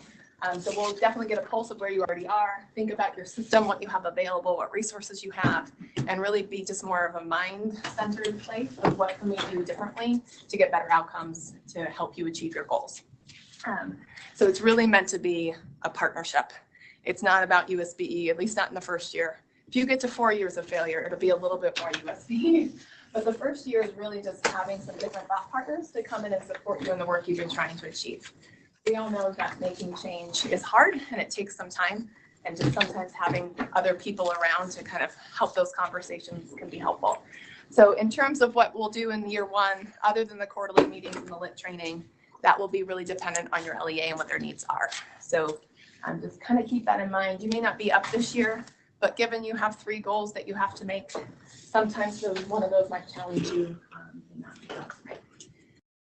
So we'll definitely get a pulse of where you already are, think about your system, what you have available, what resources you have, and really be just more of a mind-centered place of what can we do differently to get better outcomes to help you achieve your goals. So it's really meant to be a partnership. It's not about USBE, at least not in the first year. If you get to 4 years of failure, it'll be a little bit more USBE. But the first year is really just having some different thought partners to come in and support you in the work you've been trying to achieve. We all know that making change is hard and it takes some time, and just sometimes having other people around to kind of help those conversations can be helpful. So in terms of what we'll do in year 1, other than the quarterly meetings and the lit training, that will be really dependent on your LEA and what their needs are. So just kind of keep that in mind. You may not be up this year, but given you have 3 goals that you have to make, sometimes one of those might challenge you.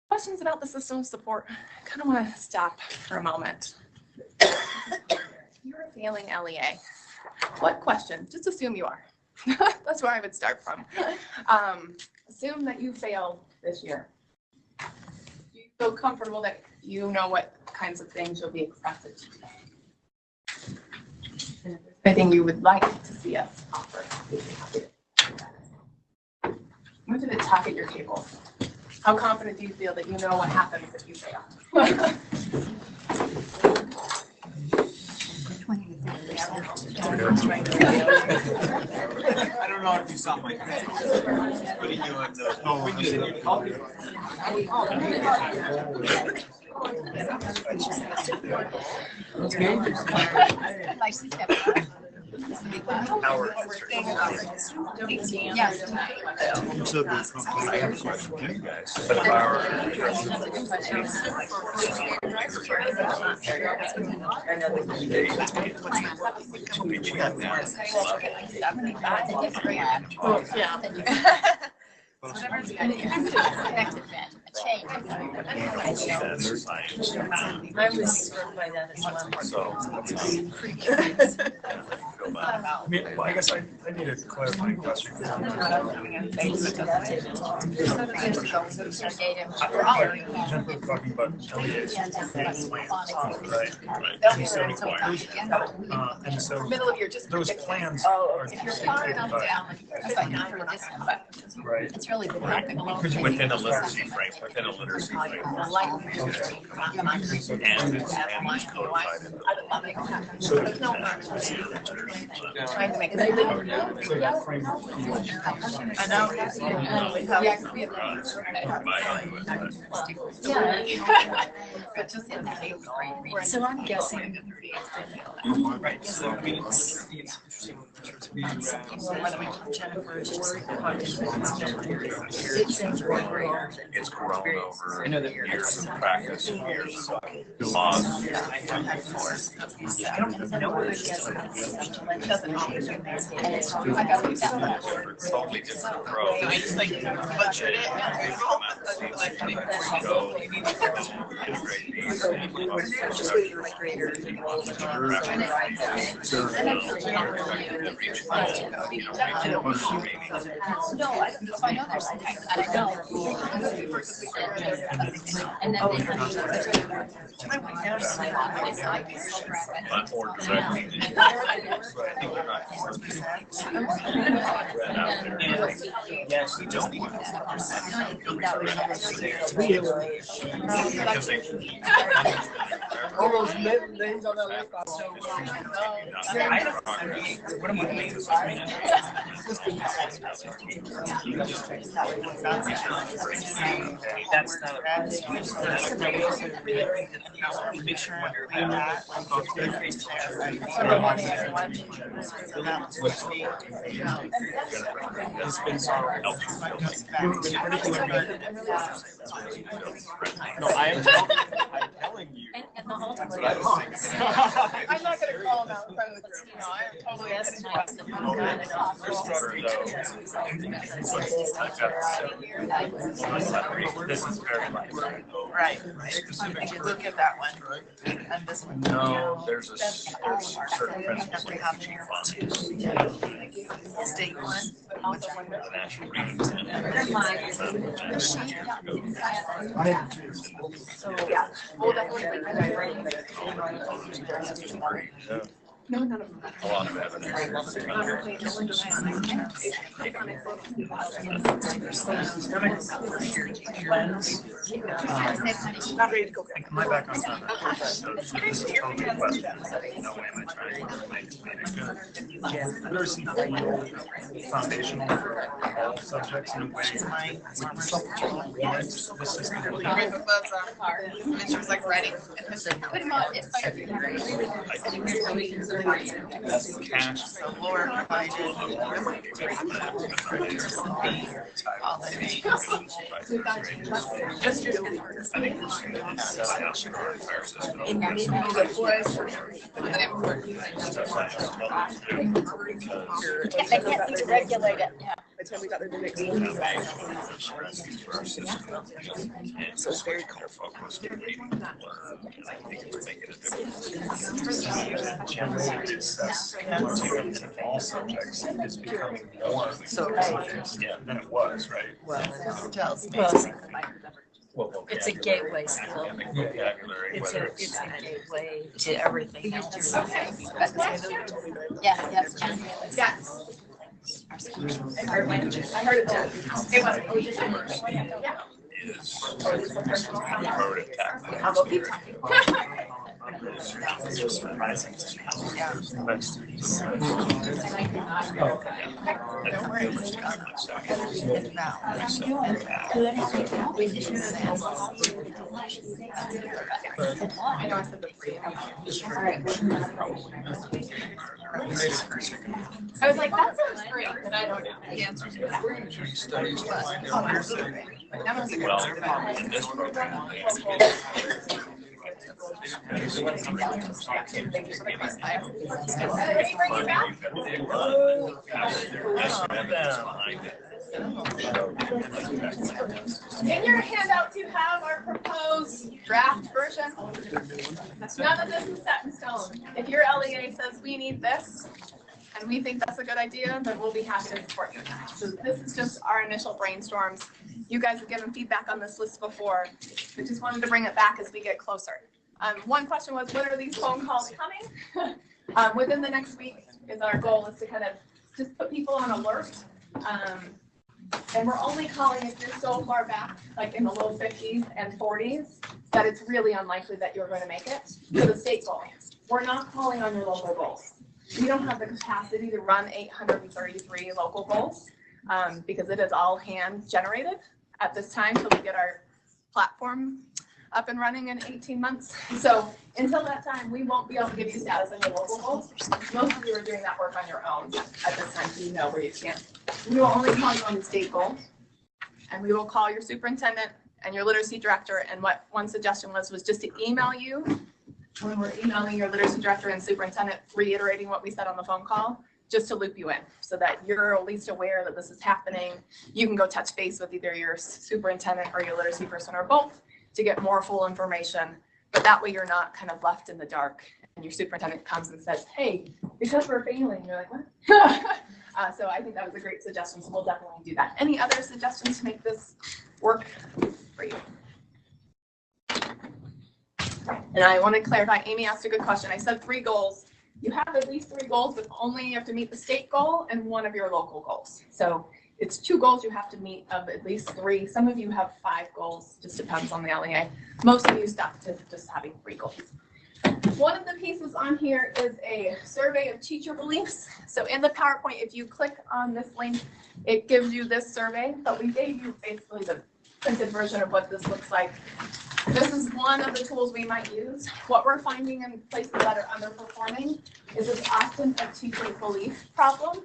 Questions about the system of support? I kind of want to stop for a moment. You're a failing LEA. What question? Just assume you are. That's where I would start from. Assume that you failed this year. Do you feel comfortable that you know what kinds of things you'll be expected to do? And if there's anything you would like to see us offer, we'd be happy to. What did it talk at your table? How confident do you feel that you know what happens if you fail? don't know if you saw my putting you on the. Oh, we did it. Nice to have Howard. Yes. So I have a question for you guys. Whatever's going to change. I was struck by that as well. I mean, well, I guess I need a clarifying question. Jennifer talking about LEAs, right? And so Middle of year, just. those plans Oh, are if you're far enough down, it's like not for this one, but right. it's really the practical. Within a literacy frame, within a literacy frame. And it's codified in the. So Trying to make it. so that framework. I know. But just in that. So I'm guessing. Right. So Jennifer is just it's in fourth grade. It's grown over years of practice, years of laws. Totally different approach. I just like butchered it. No, I know there's some kind of, I know. And then they have. But more directly. Yes, we don't. All those names on that list. What am I doing? That's not. Make sure It's been so helpful. No, I'm telling you. And the whole time. That's what I was thinking. I'm not gonna call them out in front of the group, I am totally. This is very much. Right. If you look at that one, and this one. No, there's certain principles that teaching State one. the national readings and No, none of them. a lot of evidence. Not ready to go. My background's not that. So this is totally a question. No way am I trying to make it good. Literacy foundational for all subjects in a way. With supplemental warrants, this is going to be. And she was like writing. Put him on. Cash. So Laura provided. All the names. Just your. And They can't seem to regulate it. Yeah. By the time we got their mix. so it's very colorful. All subjects is becoming more subjects than it was, right? Well, it's a gateway skill. It's a gateway to everything else. Yeah, yes, yes. I heard it. It was. Is prototype. I'll go keep talking. Surprising to me. Don't worry. I know I said the three. I was like, that sounds great, but I don't know. The answer to that. That was a good one. This program. In your handout, you have our proposed draft version. None of this is set in stone. If your LEA says we need this, and we think that's a good idea, then we'll be happy to support you in that. So this is just our initial brainstorms. You guys have given feedback on this list before. We just wanted to bring it back as we get closer. One question was, when are these phone calls coming? Within the next week is our goal, is to kind of just put people on alert. And we're only calling if you're so far back, like in the low 50s and 40s, that it's really unlikely that you're going to make it to the state goal. We're not calling on your local goals. We don't have the capacity to run 833 local goals because it is all hand generated at this time till we get our platform up and running in 18 months. So until that time, we won't be able to give you status on your local goals. Most of you are doing that work on your own at this time, so you know where you stand. We will only call you on the state goals, and we will call your superintendent and your literacy director. And what one suggestion was just to email you when we're emailing your literacy director and superintendent, reiterating what we said on the phone call, just to loop you in so that you're at least aware that this is happening. You can go touch base with either your superintendent or your literacy person or both to get more full information, but that way you're not kind of left in the dark and your superintendent comes and says, hey, because we're failing, you're like, what? So I think that was a great suggestion, so we'll definitely do that. Any other suggestions to make this work for you? And I want to clarify, Amy asked a good question. I said 3 goals. You have at least 3 goals, but only you have to meet the state goal and 1 of your local goals. So it's 2 goals you have to meet of at least 3. Some of you have 5 goals, just depends on the LEA. Most of you stuck to just having 3 goals. One of the pieces on here is a survey of teacher beliefs. So in the PowerPoint, if you click on this link, it gives you this survey, but we gave you basically the printed version of what this looks like. This is one of the tools we might use. What we're finding in places that are underperforming is it's often a teacher belief problem,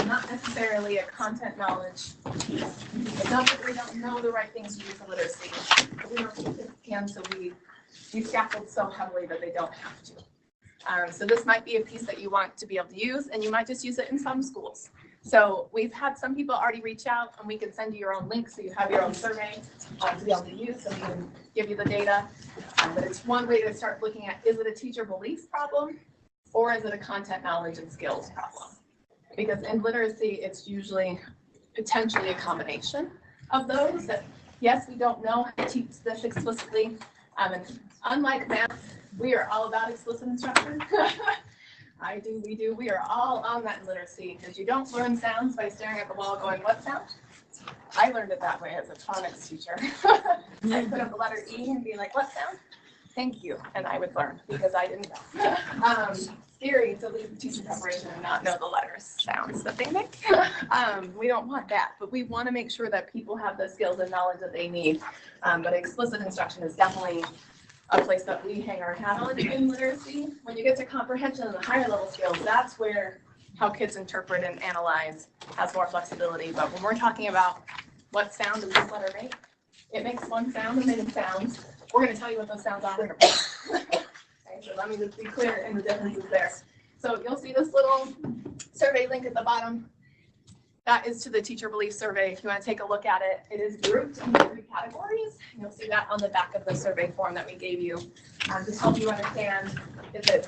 not necessarily a content knowledge. It's not that we don't know the right things to use in literacy, but we don't think it can, so we scaffold so heavily that they don't have to. So this might be a piece that you want to be able to use, and you might just use it in some schools. So we've had some people already reach out, and we can send you your own link so you have your own survey to be able to use, so we can give you the data. But it's one way to start looking at, is it a teacher beliefs problem, or is it a content knowledge and skills problem? Because in literacy, it's usually potentially a combination of those. That yes, we don't know how to teach this explicitly. And unlike math, we are all about explicit instruction. I do, we do. We are all on that in literacy because you don't learn sounds by staring at the wall going, what sound? I learned it that way as a phonics teacher. I put up the letter E and be like, what sound? Thank you. And I would learn because I didn't know. Theory to leave teacher preparation and not know the letters sounds that they make. We don't want that, but we want to make sure that people have the skills and knowledge that they need. But explicit instruction is definitely a place that we hang our hat on in literacy. When you get to comprehension and the higher level skills, that's where how kids interpret and analyze has more flexibility. But when we're talking about what sound does this letter make, it makes one sound and many sounds. We're going to tell you what those sounds are. Okay, so let me just be clear in the differences there. So you'll see this little survey link at the bottom. That is to the teacher belief survey. If you want to take a look at it, it is grouped into 3 categories. You'll see that on the back of the survey form that we gave you. To help you understand, is it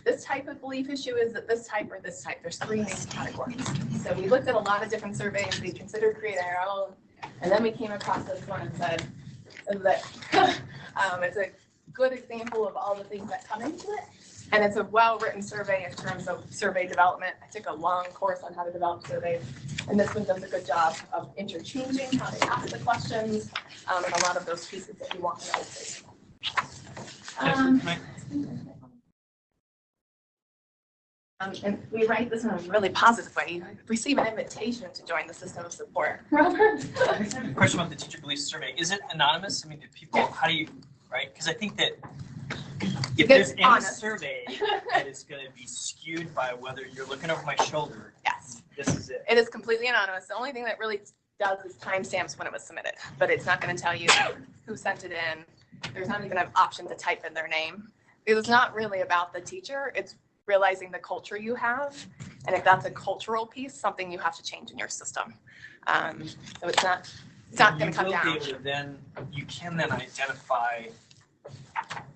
this type of belief issue, is it this type or this type? There's 3 main categories. So we looked at a lot of different surveys. We considered creating our own. And then we came across this one and said, is that it's a good example of all the things that come into it. And it's a well-written survey in terms of survey development. I took a long course on how to develop surveys, and this one does a good job of interchanging how they ask the questions and a lot of those pieces that you want to know. And we write this in a really positive way. You receive an invitation to join the system of support. Robert? Question about the teacher belief survey. Is it anonymous? I mean, do people, how do you, right? Because I think that if there's any honest survey that is going to be skewed by whether you're looking over my shoulder, yes, this is it. It is completely anonymous. The only thing that really does is timestamps when it was submitted, but it's not going to tell you who sent it in. There's not even an option to type in their name. It's not really about the teacher. It's realizing the culture you have, and if that's a cultural piece, something you have to change in your system. So it's not going to come down. You can then identify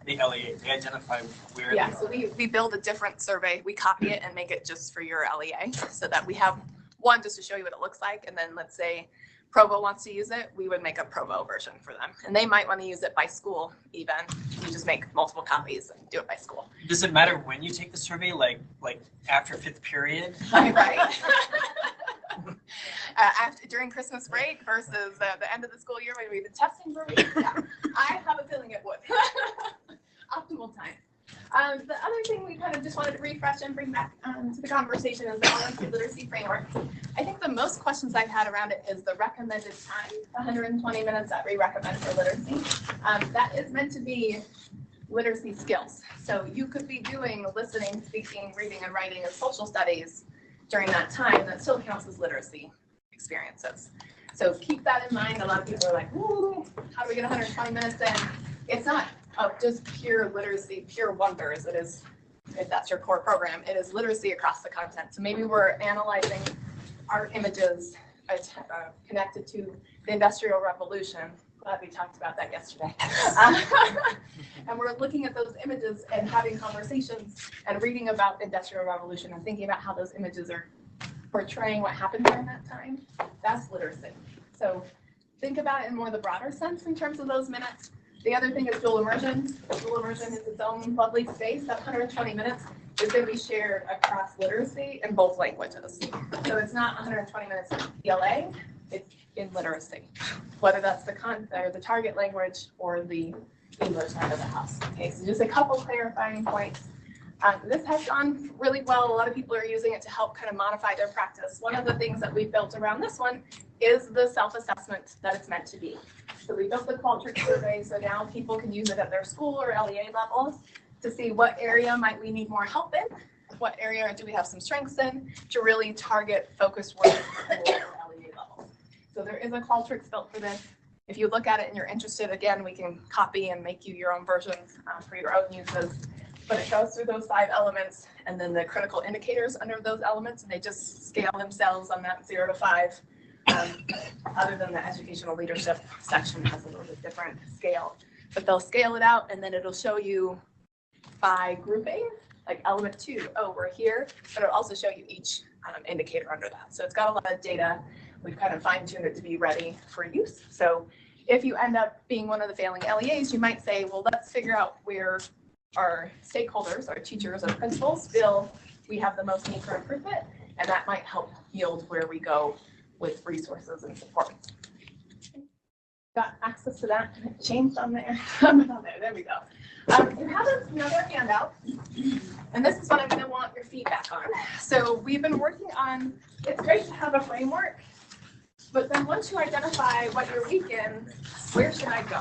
the LEA. They identify where. Yeah, so we build a different survey. We copy it and make it just for your LEA, so that we have one just to show you what it looks like, and then let's say Provo wants to use it, we would make a Provo version for them. And they might want to use it by school even. You just make multiple copies and do it by school. Does it matter when you take the survey, like after 5th period? Right. During Christmas break versus the end of the school year when we've been testing for weeks? Yeah, I have a feeling it would. Optimal time. The other thing we kind of just wanted to refresh and bring back to the conversation is the Fluency literacy framework. I think the most questions I've had around it is the recommended time, the 120 minutes that we recommend for literacy. That is meant to be literacy skills. So you could be doing listening, speaking, reading, and writing and social studies during that time. That still counts as literacy experiences. So keep that in mind. A lot of people are like, ooh, how do we get 120 minutes in? It's not just pure literacy, pure wonders. It is, if that's your core program, it is literacy across the content. So maybe we're analyzing art images connected to the Industrial Revolution. Glad we talked about that yesterday. And we're looking at those images and having conversations and reading about the Industrial Revolution and thinking about how those images are portraying what happened during that time. That's literacy. So think about it in more the broader sense in terms of those minutes. The other thing is dual immersion. Dual immersion is its own lovely space. That 120 minutes is going to be shared across literacy in both languages. So it's not 120 minutes in ELA, it's in literacy, whether that's the target language or the English side of the house. Okay, so just a couple clarifying points. This has gone really well. A lot of people are using it to help kind of modify their practice. One of the things that we built around this one is the self-assessment that it's meant to be. So we built the Qualifications survey, so now people can use it at their school or LEA level to see what area might we need more help in, what area do we have some strengths in, to really target focused work at the LEA level. So there is a Qualifications built for this. If you look at it and you're interested, again, we can copy and make you your own versions for your own uses. But it goes through those 5 elements and then the critical indicators under those elements, and they just scale themselves on that 0 to 5. Other than the educational leadership section has a little bit different scale. But they'll scale it out and then it'll show you by grouping, like element 2, oh, we're here, but it'll also show you each indicator under that. So it's got a lot of data. We've kind of fine-tuned it to be ready for use. So if you end up being one of the failing LEAs, you might say, well, let's figure out where our stakeholders, our teachers and principals feel we have the most need for improvement, and that might help yield where we go with resources and support. Got access to that? It changed on there. There we go. You have another handout, and this is what I'm going to want your feedback on. So we've been working on, it's great to have a framework, but then once you identify what you're weak in, where should I go?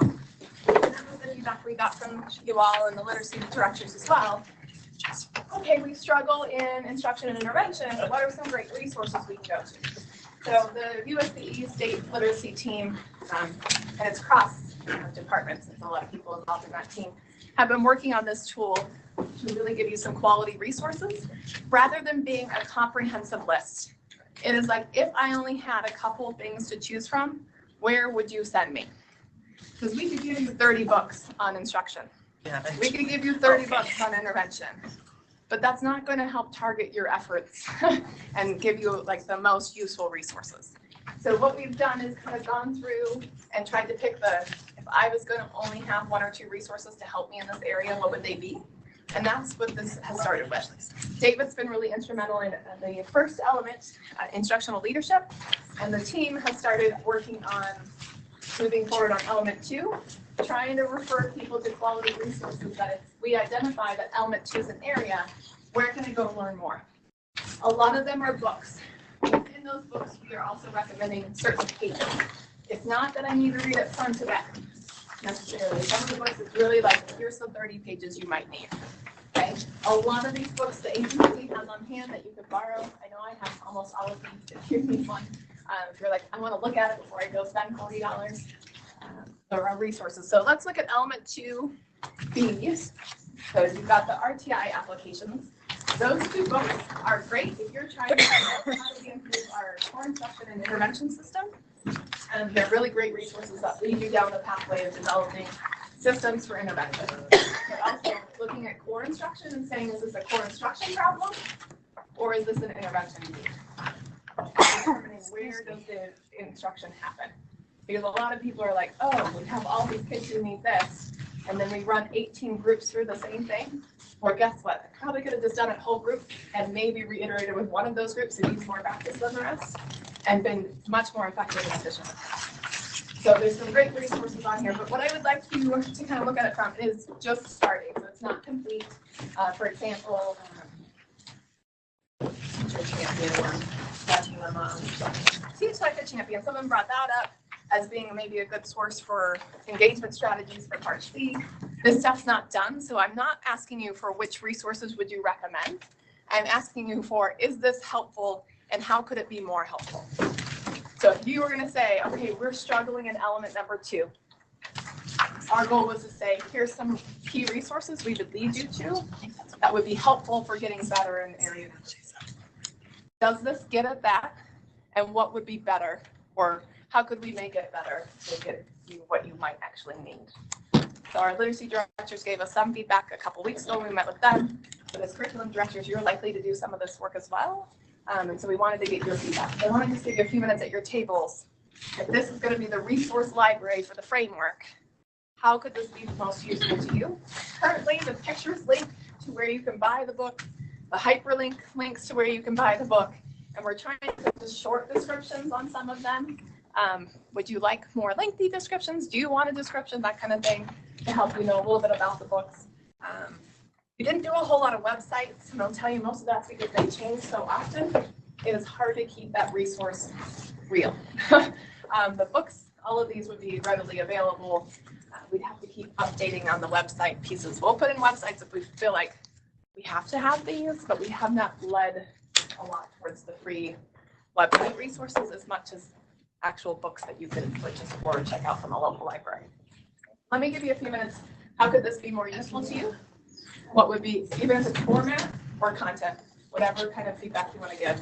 And that was the feedback we got from you all and the literacy directors as well. Okay, we struggle in instruction and intervention, but what are some great resources we can go to? So the USBE state literacy team, and it's cross departments, there's a lot of people involved in that team, have been working on this tool to really give you some quality resources rather than being a comprehensive list. It is like, if I only had a couple things to choose from, where would you send me? Because we could give you 30 books on instruction. Yeah, we could give you 30 books on intervention, but that's not going to help target your efforts and give you like the most useful resources. So what we've done is kind of gone through and tried to pick if I was going to only have 1 or 2 resources to help me in this area, what would they be? And that's what this has started with. David's been really instrumental in the first element, instructional leadership, and the team has started working on moving forward on element 2, trying to refer people to quality resources that we identify that element 2 is an area, where can I go learn more? A lot of them are books. In those books, we are also recommending certain pages. It's not that I need to read it front to back necessarily. Some of the books is really like, here's the 30 pages you might need. Okay. A lot of these books the agency has on hand that you could borrow. I know I have almost all of these if you need one. If you're like, I want to look at it before I go spend $40. There are resources. So let's look at element 2B. So you've got the RTI applications. Those 2 books are great if you're trying to how to improve our core instruction and intervention system. And they're really great resources that lead you down the pathway of developing systems for intervention. But also looking at core instruction and saying, is this a core instruction problem or is this an intervention need? Determining where does the instruction happen. Because a lot of people are like, oh, we have all these kids who need this, and then we run 18 groups through the same thing. Or guess what? I probably could have just done a whole group and maybe reiterated with one of those groups who needs more practice than the rest and been much more effective and efficient. So there's some great resources on here, but what I would like you to kind of look at it from is just starting. So it's not complete. For example, teacher champion one, watching them Teach Like a Champion. Someone brought that up as being maybe a good source for engagement strategies for Part C. This stuff's not done, so I'm not asking you for which resources would you recommend. I'm asking you for, is this helpful and how could it be more helpful? So if you were going to say, okay, we're struggling in element number 2. Our goal was to say, here's some key resources we would lead you to that would be helpful for getting better in areas. Does this get at that? And what would be better? Or how could we make it better to get you what you might actually need? So our literacy directors gave us some feedback a couple weeks ago when we met with them. But as curriculum directors, you're likely to do some of this work as well. And so we wanted to get your feedback. So I want to just give you a few minutes at your tables. If this is going to be the resource library for the framework, how could this be most useful to you? Currently, the pictures link to where you can buy the book. The hyperlink links to where you can buy the book. And we're trying to put just short descriptions on some of them. Would you like more lengthy descriptions? Do you want a description? That kind of thing to help you know a little bit about the books. We didn't do a whole lot of websites, and I'll tell you most of that's because they change so often. It is hard to keep that resource real. The books, all of these would be readily available. We'd have to keep updating on the website pieces. We'll put in websites if we feel like we have to have these, but we have not led a lot towards the free website resources as much as actual books that you can purchase or check out from a local library. Let me give you a few minutes. How could this be more useful to you? What would be, even if it's format or content, whatever kind of feedback you want to give.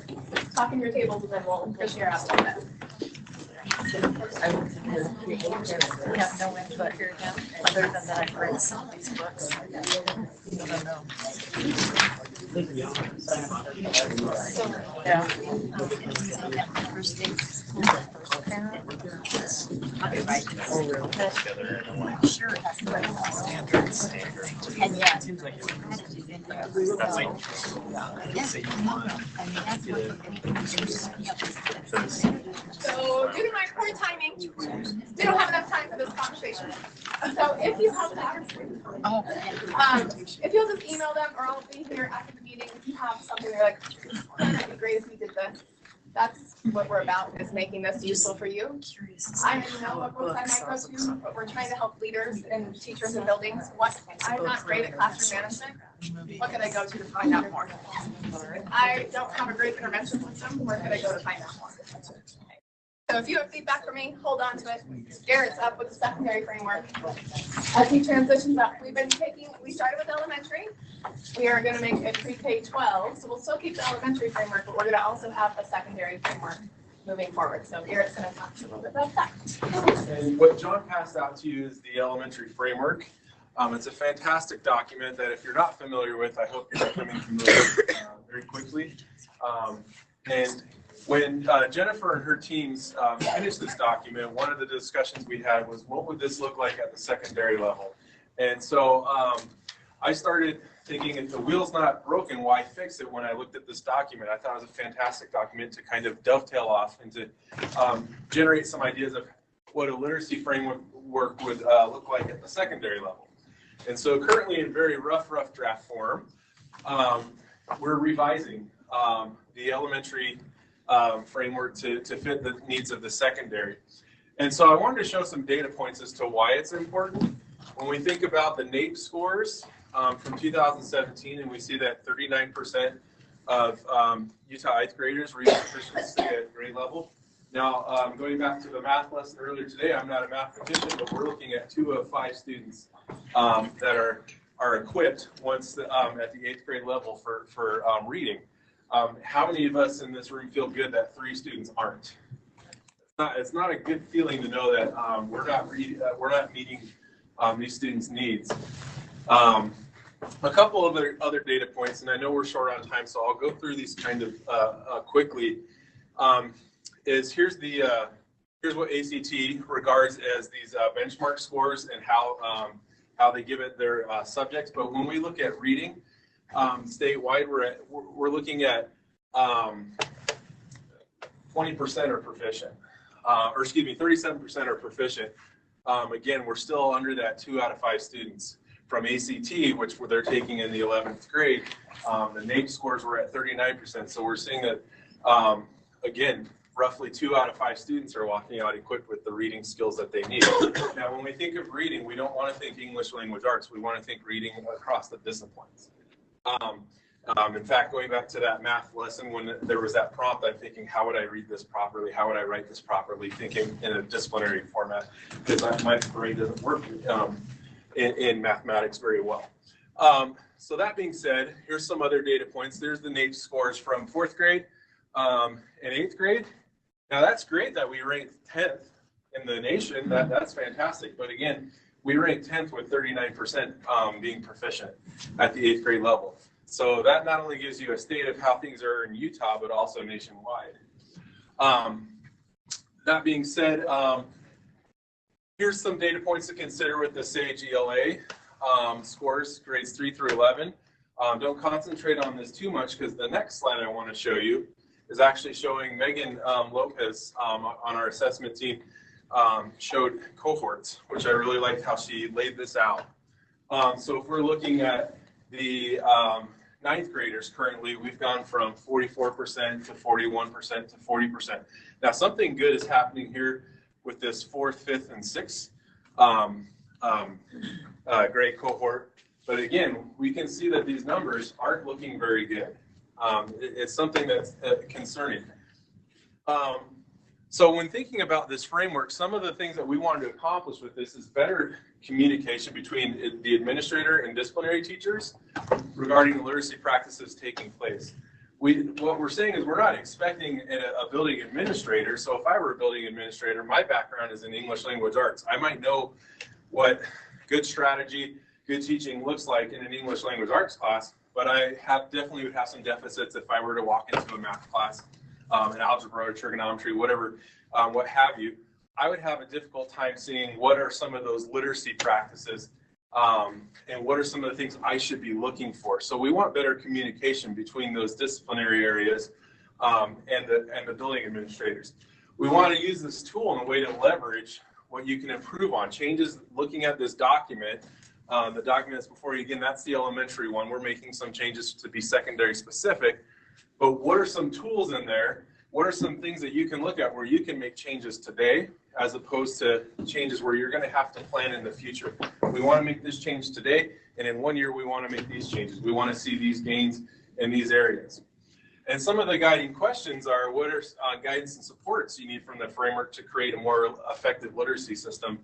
Talk in your tables and then we'll share out a little bit. We have no input here now, other than that I've read some of these books. Yeah. Sure it has to be standards. And yeah. So due to my poor timing, we don't have enough time for this conversation. So if you have that, if you'll just email them or I'll be here after the meeting if you have something you're like, it'd be great if we did this. That's what we're about, is making this useful for you. I know what books I might go to, but we're trying to help leaders and teachers in buildings. I'm not great at classroom management. What can I go to find out more? I don't have a great intervention system. Where can I go to find out more? So if you have feedback for me, hold on to it. Garrett's up with the secondary framework. As he transitions up, we started with elementary. We are going to make it pre-K 12. So we'll still keep the elementary framework, but we're going to also have a secondary framework moving forward. So Garrett's going to talk to you a little bit about that. And what John passed out to you is the elementary framework. It's a fantastic document that if you're not familiar with, I hope you're becoming familiar very quickly. And when Jennifer and her teams finished this document, one of the discussions we had was, what would this look like at the secondary level? And so I started thinking, if the wheel's not broken, why fix it? When I looked at this document, I thought it was a fantastic document to kind of dovetail off and to generate some ideas of what a literacy framework work would look like at the secondary level. And so currently in very rough draft form, we're revising the elementary framework to fit the needs of the secondary. And so I wanted to show some data points as to why it's important. When we think about the NAEP scores from 2017, and we see that 39% of Utah 8th graders reach proficiency at grade level. Now, going back to the math lesson earlier today, I'm not a mathematician, but we're looking at 2 of 5 students that are equipped once at the 8th grade level for reading. How many of us in this room feel good that 3 students aren't? It's not a good feeling to know that we're not meeting these students' needs. A couple of other data points, and I know we're short on time, so I'll go through these kind of quickly. Here's what ACT regards as these benchmark scores and how they give it their subjects. But when we look at reading statewide, we're looking at 20% are proficient, or excuse me, 37% are proficient. Again, we're still under that 2 out of 5 students. From ACT, which they're taking in the 11th grade, the NAEP scores were at 39%. So we're seeing that, again, roughly 2 out of 5 students are walking out equipped with the reading skills that they need. Now, when we think of reading, we don't want to think English language arts. We want to think reading across the disciplines. In fact, going back to that math lesson, when there was that prompt, I'm thinking, how would I read this properly? How would I write this properly? Thinking in a disciplinary format, because my brain doesn't work in mathematics very well. So that being said, here's some other data points. There's the NAEP scores from 4th grade and 8th grade. Now that's great that we ranked 10th in the nation. That's fantastic. But again, we ranked 10th with 39% being proficient at the 8th grade level. So that not only gives you a state of how things are in Utah, but also nationwide. That being said, here's some data points to consider with the SAGE ELA scores, grades 3 through 11. Don't concentrate on this too much because the next slide I want to show you is actually showing Megan Lopez on our assessment team showed cohorts, which I really liked how she laid this out. So if we're looking at the 9th graders currently, we've gone from 44% to 41% to 40%. Now something good is happening here with this 4th, 5th, and 6th grade cohort. But again, we can see that these numbers aren't looking very good. It's something that's concerning. So when thinking about this framework, some of the things that we wanted to accomplish with this is better communication between the administrator and disciplinary teachers regarding the literacy practices taking place. What we're saying is we're not expecting a building administrator. So if I were a building administrator, my background is in English language arts. I might know what good strategy, good teaching looks like in an English language arts class, but I definitely would have some deficits if I were to walk into a math class, an algebra or trigonometry, whatever, what have you. I would have a difficult time seeing what are some of those literacy practices and what are some of the things I should be looking for. So we want better communication between those disciplinary areas and the building administrators. We want to use this tool in a way to leverage what you can improve on. Changes, looking at this document, the documents before you, again, that's the elementary one. We're making some changes to be secondary specific, but what are some tools in there? What are some things that you can look at where you can make changes today as opposed to changes where you're going to have to plan in the future? We want to make this change today, and in 1 year we want to make these changes. We want to see these gains in these areas. And some of the guiding questions are, what are guidance and supports you need from the framework to create a more effective literacy system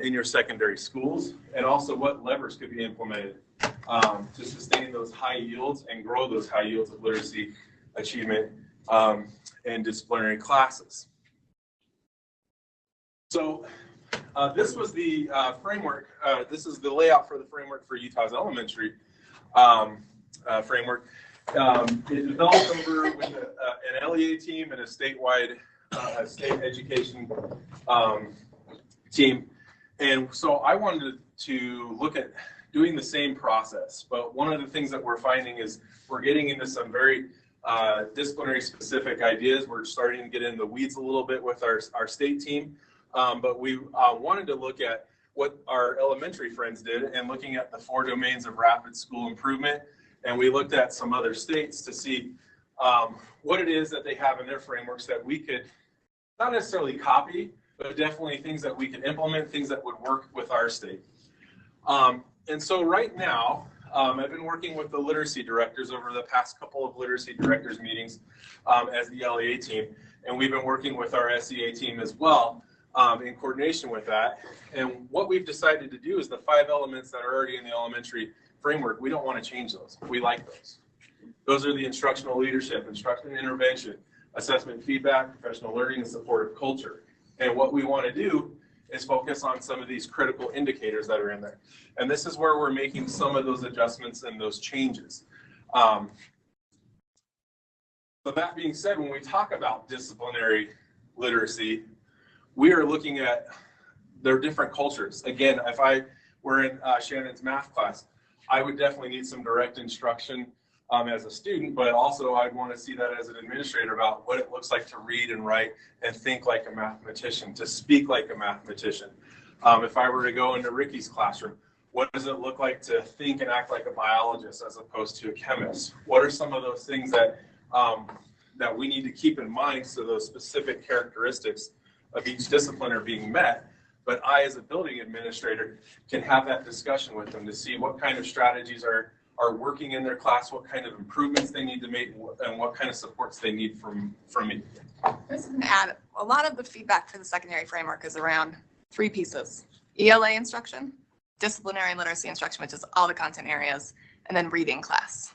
in your secondary schools, and also what levers could be implemented to sustain those high yields and grow those high yields of literacy achievement in disciplinary classes. So this was the framework. This is the layout for the framework for Utah's elementary framework. It developed over with an LEA team and a statewide state education team. And so I wanted to look at doing the same process. But one of the things that we're finding is we're getting into some very disciplinary specific ideas. We're starting to get in the weeds a little bit with our state team. but we wanted to look at what our elementary friends did and looking at the 4 domains of rapid school improvement. And we looked at some other states to see what it is that they have in their frameworks that we could not necessarily copy, but definitely things that we could implement, things that would work with our state. And so right now, I've been working with the literacy directors over the past couple of literacy directors meetings as the LEA team, and we've been working with our SEA team as well in coordination with that. And what we've decided to do is the 5 elements that are already in the elementary framework, we don't want to change those. We like those. Those are the instructional leadership, instruction and intervention, assessment feedback, professional learning, and supportive culture. And what we want to do is focus on some of these critical indicators that are in there. And this is where we're making some of those adjustments and those changes. So that being said, when we talk about disciplinary literacy, we are looking at their different cultures. Again, if I were in Shannon's math class, I would definitely need some direct instruction as a student, but also I'd want to see that as an administrator about what it looks like to read and write and think like a mathematician, to speak like a mathematician. If I were to go into Ricky's classroom, what does it look like to think and act like a biologist as opposed to a chemist? What are some of those things that that we need to keep in mind so those specific characteristics of each discipline are being met? But I, as a building administrator, can have that discussion with them to see what kind of strategies are working in their class, what kind of improvements they need to make, and what kind of supports they need from me. This is an add. A lot of the feedback for the secondary framework is around 3 pieces: ELA instruction, disciplinary literacy instruction, which is all the content areas, and then reading class.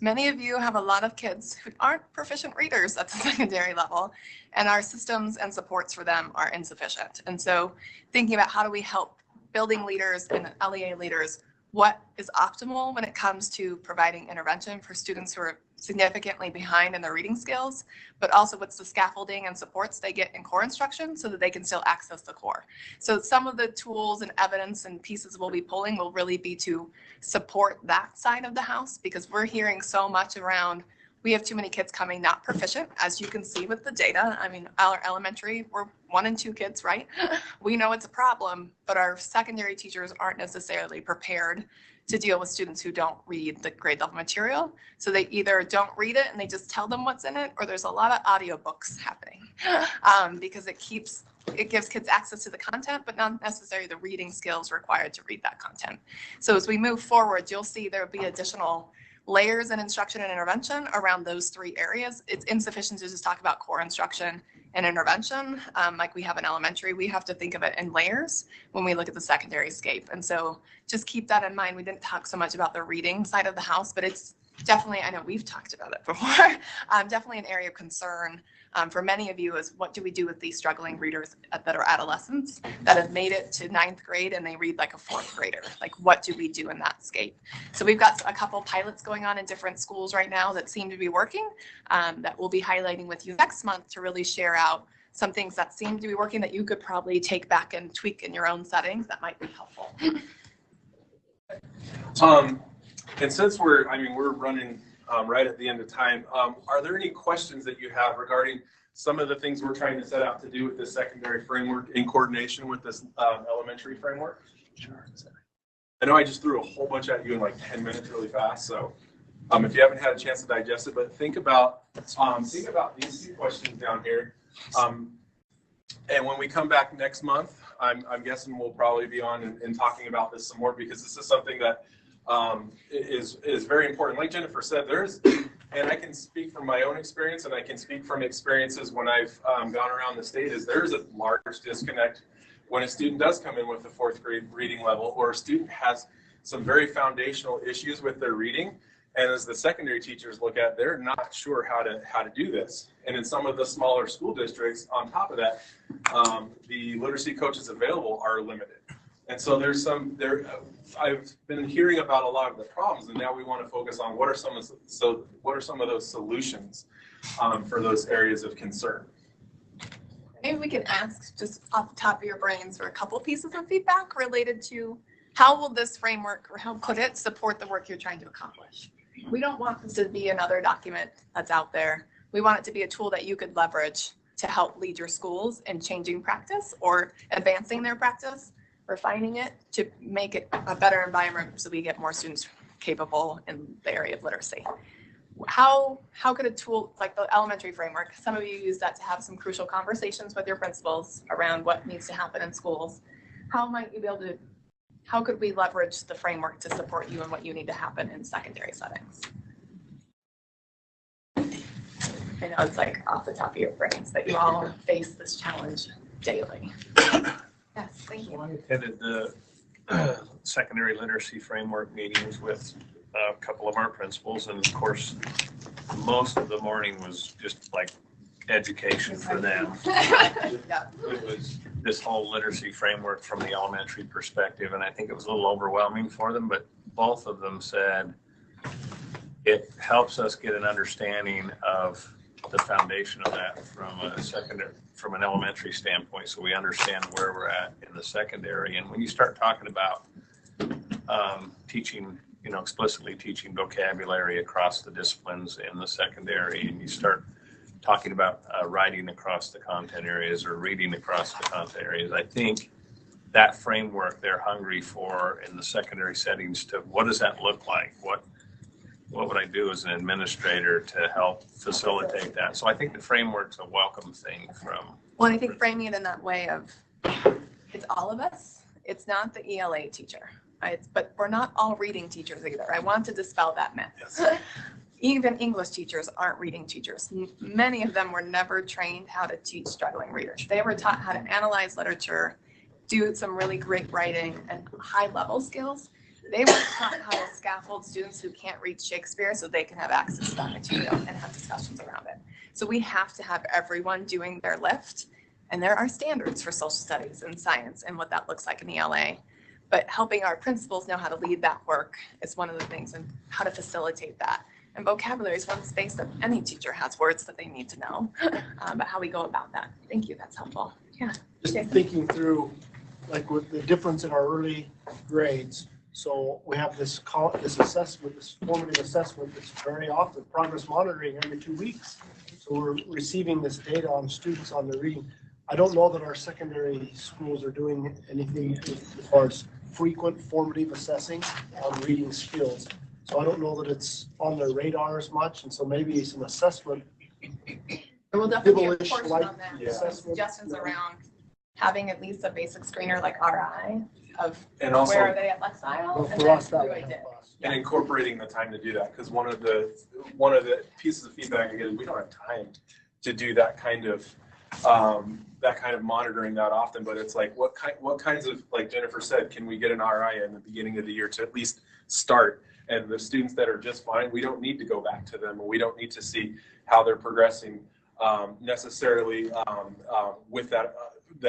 Many of you have a lot of kids who aren't proficient readers at the secondary level, and our systems and supports for them are insufficient. And so thinking about how do we help building leaders and LEA leaders, what is optimal when it comes to providing intervention for students who are significantly behind in their reading skills, but also what's the scaffolding and supports they get in core instruction so that they can still access the core. So some of the tools and evidence and pieces we'll be pulling will really be to support that side of the house, because we're hearing so much around we have too many kids coming not proficient, as you can see with the data. I mean, our elementary, we're 1 and 2 kids, right? We know it's a problem, but our secondary teachers aren't necessarily prepared to deal with students who don't read the grade level material. So they either don't read it and they just tell them what's in it, or there's a lot of audiobooks happening because it gives kids access to the content, but not necessarily the reading skills required to read that content. So as we move forward, you'll see there will be additional layers in instruction and intervention around those 3 areas. It's insufficient to just talk about core instruction and intervention. Like we have in elementary, we have to think of it in layers when we look at the secondary scape. And so just keep that in mind. We didn't talk so much about the reading side of the house, but it's definitely, I know we've talked about it before, definitely an area of concern for many of you is what do we do with these struggling readers that are adolescents that have made it to 9th grade and they read like a 4th grader? Like, what do we do in that scape? So we've got a couple pilots going on in different schools right now that seem to be working that we'll be highlighting with you next month to really share out some things that seem to be working that you could probably take back and tweak in your own settings that might be helpful. And since we're running right at the end of time, are there any questions that you have regarding some of the things we're trying to set out to do with this secondary framework in coordination with this elementary framework? Sure. I know I just threw a whole bunch at you in like 10 minutes really fast, so if you haven't had a chance to digest it, but think about these 2 questions down here. And when we come back next month, I'm guessing we'll probably be on and talking about this some more, because this is something that is very important. Like Jennifer said, and I can speak from my own experience, and I can speak from experiences when I've gone around the state, is there's a large disconnect when a student does come in with a 4th grade reading level, or a student has some very foundational issues with their reading. And as the secondary teachers look at, they're not sure how to do this. And in some of the smaller school districts, on top of that, the literacy coaches available are limited. And so I've been hearing about a lot of the problems, and now we want to focus on what are some of those solutions for those areas of concern. Maybe we can ask just off the top of your brains for a couple pieces of feedback related to how will this framework, or how could it support the work you're trying to accomplish? We don't want this to be another document that's out there. We want it to be a tool that you could leverage to help lead your schools in changing practice or advancing their practice, refining it to make it a better environment so we get more students capable in the area of literacy. How could a tool like the elementary framework, some of you use that to have some crucial conversations with your principals around what needs to happen in schools. How could we leverage the framework to support you and what you need to happen in secondary settings? I know it's like off the top of your brains that you all face this challenge daily. Yes, thank you. I attended the secondary literacy framework meetings with a couple of our principals, and of course, most of the morning was just like education for them. It was this whole literacy framework from the elementary perspective, and I think it was a little overwhelming for them, but both of them said it helps us get an understanding of the foundation of that from an elementary standpoint, so we understand where we're at in the secondary. And when you start talking about teaching, explicitly teaching vocabulary across the disciplines in the secondary, and you start talking about writing across the content areas or reading across the content areas, I think that framework they're hungry for in the secondary settings to what does that look like? What would I do as an administrator to help facilitate that? So I think the framework's a welcome thing from. Well, I think framing it in that way of it's all of us. It's not the ELA teacher, but we're not all reading teachers either. I want to dispel that myth. Yes. Even English teachers aren't reading teachers. Many of them were never trained how to teach struggling readers. They were taught how to analyze literature, do some really great writing and high level skills. They were taught how to scaffold students who can't read Shakespeare so they can have access to that material and have discussions around it. So we have to have everyone doing their lift, and there are standards for social studies and science and what that looks like in ELA. But helping our principals know how to lead that work is one of the things, and how to facilitate that. And vocabulary is one space that any teacher has words that they need to know, but how we go about that. Thank you, that's helpful. Yeah. Just thinking through, like with the difference in our early grades. So we have this assessment, this formative assessment that's very often progress monitoring every 2 weeks. So we're receiving this data on students on their reading. I don't know that our secondary schools are doing anything as far as frequent formative assessing on reading skills. So I don't know that it's on their radar as much. And so maybe some assessment. There will definitely be a portion on that. Suggestions around having at least a basic screener like RI of and also, where are they at lifestyle, and incorporating the time to do that, because one of the pieces of feedback I get is we don't have time to do that kind of monitoring that often. But it's like what kinds of, like Jennifer said, can we get an RI in the beginning of the year to at least start? And the students that are just fine, we don't need to go back to them, and we don't need to see how they're progressing necessarily with that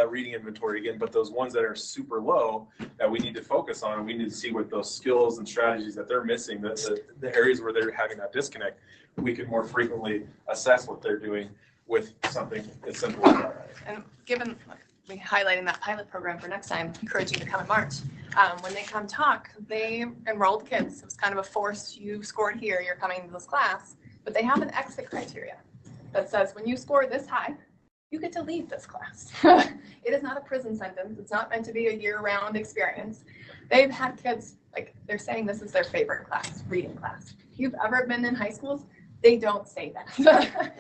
reading inventory again, but those ones that are super low that we need to focus on, and we need to see what those skills and strategies that they're missing, the areas where they're having that disconnect, we can more frequently assess what they're doing with something as simple as that. And given we highlighting that pilot program for next time, encourage you to come in March. When they come talk, they enrolled kids. It was kind of a forced, you scored here, you're coming to this class, but they have an exit criteria that says when you score this high, you get to leave this class. It is not a prison sentence. It's not meant to be a year-round experience. They've had kids, like they're saying this is their favorite class, reading class. If you've ever been in high schools, they don't say that.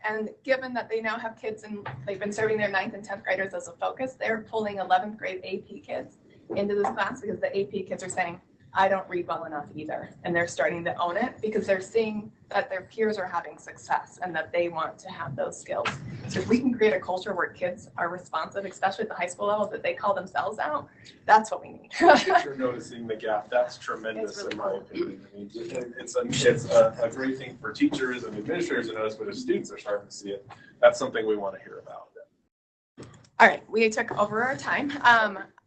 And given that they now have kids and they've been serving their 9th and 10th graders as a focus, they're pulling 11th grade AP kids into this class because the AP kids are saying, I don't read well enough either. And they're starting to own it because they're seeing that their peers are having success and that they want to have those skills. So if we can create a culture where kids are responsive, especially at the high school level, that they call themselves out, that's what we need. Kids are noticing the gap. That's tremendous in my opinion. I mean, it's a great thing for teachers and administrators to notice, but if students are starting to see it, that's something we want to hear about. All right, we took over our time.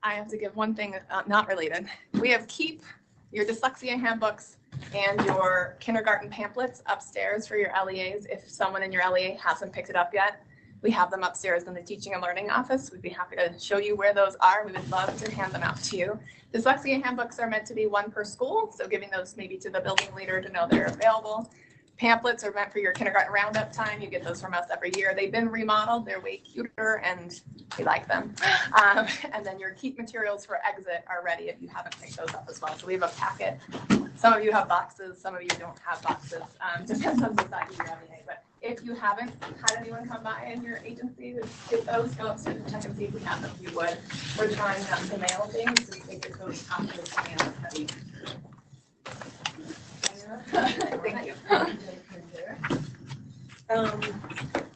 I have to give one thing not related. We have keep your dyslexia handbooks and your kindergarten pamphlets upstairs for your LEAs. If someone in your LEA hasn't picked it up yet, we have them upstairs in the teaching and learning office. We'd be happy to show you where those are. We would love to hand them out to you. Dyslexia handbooks are meant to be one per school, so giving those maybe to the building leader to know they're available. pamphlets are meant for your kindergarten roundup time. You get those from us every year. They've been remodeled. They're way cuter and we like them. And then your keep materials for exit are ready if you haven't picked those up as well. So we have a packet. Some of you have boxes. Some of you don't have boxes. Depends on the size of your MBA. But if you haven't had anyone come by in your agency to get those, go upstairs and check and see if we have them. If you would. We're trying not to mail things to make it really complicated and heavy. Thank you.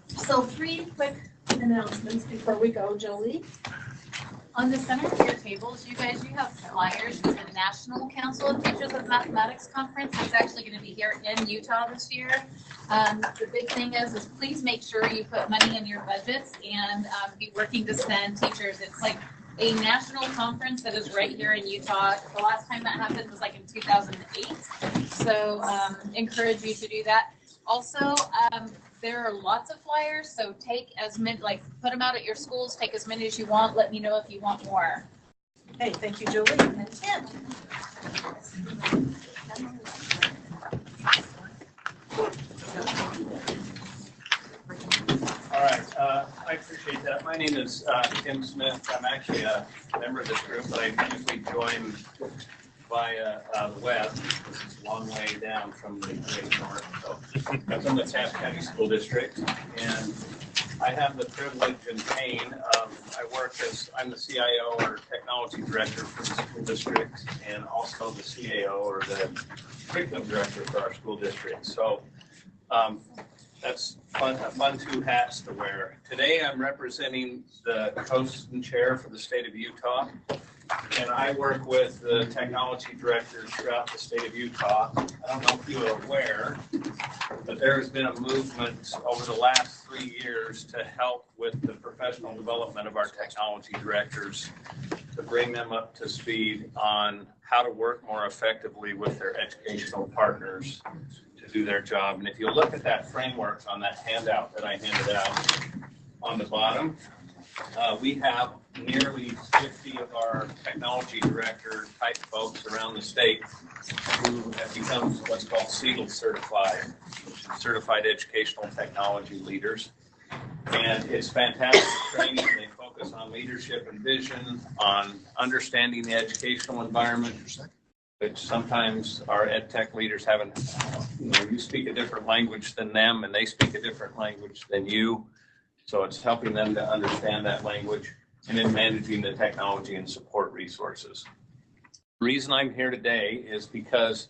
So 3 quick announcements before we go, Jolie. On the center of your tables, you have flyers for the National Council of Teachers of Mathematics Conference. It's actually going to be here in Utah this year. The big thing is please make sure you put money in your budgets and be working to send teachers. It's like a national conference that is right here in Utah. The last time that happened was like in 2008. So encourage you to do that. Also, there are lots of flyers, so take as many, put them out at your schools, take as many as you want. Let me know if you want more. Hey, thank you, Julie. And Tim. All right, I appreciate that. My name is Tim Smith. I'm actually a member of this group, but I usually join via the web. It's a long way down from the great north. So I'm from the Taft County School District, and I have the privilege and pain of I'm the CIO or Technology Director for the school district, and also the CAO or the Curriculum Director for our school district. So that's fun 2 hats to wear. Today I'm representing the host and chair for the state of Utah. And I work with the technology directors throughout the state of Utah. I don't know if you are aware, but there has been a movement over the last 3 years to help with the professional development of our technology directors, to bring them up to speed on how to work more effectively with their educational partners to do their job. And if you look at that framework on that handout that I handed out on the bottom, we have nearly 50 of our technology director type folks around the state who have become what's called CETL certified, certified educational technology leaders. And it's fantastic training. They focus on leadership and vision, on understanding the educational environment, which sometimes our ed tech leaders haven't, you speak a different language than them and they speak a different language than you. So it's helping them to understand that language and then managing the technology and support resources. The reason I'm here today is because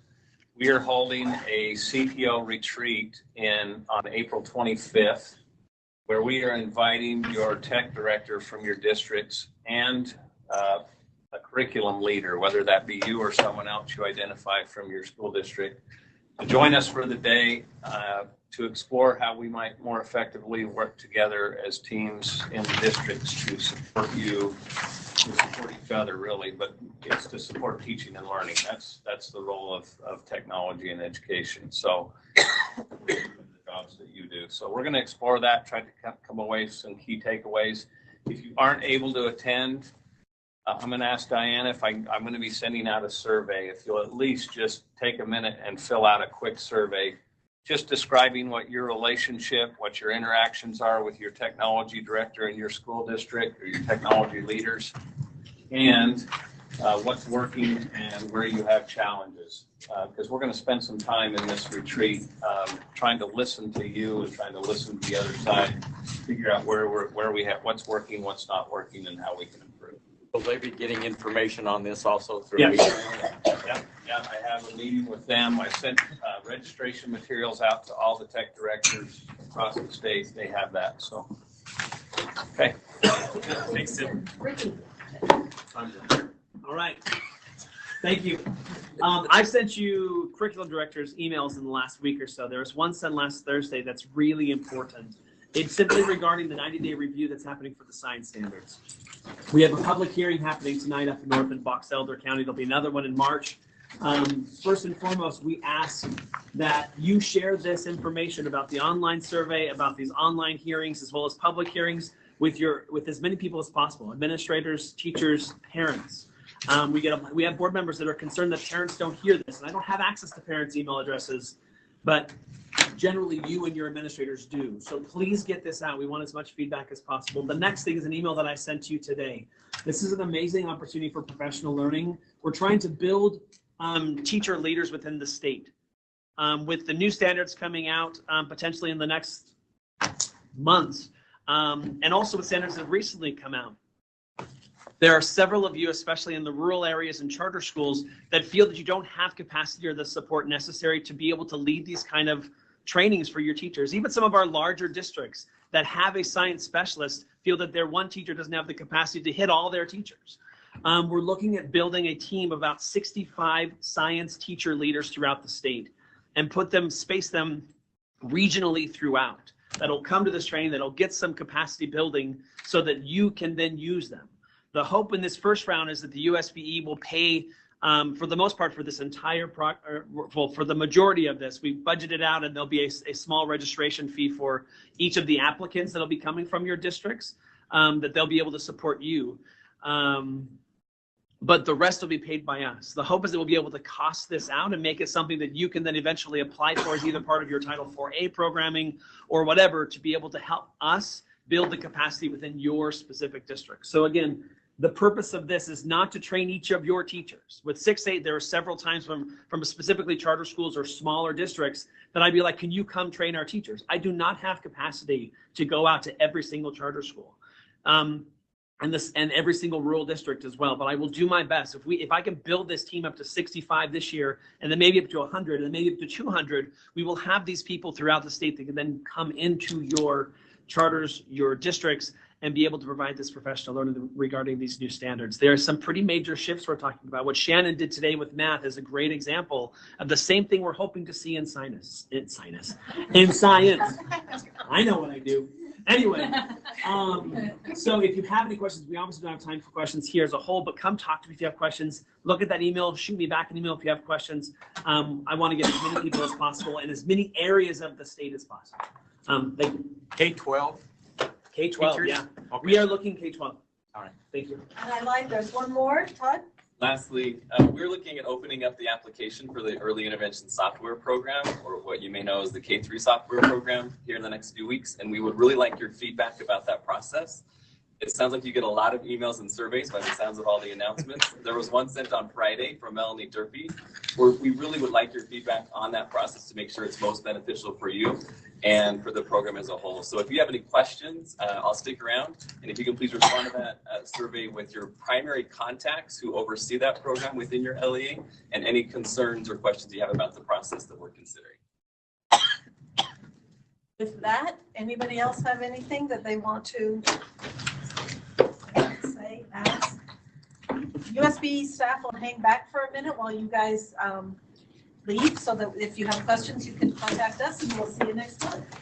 we are holding a CTO retreat on April 25th, where we are inviting your tech director from your districts and a curriculum leader, whether that be you or someone else you identify from your school district, to join us for the day to explore how we might more effectively work together as teams in the districts to support you, to support each other really, but it's to support teaching and learning. That's the role of technology and education. So the jobs that you do. So we're going to explore that, try to come away with some key takeaways. If you aren't able to attend, I'm going to ask Diana if I'm going to be sending out a survey. If you'll at least just take a minute and fill out a quick survey, just describing what your relationship, what your interactions are with your technology director in your school district or your technology leaders, and what's working and where you have challenges. Because we're going to spend some time in this retreat trying to listen to you and trying to listen to the other side, figure out where we have what's working, what's not working, and how we can improve. Will they be getting information on this also through Yeah. me? Yeah, I have a meeting with them. I sent registration materials out to all the tech directors across the state. They have that, so. Okay. Thanks, Tim. All right. Thank you. I've sent you curriculum directors emails in the last week or so. There was one sent last Thursday that's really important. It's simply regarding the 90-day review that's happening for the science standards. We have a public hearing happening tonight up north in Box Elder County. There'll be another one in March. First and foremost, we ask that you share this information about the online survey, about these online hearings, as well as public hearings with as many people as possible, administrators, teachers, parents. We have board members that are concerned that parents don't hear this, and I don't have access to parents' email addresses, but generally you and your administrators do. So please get this out. We want as much feedback as possible. The next thing is an email that I sent to you today. This is an amazing opportunity for professional learning. We're trying to build teacher leaders within the state. With the new standards coming out potentially in the next months, and also with standards that have recently come out. There are several of you, especially in the rural areas and charter schools, that feel that you don't have capacity or the support necessary to be able to lead these kind of trainings for your teachers. Even some of our larger districts that have a science specialist feel that their one teacher doesn't have the capacity to hit all their teachers. We're looking at building a team of about 65 science teacher leaders throughout the state and space them regionally throughout. That'll come to this training, that'll get some capacity building so that you can then use them. The hope in this first round is that the USBE will pay, for the most part, for this entire, for the majority of this. We budgeted out, and there'll be a small registration fee for each of the applicants that'll be coming from your districts, that they'll be able to support you. But the rest will be paid by us. The hope is that we'll be able to cost this out and make it something that you can then eventually apply for as either part of your Title IV-A programming or whatever, to be able to help us build the capacity within your specific district. So again, the purpose of this is not to train each of your teachers. With 6-8, there are several times from specifically charter schools or smaller districts that I'd be like, can you come train our teachers? I do not have capacity to go out to every single charter school. And every single rural district as well, but I will do my best. If I can build this team up to 65 this year, and then maybe up to 100, and then maybe up to 200, we will have these people throughout the state that can then come into your charters, your districts, and be able to provide this professional learning regarding these new standards. There are some pretty major shifts we're talking about. What Shannon did today with math is a great example of the same thing we're hoping to see in science. I know what I do. Anyway, so if you have any questions, we obviously don't have time for questions here as a whole, but come talk to me if you have questions. Look at that email, shoot me back an email if you have questions. I want to get as many people as possible in as many areas of the state as possible. Thank you. K-12? K-12, teachers? yeah. Okay. We are looking K-12. All right. Thank you. And I lied, there's one more, Todd? Lastly, we're looking at opening up the application for the Early Intervention Software Program, or what you may know as the K-3 software program, here in the next few weeks, and we would really like your feedback about that process. It sounds like you get a lot of emails and surveys by the sounds of all the announcements. There was one sent on Friday from Melanie Durfee, where we really would like your feedback on that process to make sure it's most beneficial for you and for the program as a whole. So if you have any questions, I'll stick around. And if you can please respond to that survey with your primary contacts who oversee that program within your LEA, and any concerns or questions you have about the process that we're considering. With that, anybody else have anything that they want to say, ask? USBE staff will hang back for a minute while you guys leave, so that if you have questions, you can contact us, and we'll see you next month.